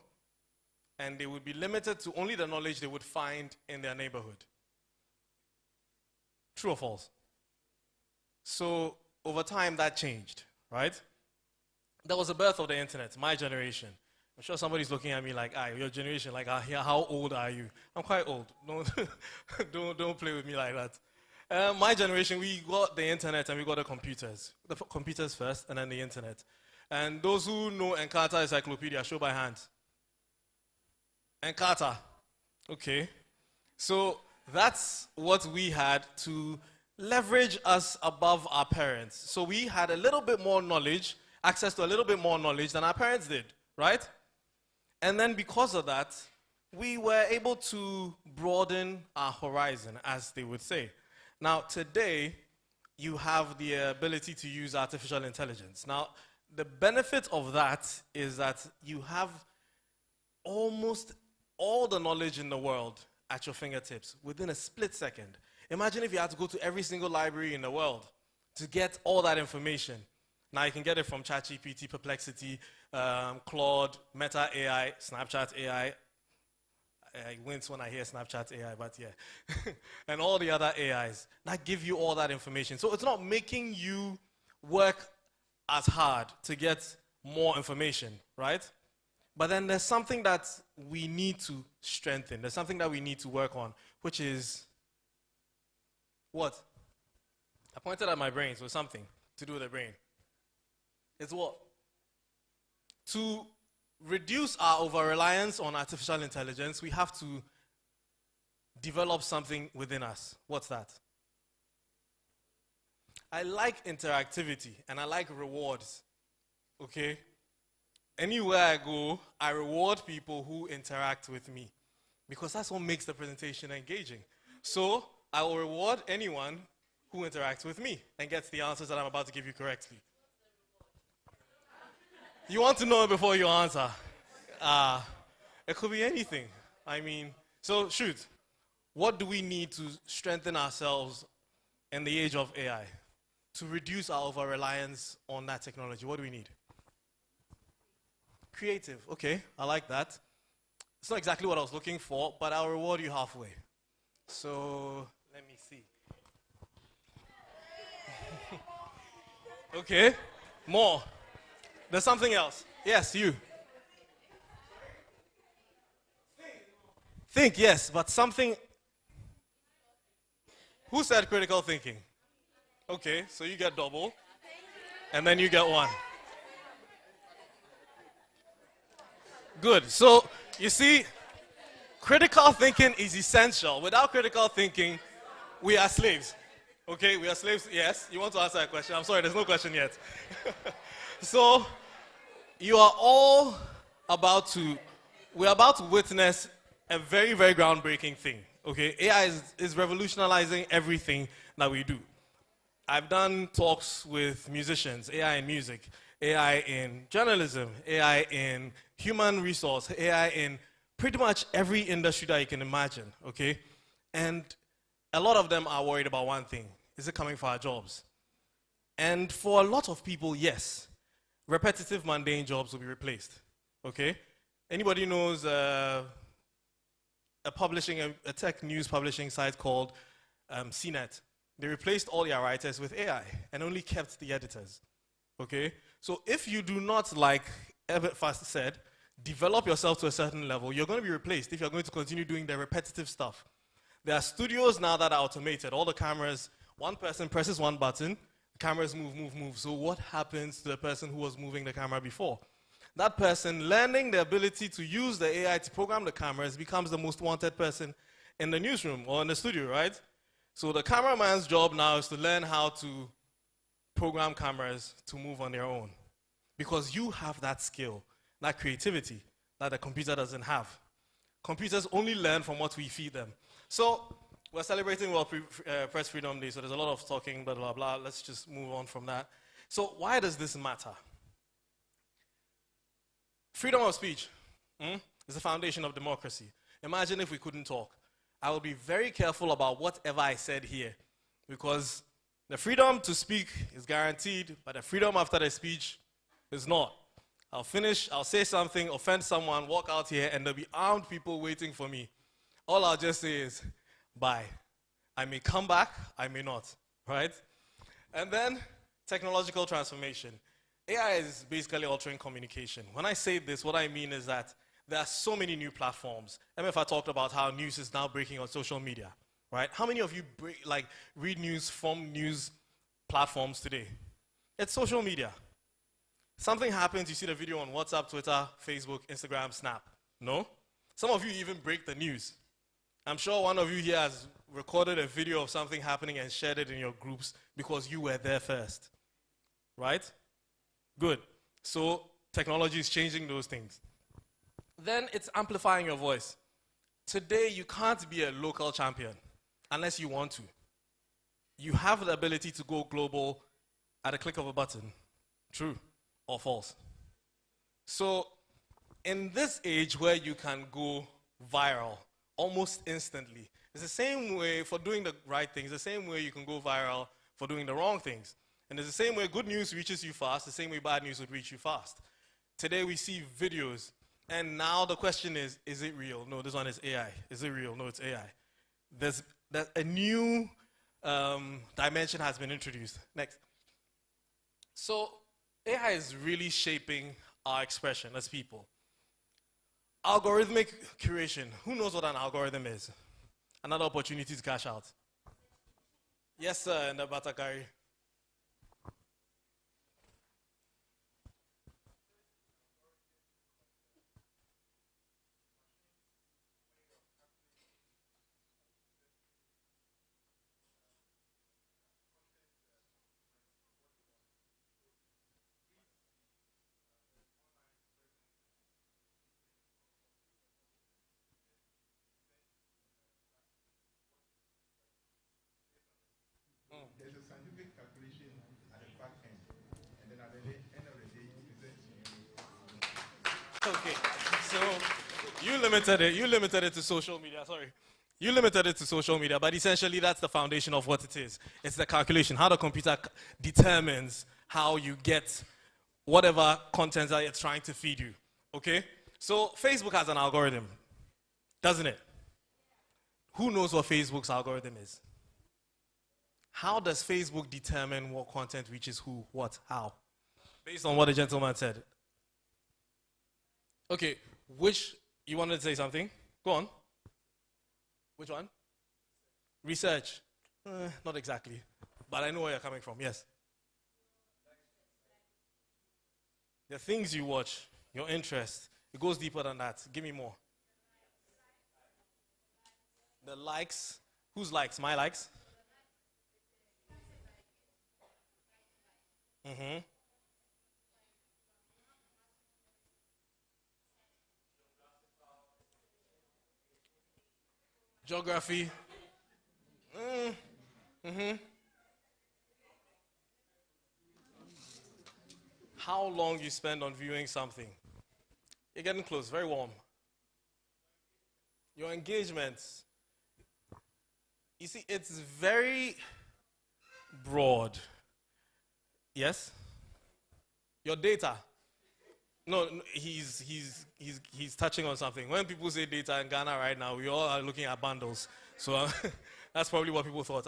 And they would be limited to only the knowledge they would find in their neighborhood. True or false? So over time, that changed, right? That was the birth of the internet, my generation. I'm sure somebody's looking at me like, your generation, like, how old are you? I'm quite old. Don't play with me like that. My generation, we got the internet and we got the computers. The computers first, and then the internet. And those who know Encarta Encyclopedia, show by hands. Encarta. Okay. So That's what we had to leverage us above our parents. So we had a little bit more knowledge, access to a little bit more knowledge than our parents did, right? And then because of that, we were able to broaden our horizon, as they would say. Now, today, you have the ability to use artificial intelligence. Now, the benefit of that is that you have almost all the knowledge in the world at your fingertips within a split second. Imagine if you had to go to every single library in the world to get all that information. Now you can get it from ChatGPT, Perplexity, Claude, Meta AI, Snapchat AI. I wince when I hear Snapchat AI, but yeah. And all the other AIs that give you all that information. So it's not making you work as hard to get more information, right? But then there's something that we need to strengthen. There's something that we need to work on, which is what? I pointed at my brain, so something to do with the brain. It's what? To reduce our over-reliance on artificial intelligence, we have to develop something within us. What's that? I like interactivity and I like rewards, okay? Anywhere I go, I reward people who interact with me because that's what makes the presentation engaging. So I will reward anyone who interacts with me and gets the answers that I'm about to give you correctly. You want to know it before you answer. It could be anything. I mean, so shoot, what do we need to strengthen ourselves in the age of AI? To reduce our over-reliance on that technology, what do we need? Creative. Okay, I like that. It's not exactly what I was looking for, but I'll reward you halfway. So, let me see. Okay, more. There's something else. Yes, you. Think, yes, but something. Who said critical thinking? Okay, so you get double, and then you get one. Good. So, you see, critical thinking is essential. Without critical thinking, we are slaves. Okay, we are slaves. Yes, you want to answer a question? I'm sorry, there's no question yet. So, you are all we're about to witness a very, very groundbreaking thing. Okay, AI is revolutionizing everything that we do. I've done talks with musicians, AI in music, AI in journalism, AI in human resource, AI in pretty much every industry that you can imagine, okay? And a lot of them are worried about one thing. Is it coming for our jobs? And for a lot of people, yes. Repetitive, mundane jobs will be replaced, okay? Anybody knows a tech news publishing site called CNET? They replaced all their writers with AI and only kept the editors, okay? So if you do not, like Everett Fast said, develop yourself to a certain level, you're going to be replaced if you're going to continue doing the repetitive stuff. There are studios now that are automated. All the cameras, one person presses one button, the cameras move. So what happens to the person who was moving the camera before? That person learning the ability to use the AI to program the cameras becomes the most wanted person in the newsroom or in the studio, right? So the cameraman's job now is to learn how to program cameras to move on their own. Because you have that skill, that creativity that the computer doesn't have. Computers only learn from what we feed them. So we're celebrating World Press Freedom Day, so there's a lot of talking, blah, blah, blah. Let's just move on from that. So why does this matter? Freedom of speech is the foundation of democracy. Imagine if we couldn't talk. I will be very careful about whatever I said here, because the freedom to speak is guaranteed, but the freedom after the speech is not. I'll finish, I'll say something, offend someone, walk out here, and there'll be armed people waiting for me. All I'll just say is, bye. I may come back, I may not, right? And then, technological transformation. AI is basically altering communication. When I say this, what I mean is that there are so many new platforms. MFA talked about how news is now breaking on social media, right? How many of you read news from news platforms today? It's social media. Something happens, you see the video on WhatsApp, Twitter, Facebook, Instagram, Snap. No? Some of you even break the news. I'm sure one of you here has recorded a video of something happening and shared it in your groups because you were there first. Right? Good. So technology is changing those things. Then it's amplifying your voice. Today, you can't be a local champion unless you want to. You have the ability to go global at a click of a button. True or false? So, in this age where you can go viral almost instantly, it's the same way for doing the right things, the same way you can go viral for doing the wrong things. And it's the same way good news reaches you fast, the same way bad news would reach you fast. Today we see videos, and now the question is it real? No, this one is AI. Is it real? No, it's AI. There's a new dimension has been introduced. Next. So AI is really shaping our expression as people. Algorithmic curation. Who knows what an algorithm is? Another opportunity to cash out. Yes, sir, in the Batakari. There's a scientific calculation at the back end, and then at the end of the day, it presents you. Okay, so you limited it to social media, sorry. You limited it to social media, but essentially that's the foundation of what it is. It's the calculation, how the computer determines how you get whatever content that it's trying to feed you, okay? So Facebook has an algorithm, doesn't it? Who knows what Facebook's algorithm is? How does Facebook determine what content reaches who, what, how? Based on what the gentleman said. Okay, you wanted to say something? Go on. Which one? Research. Not exactly, but I know where you're coming from, yes. The things you watch, your interest, it goes deeper than that. Give me more. The likes. Whose likes? My likes? Mm-hmm. Geography. Mm-hmm. How long you spend on viewing something. You're getting close, very warm. Your engagements. You see, it's very broad. Yes? Your data. No, he's touching on something. When people say data in Ghana right now, we all are looking at bundles. So that's probably what people thought.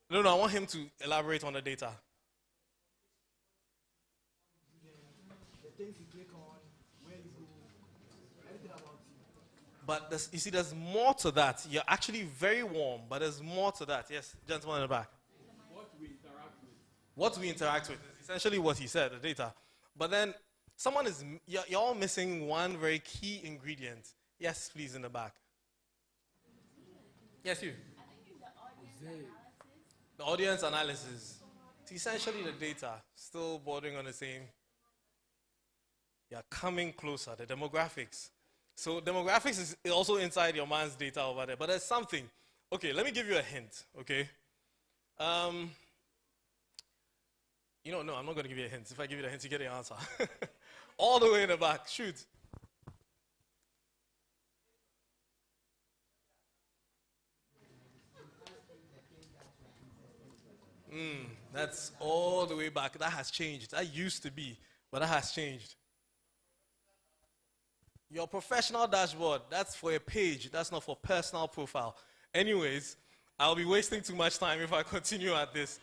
No, I want him to elaborate on the data. The things you click on, where you go, everything about you. But you see, there's more to that. You're actually very warm, but there's more to that. Yes, gentleman in the back. What we interact with. What we interact with is essentially what he said, the data. But then you're all missing one very key ingredient. Yes, please, in the back. Yes, you. The audience analysis. It's essentially the data, still bordering on the same. You're coming closer, the demographics. So demographics is also inside your man's data over there, but there's something. Okay, let me give you a hint, okay? No, I'm not going to give you a hint. If I give you the hint, you get the answer. All the way in the back. Shoot. That's all the way back. That has changed. That used to be, but that has changed. Your professional dashboard, that's for a page. That's not for personal profile. Anyways, I'll be wasting too much time if I continue at this.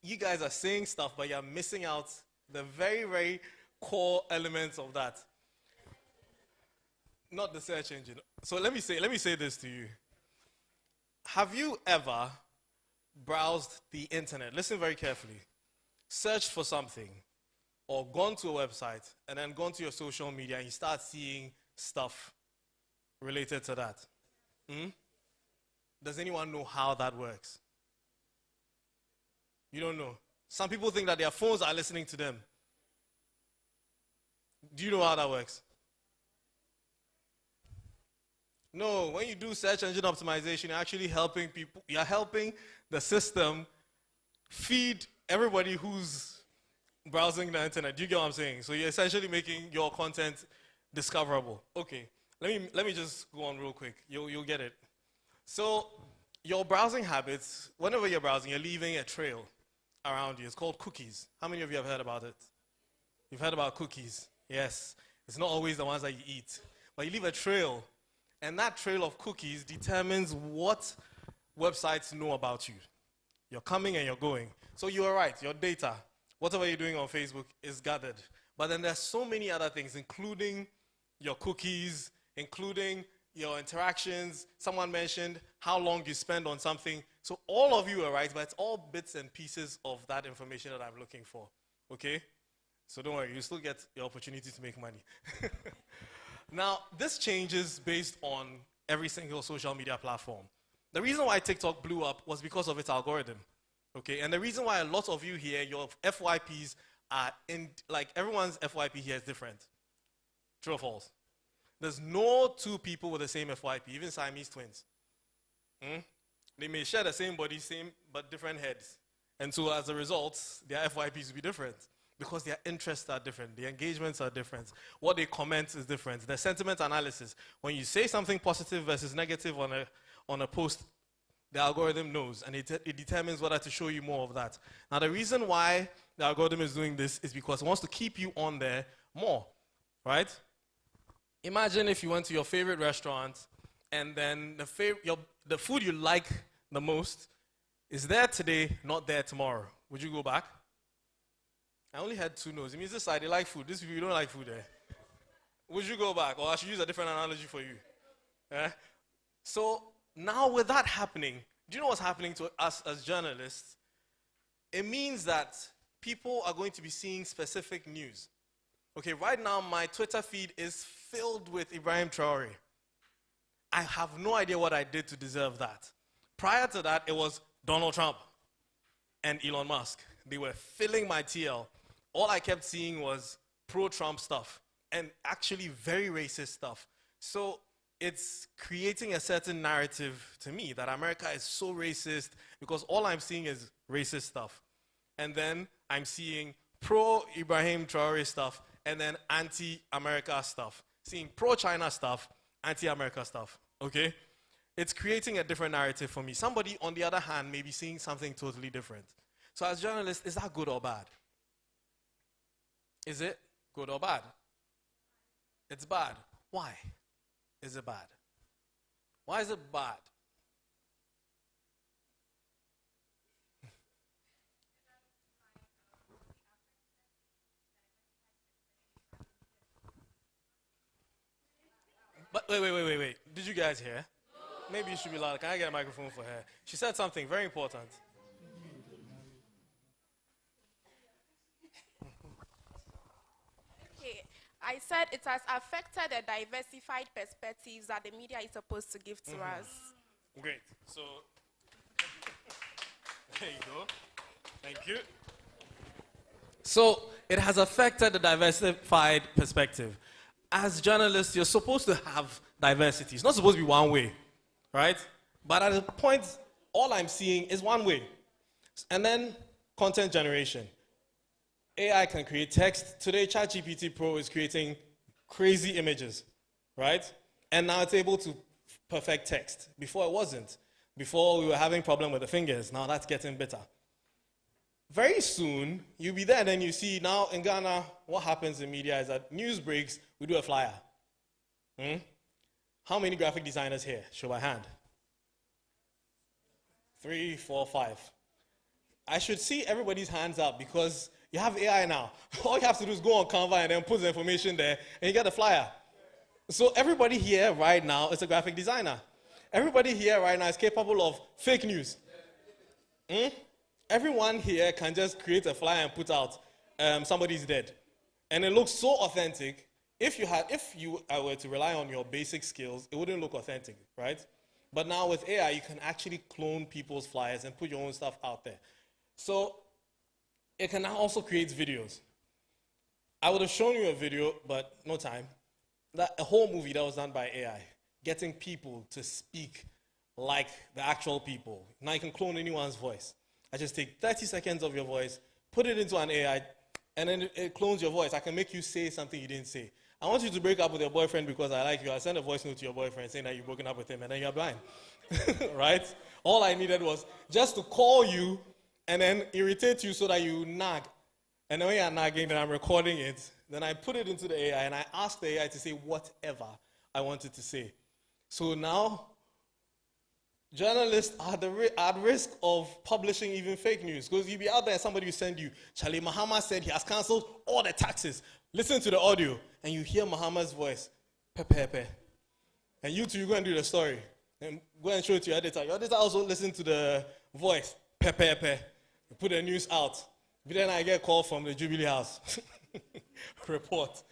You guys are saying stuff, but you're missing out the very, very core elements of that. Not the search engine. So let me say this to you. Have you ever browsed the internet? Listen very carefully. Searched for something, or gone to a website, and then gone to your social media, and you start seeing stuff. related to that? Does anyone know how that works? You don't know. Some people think that their phones are listening to them. Do you know how that works? No, when you do search engine optimization, you're actually helping people, you're helping the system feed everybody who's browsing the internet. Do you get what I'm saying? So you're essentially making your content discoverable. Okay, let me just go on real quick. You'll get it. So your browsing habits, whenever you're browsing, you're leaving a trail around you. It's called cookies. How many of you have heard about it? You've heard about cookies. Yes. It's not always the ones that you eat. But you leave a trail. And that trail of cookies determines what websites know about you. You're coming and you're going. So you're right. Your data, whatever you're doing on Facebook is gathered. But then there's so many other things, including your cookies, including your interactions. Someone mentioned how long you spend on something. So all of you are right, but it's all bits and pieces of that information that I'm looking for. Okay? So don't worry, you still get the opportunity to make money. Now, this changes based on every single social media platform. The reason why TikTok blew up was because of its algorithm. Okay? And the reason why a lot of you here, your FYPs are like everyone's FYP here is different. True or false? There's no two people with the same FYP, even Siamese twins. They may share the same body, but different heads. And so as a result, their FYPs will be different because their interests are different. The engagements are different. What they comment is different. The sentiment analysis, when you say something positive versus negative on a post, the algorithm knows, and it determines whether to show you more of that. Now, the reason why the algorithm is doing this is because it wants to keep you on there more, right? Imagine if you went to your favorite restaurant, and then the food you like the most is there today, not there tomorrow. Would you go back? I only had 2 no's. It means this side, they like food. This people, you don't like food there. Would you go back? Or I should use a different analogy for you. So now with that happening, do you know what's happening to us as journalists? It means that people are going to be seeing specific news. Okay, right now my Twitter feed is filled with Ibrahim Traore. I have no idea what I did to deserve that. Prior to that, it was Donald Trump and Elon Musk. They were filling my TL. All I kept seeing was pro-Trump stuff and actually very racist stuff. So it's creating a certain narrative to me that America is so racist because all I'm seeing is racist stuff. And then I'm seeing pro-Ibrahim Traore stuff and then anti-America stuff. Seeing pro-China stuff, anti-America stuff, okay? It's creating a different narrative for me. Somebody, on the other hand, may be seeing something totally different. So as journalists, is that good or bad? Is it good or bad? It's bad. Why is it bad? Why is it bad? But wait. Did you guys hear? Maybe you should be louder. Can I get a microphone for her? She said something very important. Okay, I said it has affected the diversified perspectives that the media is supposed to give to us. Great. So, there you go. Thank you. So, it has affected the diversified perspective. As journalists, you're supposed to have diversity. It's not supposed to be one way, right? But at a point, all I'm seeing is one way. And then content generation. AI can create text. Today, ChatGPT Pro is creating crazy images, right? And now it's able to perfect text. Before it wasn't. Before we were having problem with the fingers. Now that's getting better. Very soon, you'll be there and then you see now in Ghana, what happens in media is that news breaks, we do a flyer. How many graphic designers here? Show by hand. 3, 4, 5. I should see everybody's hands up because you have AI now. All you have to do is go on Canva and then put the information there and you get the flyer. So everybody here right now is a graphic designer. Everybody here right now is capable of fake news. Everyone here can just create a flyer and put out somebody's dead. And it looks so authentic. if you were to rely on your basic skills, it wouldn't look authentic, right? But now with AI, you can actually clone people's flyers and put your own stuff out there. So it can now also create videos. I would have shown you a video, but no time. A whole movie that was done by AI, getting people to speak like the actual people. Now you can clone anyone's voice. I just take 30 seconds of your voice, put it into an AI, and then it clones your voice. I can make you say something you didn't say. I want you to break up with your boyfriend because I like you. I send a voice note to your boyfriend saying that you've broken up with him, and then you're blind. Right? All I needed was just to call you and then irritate you so that you nag. And then when you're nagging, then I'm recording it. Then I put it into the AI, and I ask the AI to say whatever I wanted to say. So now, journalists are at risk of publishing even fake news. Because you'll be out there and somebody will send you, Charlie Mahama said he has cancelled all the taxes. Listen to the audio, and you hear Mahama's voice, pepe. And you two, you go and do the story. And go and show it to your editor. Your editor also listen to the voice, pepe. You put the news out. But then I get a call from the Jubilee House. Report.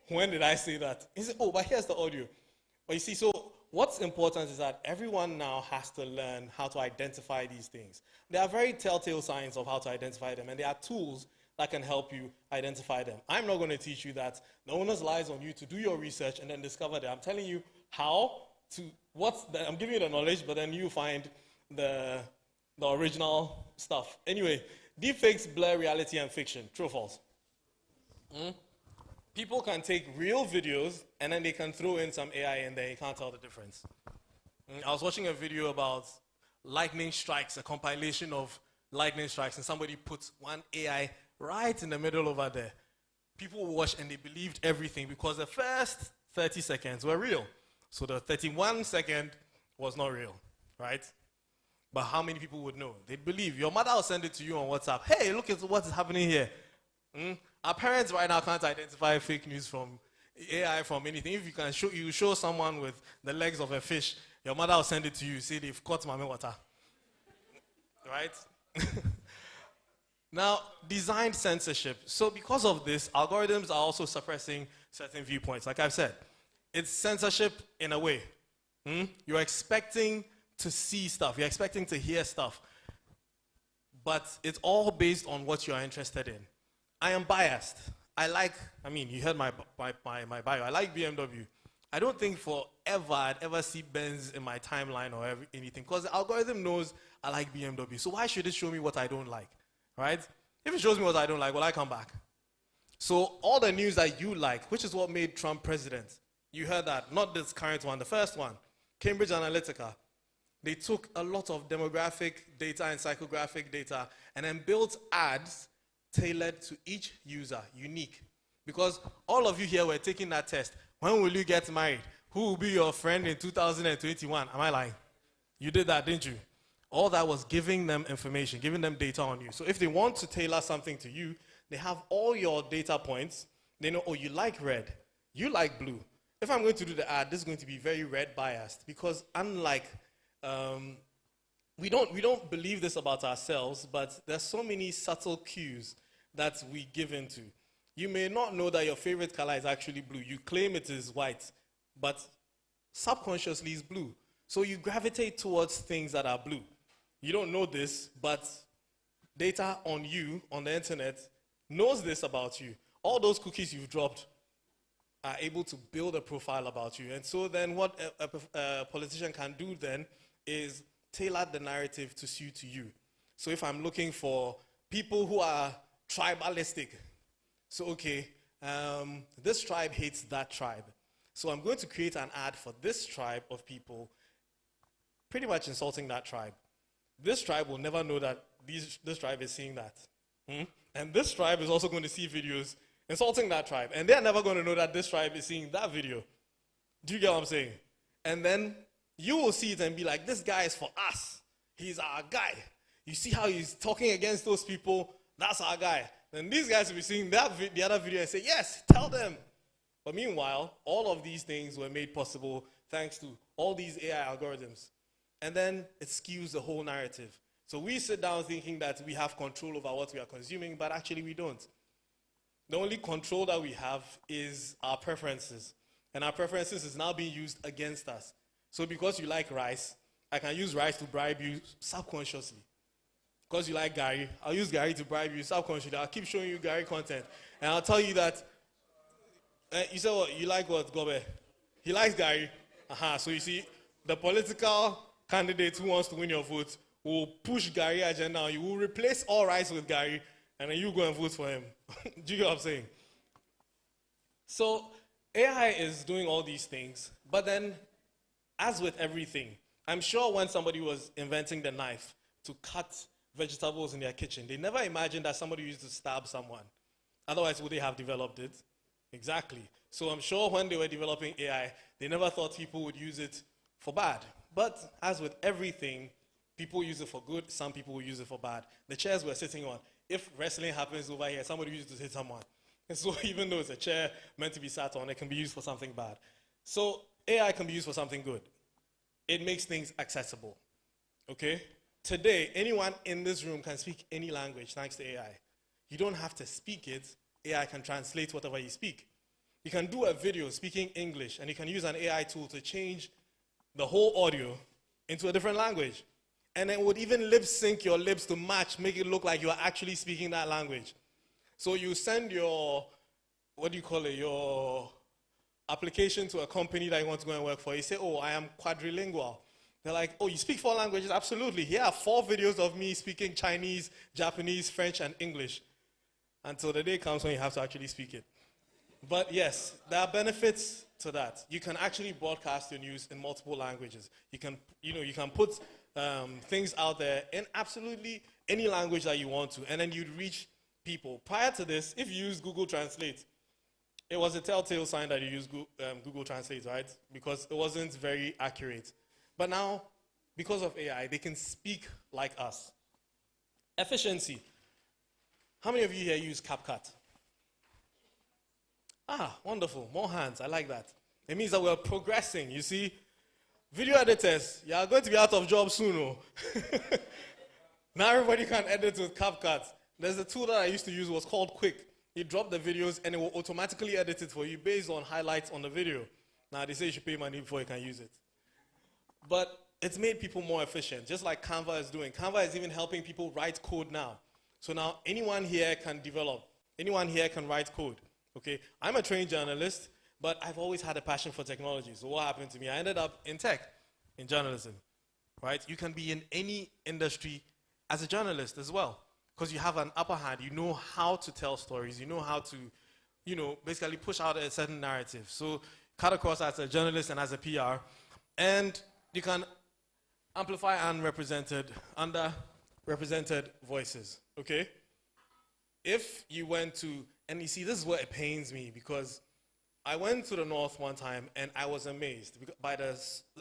When did I say that? He said, oh, but here's the audio. But you see, so what's important is that everyone now has to learn how to identify these things. There are very telltale signs of how to identify them, and there are tools that can help you identify them. I'm not going to teach you that. The onus lies on you to do your research and then discover them. I'm telling you how to, I'm giving you the knowledge, but then you find the original stuff. Anyway, deepfakes blur reality and fiction. True or false? People can take real videos and then they can throw in some AI and then you can't tell the difference. I was watching a video about lightning strikes, a compilation of lightning strikes, and somebody put one AI right in the middle over there. People watched and they believed everything because the first 30 seconds were real. So the 31 second was not real, right? But how many people would know? They'd believe. Your mother will send it to you on WhatsApp. Hey, look at what's happening here. Our parents right now can't identify fake news from AI, from anything. If you show someone with the legs of a fish, your mother will send it to you. Say they've caught mommy water. Right? Now, designed censorship. So because of this, algorithms are also suppressing certain viewpoints. Like I've said, it's censorship in a way. You're expecting to see stuff. You're expecting to hear stuff. But it's all based on what you're interested in. I am biased. You heard my bio. I like BMW. I don't think forever I'd ever see Benz in my timeline or anything, because the algorithm knows I like BMW. So why should it show me what I don't like, right? If it shows me what I don't like, will I come back? So all the news that you like, which is what made Trump president, you heard that, not this current one, the first one, Cambridge Analytica. They took a lot of demographic data and psychographic data and then built ads tailored to each user, unique. Because all of you here were taking that test. When will you get married? Who will be your friend in 2021? Am I lying? You did that, didn't you? All that was giving them information, giving them data on you. So if they want to tailor something to you, they have all your data points. They know, oh, you like red. You like blue. If I'm going to do the ad, this is going to be very red biased, because unlike we don't believe this about ourselves, but there's so many subtle cues that we give into. You may not know that your favorite color is actually blue. You claim it is white, but subconsciously it's blue. So you gravitate towards things that are blue. You don't know this, but data on you, on the internet, knows this about you. All those cookies you've dropped are able to build a profile about you. And so then what a politician can do then is tailor the narrative to suit you. So if I'm looking for people who are tribalistic, so okay, this tribe hates that tribe. So I'm going to create an ad for this tribe of people, pretty much insulting that tribe. This tribe will never know that this tribe is seeing that. And this tribe is also going to see videos insulting that tribe. And they're never going to know that this tribe is seeing that video. Do you get what I'm saying? And then you will see it and be like, this guy is for us. He's our guy. You see how he's talking against those people? That's our guy. Then these guys will be seeing the other video and say, yes, tell them. But meanwhile, all of these things were made possible thanks to all these AI algorithms. And then it skews the whole narrative. So we sit down thinking that we have control over what we are consuming, but actually we don't. The only control that we have is our preferences. And our preferences is now being used against us. So because you like rice, I can use rice to bribe you subconsciously. Because you like Gary, I'll use Gary to bribe you subconsciously. I'll keep showing you Gary content. And I'll tell you that, you say what, you like what, Gobe? He likes Gary. So you see, the political candidate who wants to win your vote will push Gary agenda. You will replace all rice with Gary, and then you go and vote for him. Do you get what I'm saying? So AI is doing all these things, but then, as with everything, I'm sure when somebody was inventing the knife to cut vegetables in their kitchen, they never imagined that somebody used to stab someone. Otherwise, would they have developed it? Exactly. So I'm sure when they were developing AI, they never thought people would use it for bad. But as with everything, people use it for good, some people will use it for bad. The chairs we're sitting on, if wrestling happens over here, somebody uses it to hit someone. And so even though it's a chair meant to be sat on, it can be used for something bad. So AI can be used for something good. It makes things accessible. Okay? Today, anyone in this room can speak any language thanks to AI. You don't have to speak it. AI can translate whatever you speak. You can do a video speaking English, and you can use an AI tool to change the whole audio into a different language. And it would even lip sync your lips to match, make it look like you are actually speaking that language. So you send your, your application to a company that you want to go and work for. You say, oh, I am quadrilingual. They're like, oh, you speak 4 languages? Absolutely. Here are 4 videos of me speaking Chinese, Japanese, French, and English. Until the day comes when you have to actually speak it. But yes, there are benefits to that. You can actually broadcast your news in multiple languages. You can put things out there in absolutely any language that you want to, and then you'd reach people. Prior to this, if you use Google Translate, it was a telltale sign that you use Google Translate, right? Because it wasn't very accurate. But now, because of AI, they can speak like us. Efficiency. How many of you here use CapCut? Ah, wonderful. More hands. I like that. It means that we're progressing. You see, video editors, you are going to be out of job soon. Oh. Now everybody can edit with CapCut. There's a tool that I used to use. It was called Quick. You drop the videos, and it will automatically edit it for you based on highlights on the video. Now, they say you should pay money before you can use it. But it's made people more efficient, just like Canva is doing. Canva is even helping people write code now. So now anyone here can develop. Anyone here can write code. Okay, I'm a trained journalist, but I've always had a passion for technology. So what happened to me? I ended up in tech, in journalism, right? You can be in any industry as a journalist as well, because you have an upper hand. You know how to tell stories. You know how to, basically push out a certain narrative. So cut across as a journalist and as a PR, and you can amplify underrepresented voices, okay? If you went to, and you see, this is where it pains me, because I went to the north one time and I was amazed by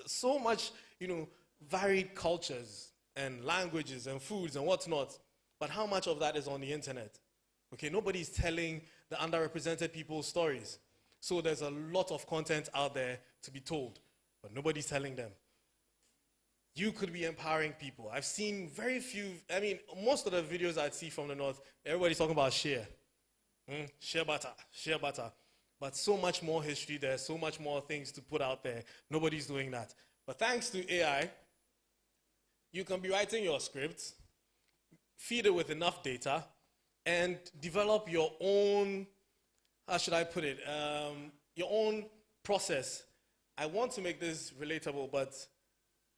so much, varied cultures and languages and foods and whatnot, but how much of that is on the internet? Okay, nobody's telling the underrepresented people's stories. So there's a lot of content out there to be told, but nobody's telling them. You could be empowering people. I've seen very few, most of the videos I'd see from the north, everybody's talking about share. Share butter. But so much more history there, so much more things to put out there. Nobody's doing that. But thanks to AI, you can be writing your scripts, feed it with enough data, and develop your own, how should I put it, your own process. I want to make this relatable, but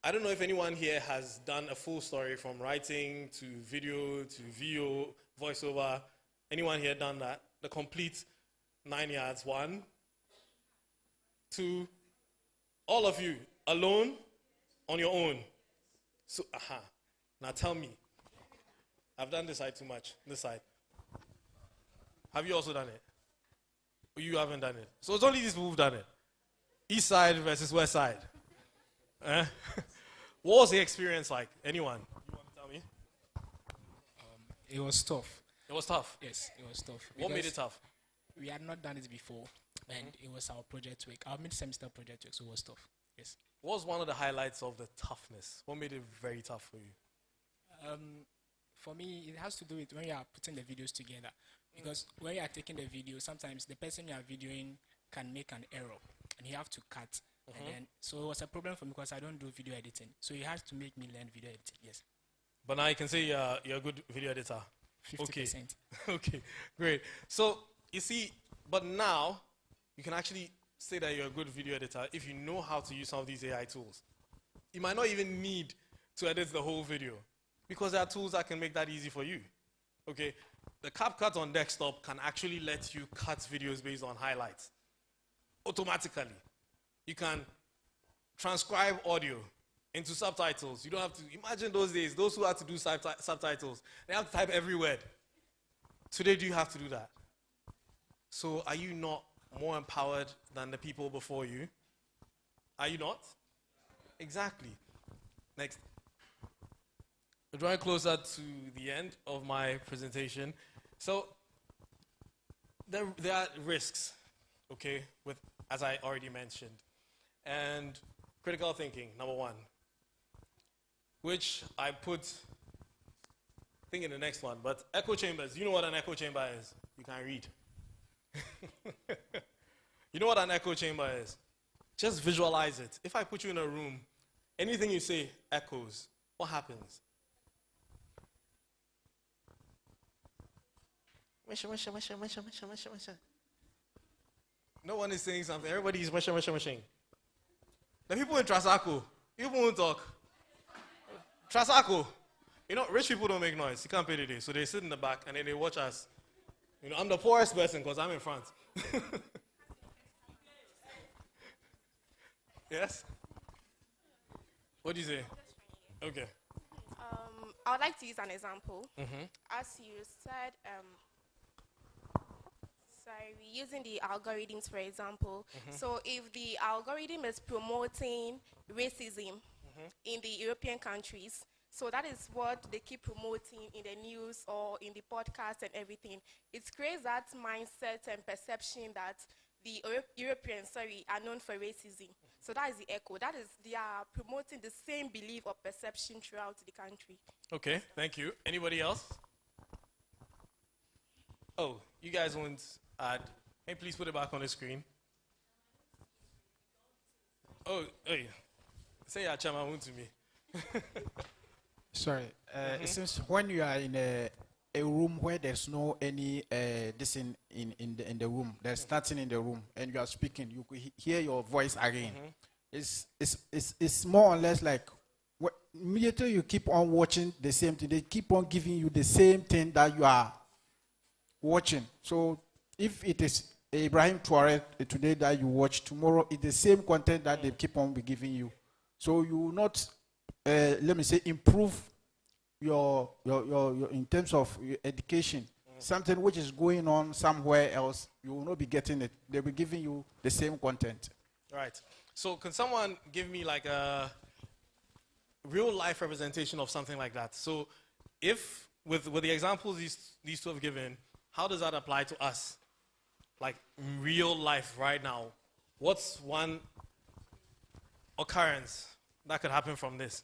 I don't know if anyone here has done a full story from writing to video to VO, voiceover. Anyone here done that? The complete 9 yards. 1, 2, all of you, alone, on your own. So, now tell me. I've done this side too much. This side. Have you also done it? Or you haven't done it? So it's only these people who've done it. East side versus west side. What was the experience like? Anyone? You want to tell me? It was tough. It was tough? Yes, it was tough. What made it tough? We had not done it before, and it was our project work, our mid-semester project work, so it was tough. Yes. What was one of the highlights of the toughness? What made it very tough for you? For me, it has to do with when you are putting the videos together. Because when you are taking the video, sometimes the person you are videoing can make an error, and you have to cut. And then, so it was a problem for me because I don't do video editing. So he has to make me learn video editing. Yes. But now you can say you're a good video editor. 50%. Okay. Okay, great. So you see, but now you can actually say that you're a good video editor if you know how to use some of these AI tools. You might not even need to edit the whole video because there are tools that can make that easy for you. Okay, the CapCut on desktop can actually let you cut videos based on highlights automatically. You can transcribe audio into subtitles. You don't have to imagine those days, those who had to do subtitles, they have to type every word. Today, do you have to do that? So are you not more empowered than the people before you? Are you not? Exactly. Next. We're drawing closer to the end of my presentation. So there are risks, okay, with, as I already mentioned. And critical thinking, number one, which I put, I think in the next one, but echo chambers. You know what an echo chamber is? You can read. You know what an echo chamber is? Just visualize it. If I put you in a room, anything you say echoes. What happens? No one is saying something. Everybody is machine. The people in Trasaco, you won't talk. Trasaco, you know, rich people don't make noise. You can't pay the day. So they sit in the back and then they watch us. You know, I'm the poorest person because I'm in front. Yes? What do you say? Okay. I would like to use an example. As you said, using the algorithms, for example. So if the algorithm is promoting racism in the European countries, so that is what they keep promoting in the news or in the podcast and everything. It creates that mindset and perception that the Europeans, are known for racism. So that is the echo. That is, they are promoting the same belief or perception throughout the country. Okay, thank you. Anybody else? Oh, you guys won't add. Hey, please put it back on the screen. Oh, hey. Say your chairman to me. Sorry. It seems when you are in a room where there's no any this in the room, there's nothing in the room, and you are speaking, you could hear your voice again. It's more or less like immediately you keep on watching the same thing. They keep on giving you the same thing that you are watching. So if it is Ibrahim Touareg today that you watch, tomorrow it's the same content that they keep on giving you. So you will not, let me say, improve your in terms of your education. Something which is going on somewhere else, you will not be getting it. They'll be giving you the same content. Right. So can someone give me like a real life representation of something like that? So if, with the examples these two have given, how does that apply to us? Like real life right now. What's one occurrence that could happen from this?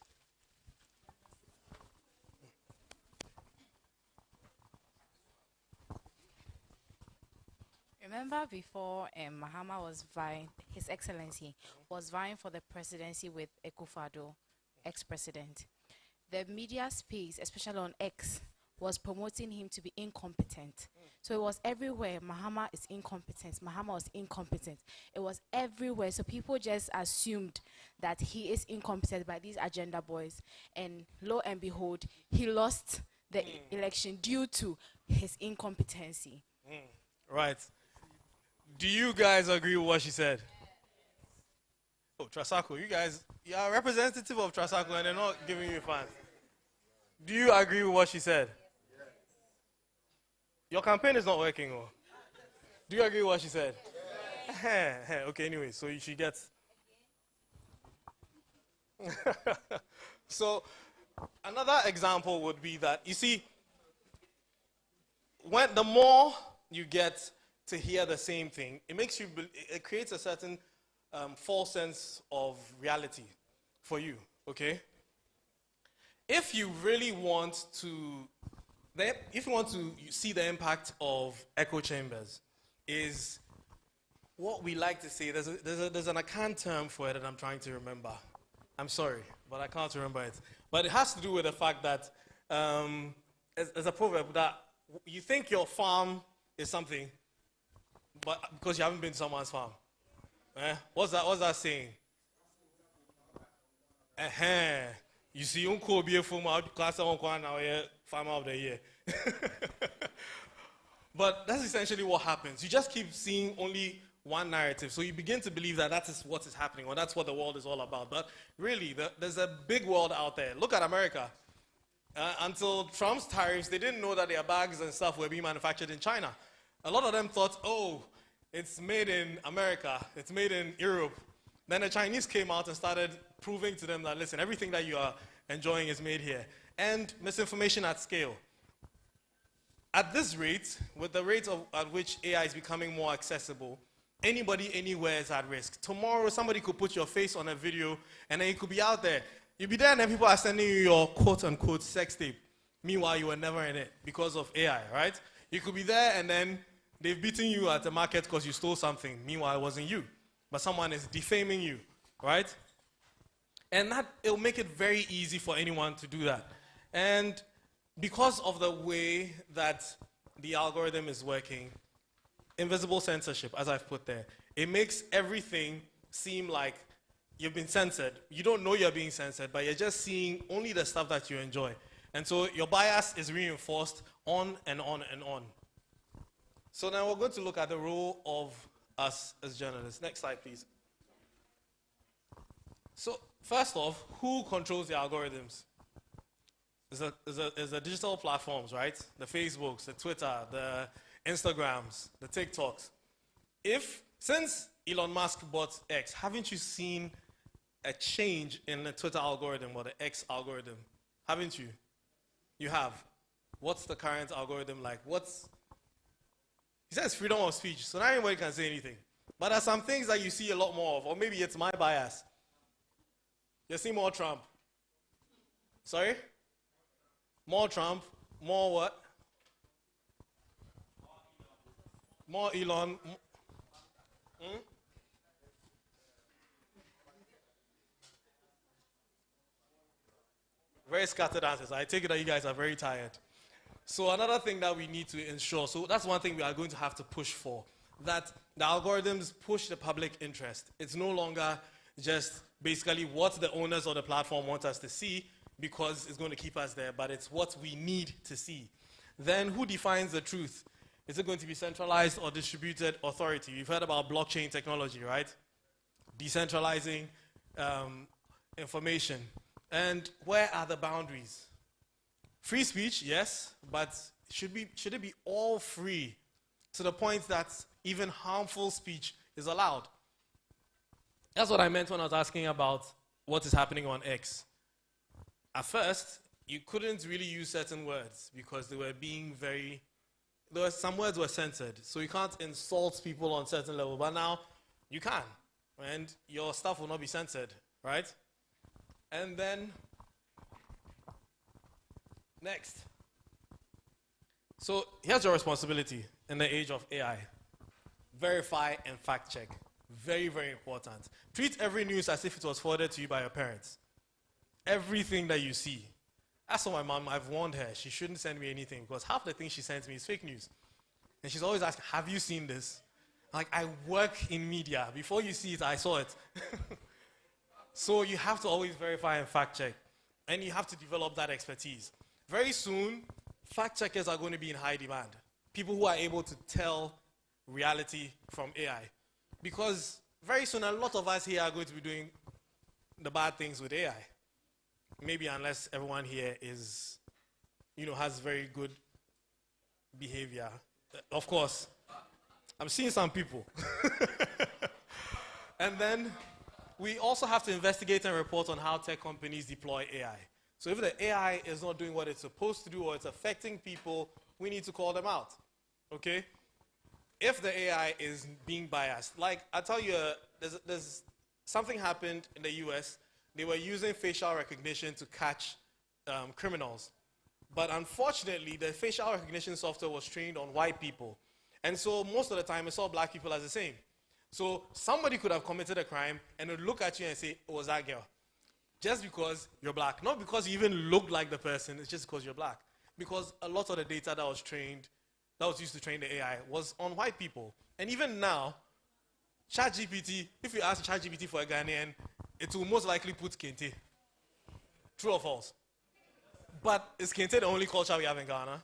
Remember before Mahama was vying, His Excellency was vying for the presidency with Akufo-Addo, ex-president. The media space, especially on X, was promoting him to be incompetent. So it was everywhere. Mahama is incompetent. Mahama was incompetent. It was everywhere. So people just assumed that he is incompetent by these agenda boys. And lo and behold, he lost the election due to his incompetency. Right. Do you guys agree with what she said? Oh, Trasaco, you are representative of Trasaco and they're not giving you fans. Do you agree with what she said? Your campaign is not working, or? Do you agree with what she said? Okay, anyway, so she gets. So, another example would be that, you see, when the more you get to hear the same thing, it makes you, it creates a certain false sense of reality for you, okay? If you really want to if you want to see the impact of echo chambers, is what we like to say. There's an account term for it that I'm trying to remember. I'm sorry, but I can't remember it. But it has to do with the fact that there's a proverb that you think your farm is something, but because you haven't been to someone's farm. What's that saying? You see, uncle be a class farmer of the year. But that's essentially what happens. You just keep seeing only one narrative. So you begin to believe that that is what is happening, or that's what the world is all about. But really, there's a big world out there. Look at America. Until Trump's tariffs, they didn't know that their bags and stuff were being manufactured in China. A lot of them thought, oh, it's made in America, it's made in Europe. Then the Chinese came out and started proving to them that, listen, everything that you are enjoying is made here. And misinformation at scale. At this rate, with the rate at which AI is becoming more accessible, anybody, anywhere is at risk. Tomorrow, somebody could put your face on a video, and then you could be out there. You'll be there, and then people are sending you your quote-unquote sex tape. Meanwhile, you were never in it because of AI, right? You could be there, and then they've beaten you at the market because you stole something. Meanwhile, it wasn't you. But someone is defaming you, right? And it'll make it very easy for anyone to do that. And because of the way that the algorithm is working, invisible censorship, as I've put there, it makes everything seem like you've been censored. You don't know you're being censored, but you're just seeing only the stuff that you enjoy. And so your bias is reinforced on and on and on. So now we're going to look at the role of us as journalists. Next slide, please. So first off, who controls the algorithms? It's the digital platforms, right? The Facebooks, the Twitter, the Instagrams, the TikToks. Since Elon Musk bought X, haven't you seen a change in the Twitter algorithm or the X algorithm? Haven't you? You have. What's the current algorithm like? He says freedom of speech, so not anybody can say anything. But there's some things that you see a lot more of, or maybe it's my bias. You see more Trump. Sorry? More Trump, more what? More Elon. Very scattered answers. I take it that you guys are very tired. So another thing that we need to ensure, so that's one thing we are going to have to push for, that the algorithms push the public interest. It's no longer just basically what the owners of the platform want us to see because it's going to keep us there, but it's what we need to see. Then who defines the truth? Is it going to be centralized or distributed authority? You've heard about blockchain technology, right? Decentralizing information. And where are the boundaries? Free speech, yes, but should it be all free to the point that even harmful speech is allowed? That's what I meant when I was asking about what is happening on X. At first, you couldn't really use certain words because they were being some words were censored, so you can't insult people on certain level, but now you can, and your stuff will not be censored, right? And then, next. So here's your responsibility in the age of AI. Verify and fact check. Very, very important. Treat every news as if it was forwarded to you by your parents. Everything that you see. As for my mom, I've warned her she shouldn't send me anything because half the things she sends me is fake news. And she's always asking, have you seen this? Like, I work in media. Before you see it, I saw it. So you have to always verify and fact check. And you have to develop that expertise. Very soon, fact checkers are going to be in high demand. People who are able to tell reality from AI. Because very soon, a lot of us here are going to be doing the bad things with AI. Maybe unless everyone here is, has very good behavior. Of course, I'm seeing some people. And then we also have to investigate and report on how tech companies deploy AI. So if the AI is not doing what it's supposed to do or it's affecting people, we need to call them out, okay? If the AI is being biased, like I tell you, there's something happened in the US. They were using facial recognition to catch criminals. But unfortunately, the facial recognition software was trained on white people. And so most of the time, it saw black people as the same. So somebody could have committed a crime and would look at you and say, oh, was that girl? Just because you're black. Not because you even look like the person, it's just because you're black. Because a lot of the data that was used to train the AI was on white people. And even now, ChatGPT, if you ask ChatGPT for a Ghanaian, it will most likely put Kente. True or false? But is Kente the only culture we have in Ghana?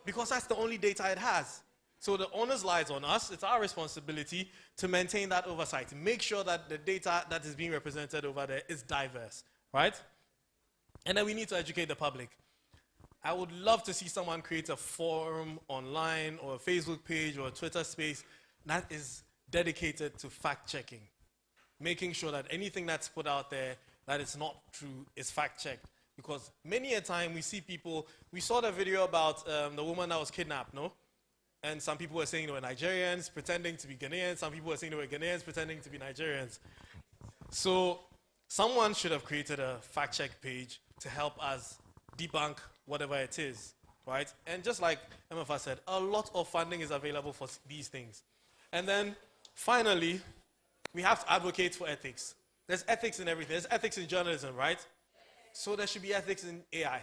Because that's the only data it has. So the onus lies on us. It's our responsibility to maintain that oversight, to make sure that the data that is being represented over there is diverse, right? And then we need to educate the public. I would love to see someone create a forum online or a Facebook page or a Twitter space that is dedicated to fact-checking, making sure that anything that's put out there that is not true is fact-checked. Because many a time we see people, we saw the video about the woman that was kidnapped, no? And some people were saying they were Nigerians pretending to be Ghanaians. Some people were saying they were Ghanaians pretending to be Nigerians. So someone should have created a fact-check page to help us debunk whatever it is, right? And just like MFA said, a lot of funding is available for these things. And then finally, we have to advocate for ethics. There's ethics in everything. There's ethics in journalism, right? So there should be ethics in AI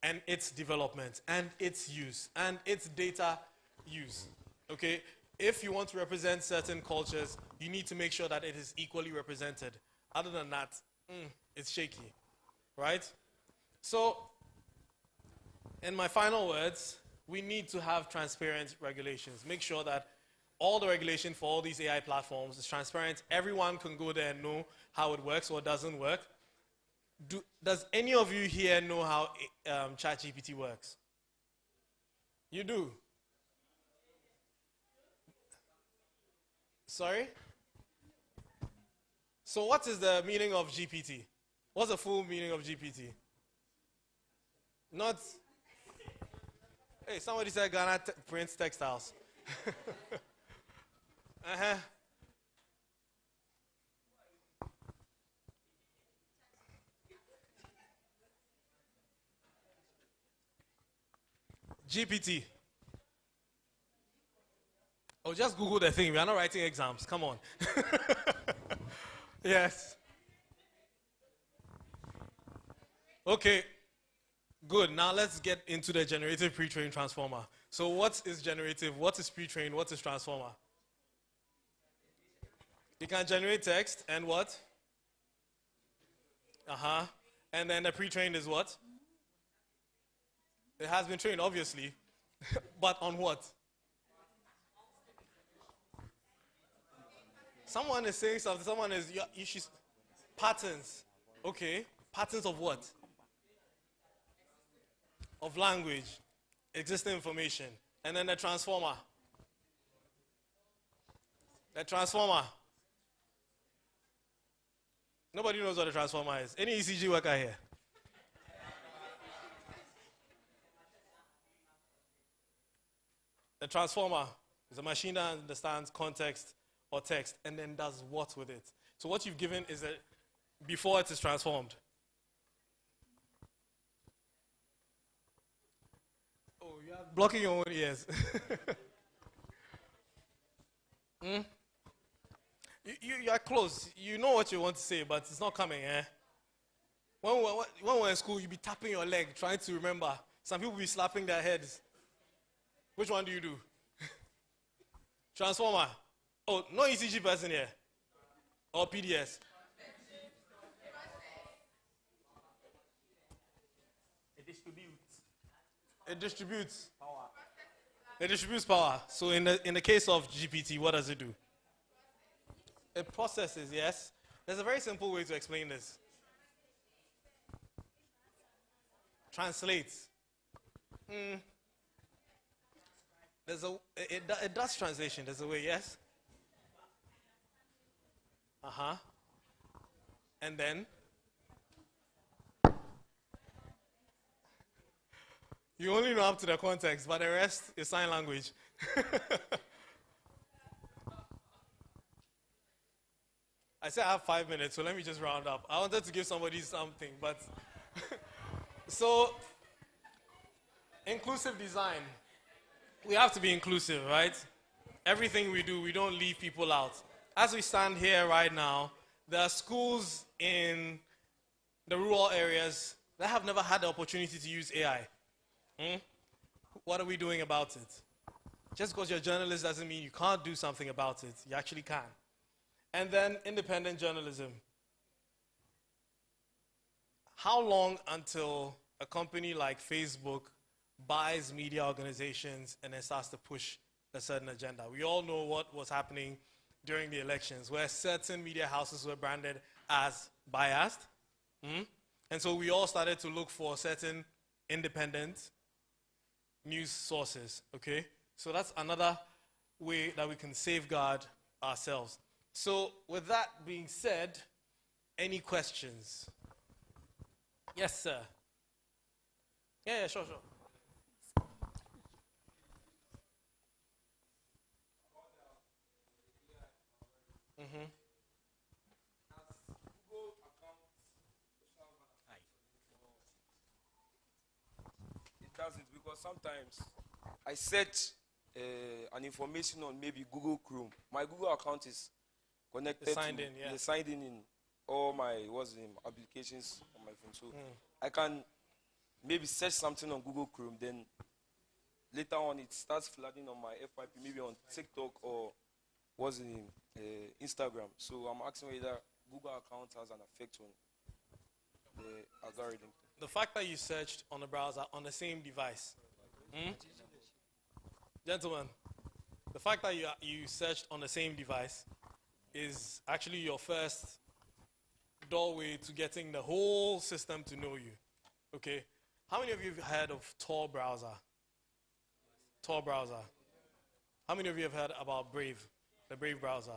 and its development and its use and its data use, okay? If you want to represent certain cultures, you need to make sure that it is equally represented. Other than that, it's shaky, right? So, in my final words, we need to have transparent regulations. Make sure that all the regulation for all these AI platforms is transparent. Everyone can go there and know how it works or doesn't work. Does any of you here know how ChatGPT works? You do? Sorry? So what is the meaning of GPT? What's the full meaning of GPT? Not... Hey, somebody said Ghana prints textiles. Uh-huh. GPT. Oh, just Google the thing. We are not writing exams. Come on. Yes. Okay. Good. Now let's get into the generative pre-trained transformer. So what is generative? What is pre-trained? What is transformer? You can generate text and what? Uh-huh. And then the pre-trained is what? It has been trained, obviously. But on what? Someone is saying something. Someone is, patterns. Okay. Patterns of what? Of language. Existing information. And then the transformer. The transformer. Nobody knows what a transformer is. Any ECG worker here? The transformer is a machine that understands context or text and then does what with it. So what you've given is that before it is transformed. Oh, you are blocking your own ears. You are close. You know what you want to say, but it's not coming, eh? When we're in school, you be tapping your leg, trying to remember. Some people be slapping their heads. Which one do you do? Transformer. Oh, no ECG person here. Or PDS. It distributes. It distributes power. It distributes power. So in the case of GPT, what does it do? It processes, yes. There's a very simple way to explain this. Translates. It does translation. There's a way, yes? Uh-huh. And then? You only know up to the context, but the rest is sign language. I said I have 5 minutes, so let me just round up. I wanted to give somebody something, but... So, Inclusive design. We have to be inclusive, right? Everything we do, we don't leave people out. As we stand here right now, there are schools in the rural areas that have never had the opportunity to use AI. What are we doing about it? Just because you're a journalist doesn't mean you can't do something about it. You actually can. And then independent journalism. How long until a company like Facebook buys media organizations and then starts to push a certain agenda? We all know what was happening during the elections, where certain media houses were branded as biased. And so we all started to look for certain independent news sources, okay? So that's another way that we can safeguard ourselves. So with that being said, any questions? Yes, sir. Yeah, sure. It doesn't, because sometimes I search an information on maybe Google Chrome. My Google account is connected. Signed in, yeah. Signed in all my applications on my phone. So I can maybe search something on Google Chrome, then later on it starts flooding on my FYP, maybe on TikTok or Instagram. So I'm asking whether Google account has an effect on the algorithm. The fact that you searched on the browser on the same device. Gentlemen, the fact that you searched on the same device is actually your first doorway to getting the whole system to know you. Okay? How many of you have heard of Tor browser? Tor browser. How many of you have heard about Brave, the Brave browser?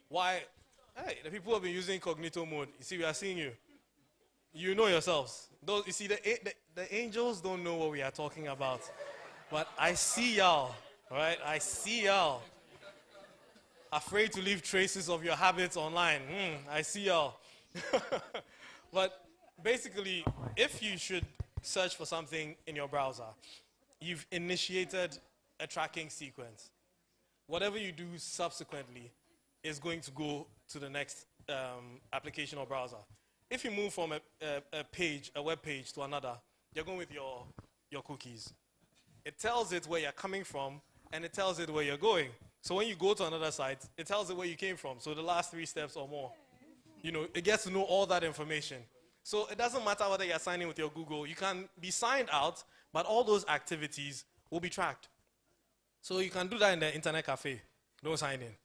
Why? Hey, the people who have been using incognito mode. You see, we are seeing you. You know yourselves. Those, you see, the angels don't know what we are talking about. But I see y'all, right? I see y'all. Afraid to leave traces of your habits online. I see y'all. But basically, if you should search for something in your browser, you've initiated a tracking sequence. Whatever you do subsequently is going to go to the next application or browser. If you move from a web page to another, you're going with your cookies. It tells it where you're coming from, and it tells it where you're going. So when you go to another site, it tells it where you came from. So the last 3 steps or more. It gets to know all that information. So it doesn't matter whether you're signing with your Google. You can be signed out, but all those activities will be tracked. So you can do that in the internet cafe. Don't sign in.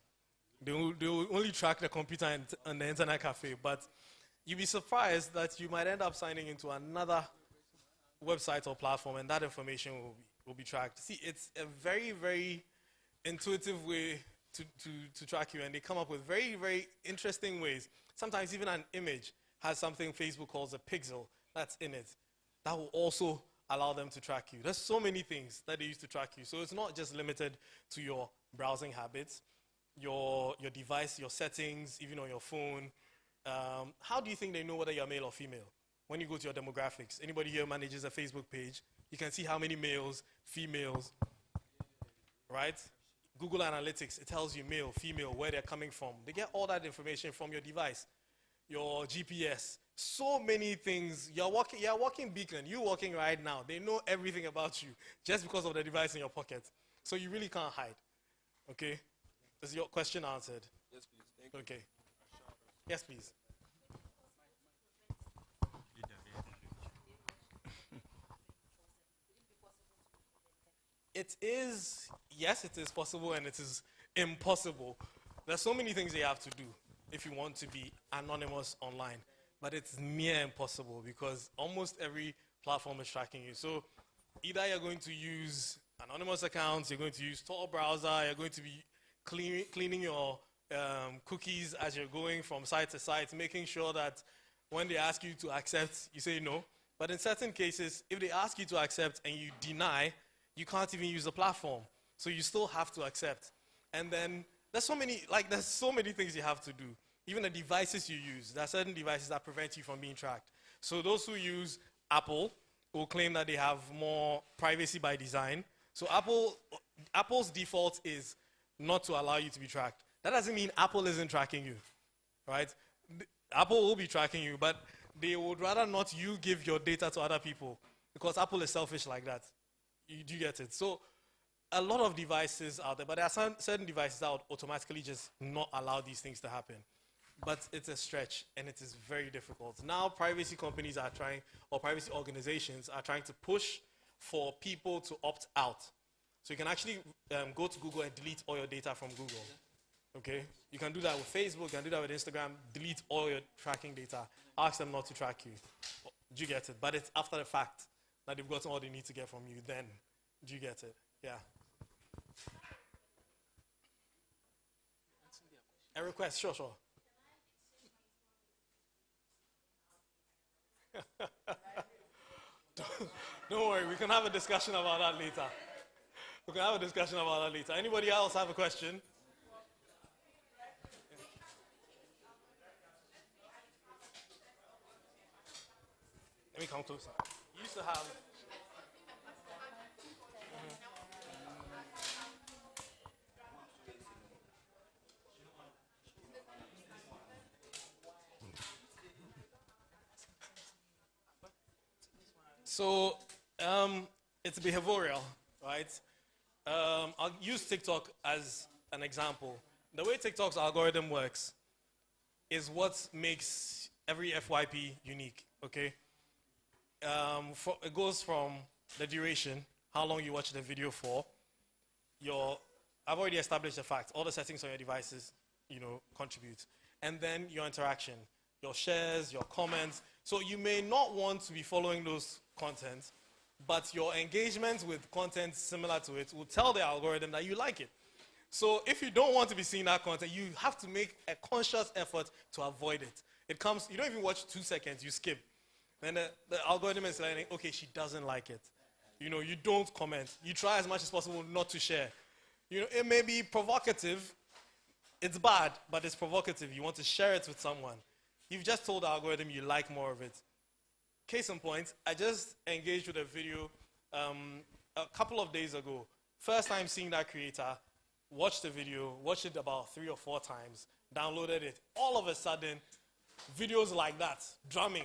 They will only track the computer and the internet cafe. But you'll be surprised that you might end up signing into another website or platform, and that information will be tracked. See, it's a very, very intuitive way to track you, and they come up with very, very interesting ways. Sometimes even an image has something Facebook calls a pixel that's in it. That will also allow them to track you. There's so many things that they use to track you. So it's not just limited to your browsing habits, your device, your settings, even on your phone. How do you think they know whether you're male or female? When you go to your demographics, anybody here manages a Facebook page, you can see how many males, females, right? Google Analytics, it tells you male, female, where they're coming from. They get all that information from your device, your GPS. So many things. You're walking beacon. You're walking right now. They know everything about you just because of the device in your pocket. So you really can't hide. Okay? Is your question answered? Yes, please. Thank you. Okay. Yes, please. It is, yes, it is possible, and it is impossible. There's so many things you have to do if you want to be anonymous online, but it's near impossible because almost every platform is tracking you. So either you're going to use anonymous accounts, you're going to use Tor browser, you're going to be cleaning your cookies as you're going from site to site, making sure that when they ask you to accept, you say no. But in certain cases, if they ask you to accept and you deny, you can't even use the platform. So you still have to accept. And then there's so many things you have to do. Even the devices you use, there are certain devices that prevent you from being tracked. So those who use Apple will claim that they have more privacy by design. So Apple's default is not to allow you to be tracked. That doesn't mean Apple isn't tracking you, right? Apple will be tracking you, but they would rather not you give your data to other people because Apple is selfish like that. You do get it. So a lot of devices out there, but there are certain devices that would automatically just not allow these things to happen. But it's a stretch, and it is very difficult. Now privacy companies are trying, or privacy organizations are trying to push for people to opt out. So you can actually go to Google and delete all your data from Google. Okay? You can do that with Facebook, you can do that with Instagram, delete all your tracking data, ask them not to track you. Do you get it? But it's after the fact that they've gotten all they need to get from you, then do you get it? Yeah. A request, sure. Don't worry, we can have a discussion about that later. Anybody else have a question? Let me come closer. You used to have... So, it's behavioral, right? I'll use TikTok as an example. The way TikTok's algorithm works is what makes every FYP unique, okay? It goes from the duration, how long you watch the video for, I've already established the fact, all the settings on your devices, contribute. And then your interaction, your shares, your comments. So you may not want to be following those content, but your engagement with content similar to it will tell the algorithm that you like it. So if you don't want to be seeing that content, you have to make a conscious effort to avoid it. You don't even watch 2 seconds, you skip. Then the algorithm is learning, okay, she doesn't like it. You don't comment. You try as much as possible not to share. It may be provocative. It's bad, but it's provocative. You want to share it with someone. You've just told the algorithm you like more of it. Case in point, I just engaged with a video a couple of days ago. First time seeing that creator, watched the video, watched it about 3 or 4 times, downloaded it. All of a sudden, videos like that, drumming.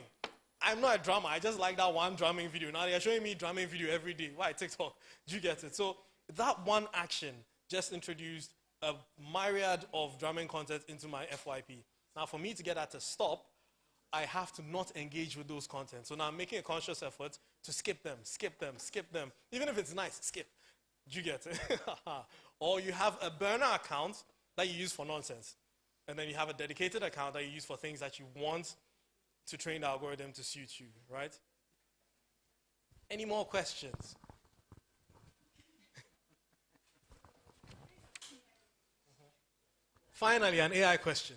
I'm not a drummer, I just like that one drumming video. Now they're showing me drumming video every day. Why? TikTok. Do you get it? So that one action just introduced a myriad of drumming content into my FYP. Now for me to get that to stop, I have to not engage with those content. So now I'm making a conscious effort to skip them. Even if it's nice, skip. Do you get it? Or you have a burner account that you use for nonsense. And then you have a dedicated account that you use for things that you want to train the algorithm to suit you, right? Any more questions? Finally, an AI question.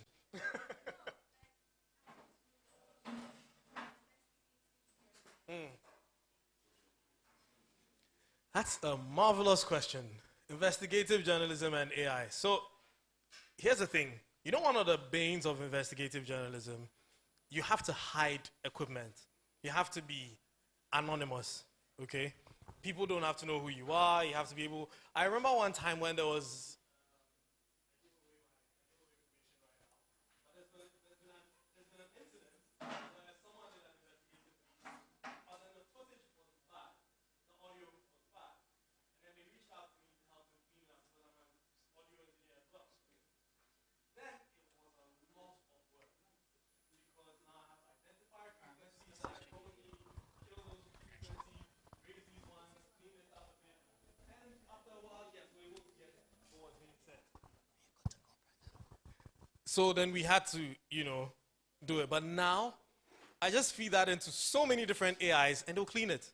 That's a marvelous question. Investigative journalism and AI. So, here's the thing. One of the banes of investigative journalism, you have to hide equipment. You have to be anonymous, okay? People don't have to know who you are. You have to be able... I remember one time when there was... So then we had to, do it. But now, I just feed that into so many different AIs, and they'll clean it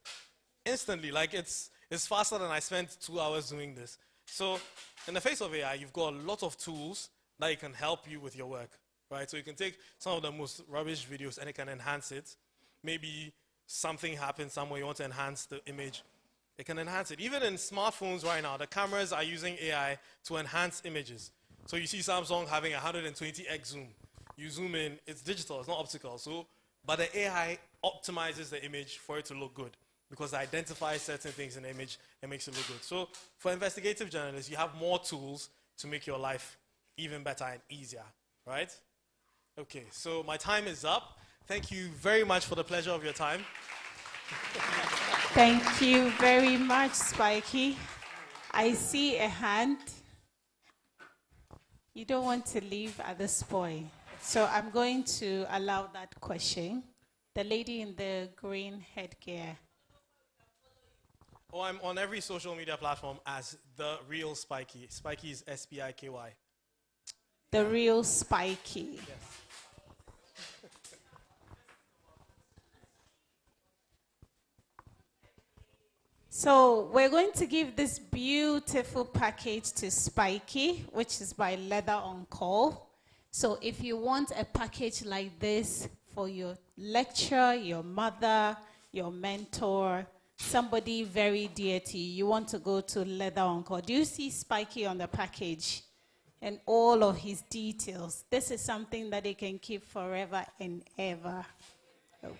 instantly. Like, it's faster than I spent 2 hours doing this. So in the face of AI, you've got a lot of tools that can help you with your work, right? So you can take some of the most rubbish videos, and it can enhance it. Maybe something happens somewhere, you want to enhance the image. It can enhance it. Even in smartphones right now, the cameras are using AI to enhance images. So you see Samsung having 120x zoom. You zoom in, it's digital, it's not optical. But the AI optimizes the image for it to look good. because it identifies certain things in the image and makes it look good. So for investigative journalists, you have more tools to make your life even better and easier, right? Okay, so my time is up. Thank you very much for the pleasure of your time. Thank you very much, Spiky. I see a hand. You don't want to leave at this point. So I'm going to allow that question. The lady in the green headgear. Oh, I'm on every social media platform as The Real Spiky. Spiky is S-P-I-K-Y. The Real Spiky. Yes. So we're going to give this beautiful package to Spiky, which is by Leather on Call. So if you want a package like this for your lecturer, your mother, your mentor, somebody very dear to you, you want to go to Leather on Call. Do you see Spiky on the package and all of his details? This is something that they can keep forever and ever. Okay.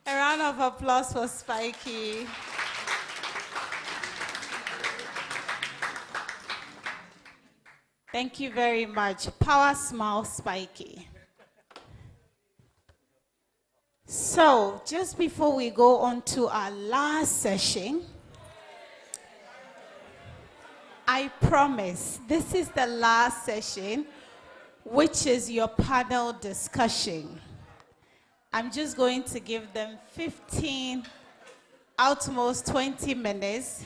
A round of applause for Spiky. Thank you very much. Power smile, Spiky. So, just before we go on to our last session, I promise this is the last session, which is your panel discussion. I'm just going to give them 15, utmost 20 minutes.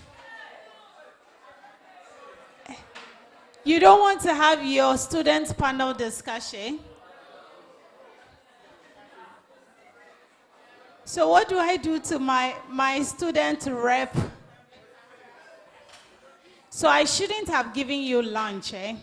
You don't want to have your student panel discussion? So what do I do to my student rep? So I shouldn't have given you lunch, eh?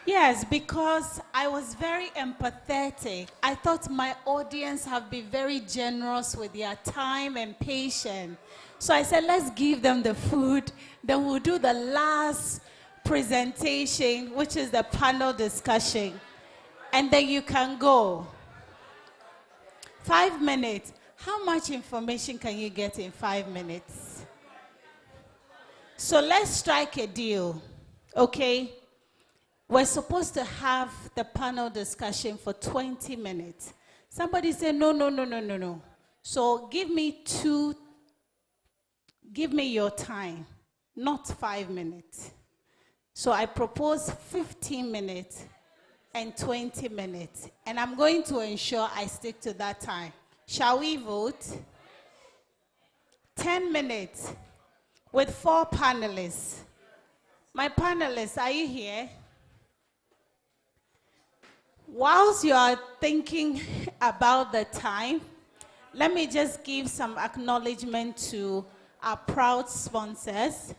Yes, because I was very empathetic. I thought my audience have been very generous with their time and patience. So I said, let's give them the food. Then we'll do the last presentation, which is the panel discussion. And then you can go. 5 minutes. How much information can you get in 5 minutes? So let's strike a deal, okay? We're supposed to have the panel discussion for 20 minutes. Somebody said, no. So give me your time, not 5 minutes. So I propose 15 minutes and 20 minutes. And I'm going to ensure I stick to that time. Shall we vote? 10 minutes with 4 panelists. My panelists, are you here? Whilst you are thinking about the time, let me just give some acknowledgement to our proud sponsors.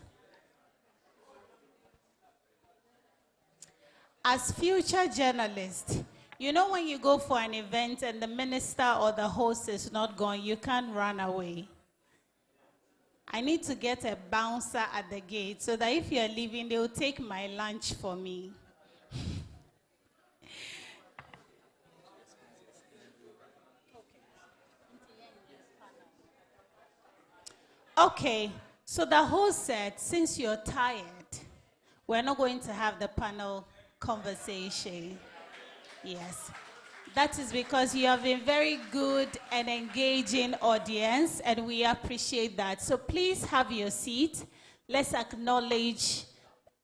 As future journalists, you know when you go for an event and the minister or the host is not going, you can't run away. I need to get a bouncer at the gate so that if you're leaving, they'll take my lunch for me. Okay, so the host said, since you're tired, we're not going to have the panel conversation. Yes. That is because you have a very good and engaging audience, and we appreciate that. So please have your seat. Let's acknowledge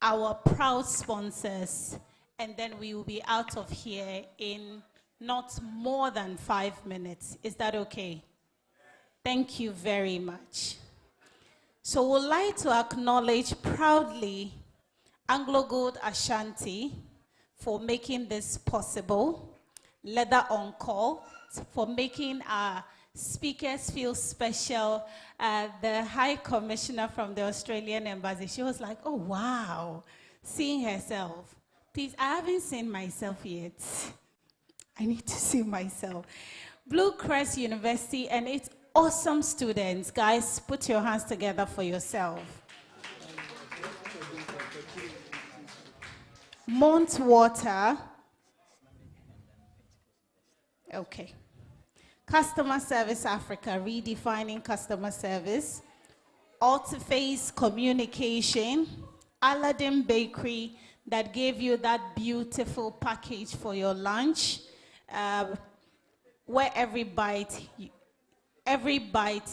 our proud sponsors, and then we will be out of here in not more than 5 minutes. Is that okay? Thank you very much. So we'd like to acknowledge proudly Anglo Gold Ashanti for making this possible, Leather on Call for making our speakers feel special. The High Commissioner from the Australian Embassy, she was like, oh wow, seeing herself. Please, I haven't seen myself yet. I need to see myself. Bluecrest University and its awesome students. Guys, put your hands together for yourself. Montwater. Okay. Customer Service Africa, redefining customer service. Altiface Communication. Aladdin Bakery, that gave you that beautiful package for your lunch, where every bite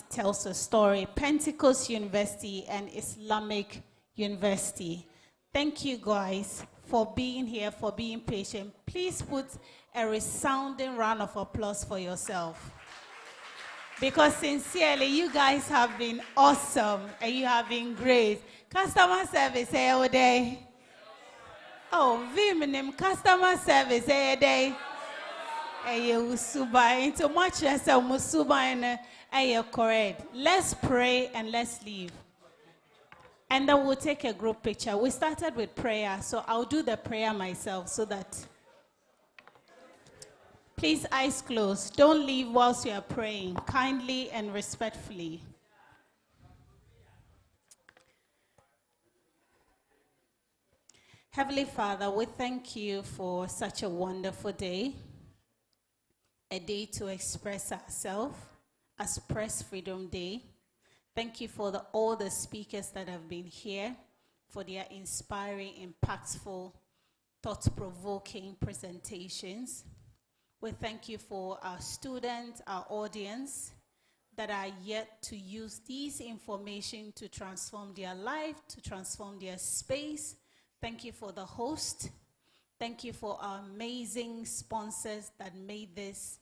tells a story. Pentecost University and Islamic University. Thank you guys for being here, for being patient. Please put a resounding round of applause for yourself. Because sincerely, you guys have been awesome and you have been great. Customer service, all day. Oh, Viminim, customer service, day. Into much less musuba and correct. Let's pray and let's leave. And then we'll take a group picture. We started with prayer, so I'll do the prayer myself so that. Please, eyes closed. Don't leave whilst you are praying, kindly and respectfully. Heavenly Father, we thank you for such a wonderful day, a day to express ourselves as Press Freedom Day. Thank you for all the speakers that have been here, for their inspiring, impactful, thought-provoking presentations. We thank you for our students, our audience, that are yet to use this information to transform their life, to transform their space. Thank you for the host. Thank you for our amazing sponsors that made this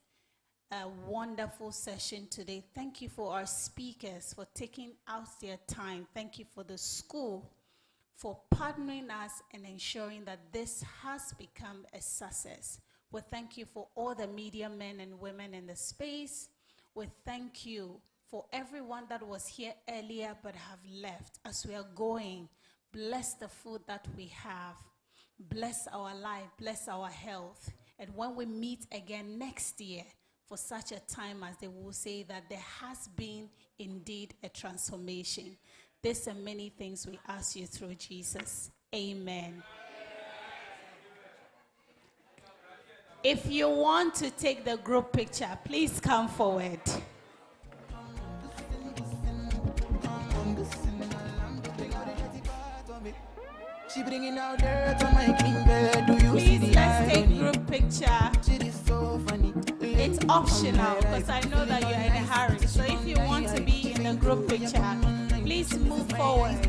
a wonderful session today. Thank you for our speakers for taking out their time. Thank you for the school for partnering us and ensuring that this has become a success. We thank you for all the media men and women in the space. We thank you for everyone that was here earlier but have left. As we are going, bless the food that we have. Bless our life, bless our health. And when we meet again next year, for such a time as they will say that there has been indeed a transformation. This and many things we ask you through Jesus. Amen. If you want to take the group picture, please come forward. Please, let's take group picture. It's optional because I know that you're in a hurry. So if you want to be in the group picture, please move forward.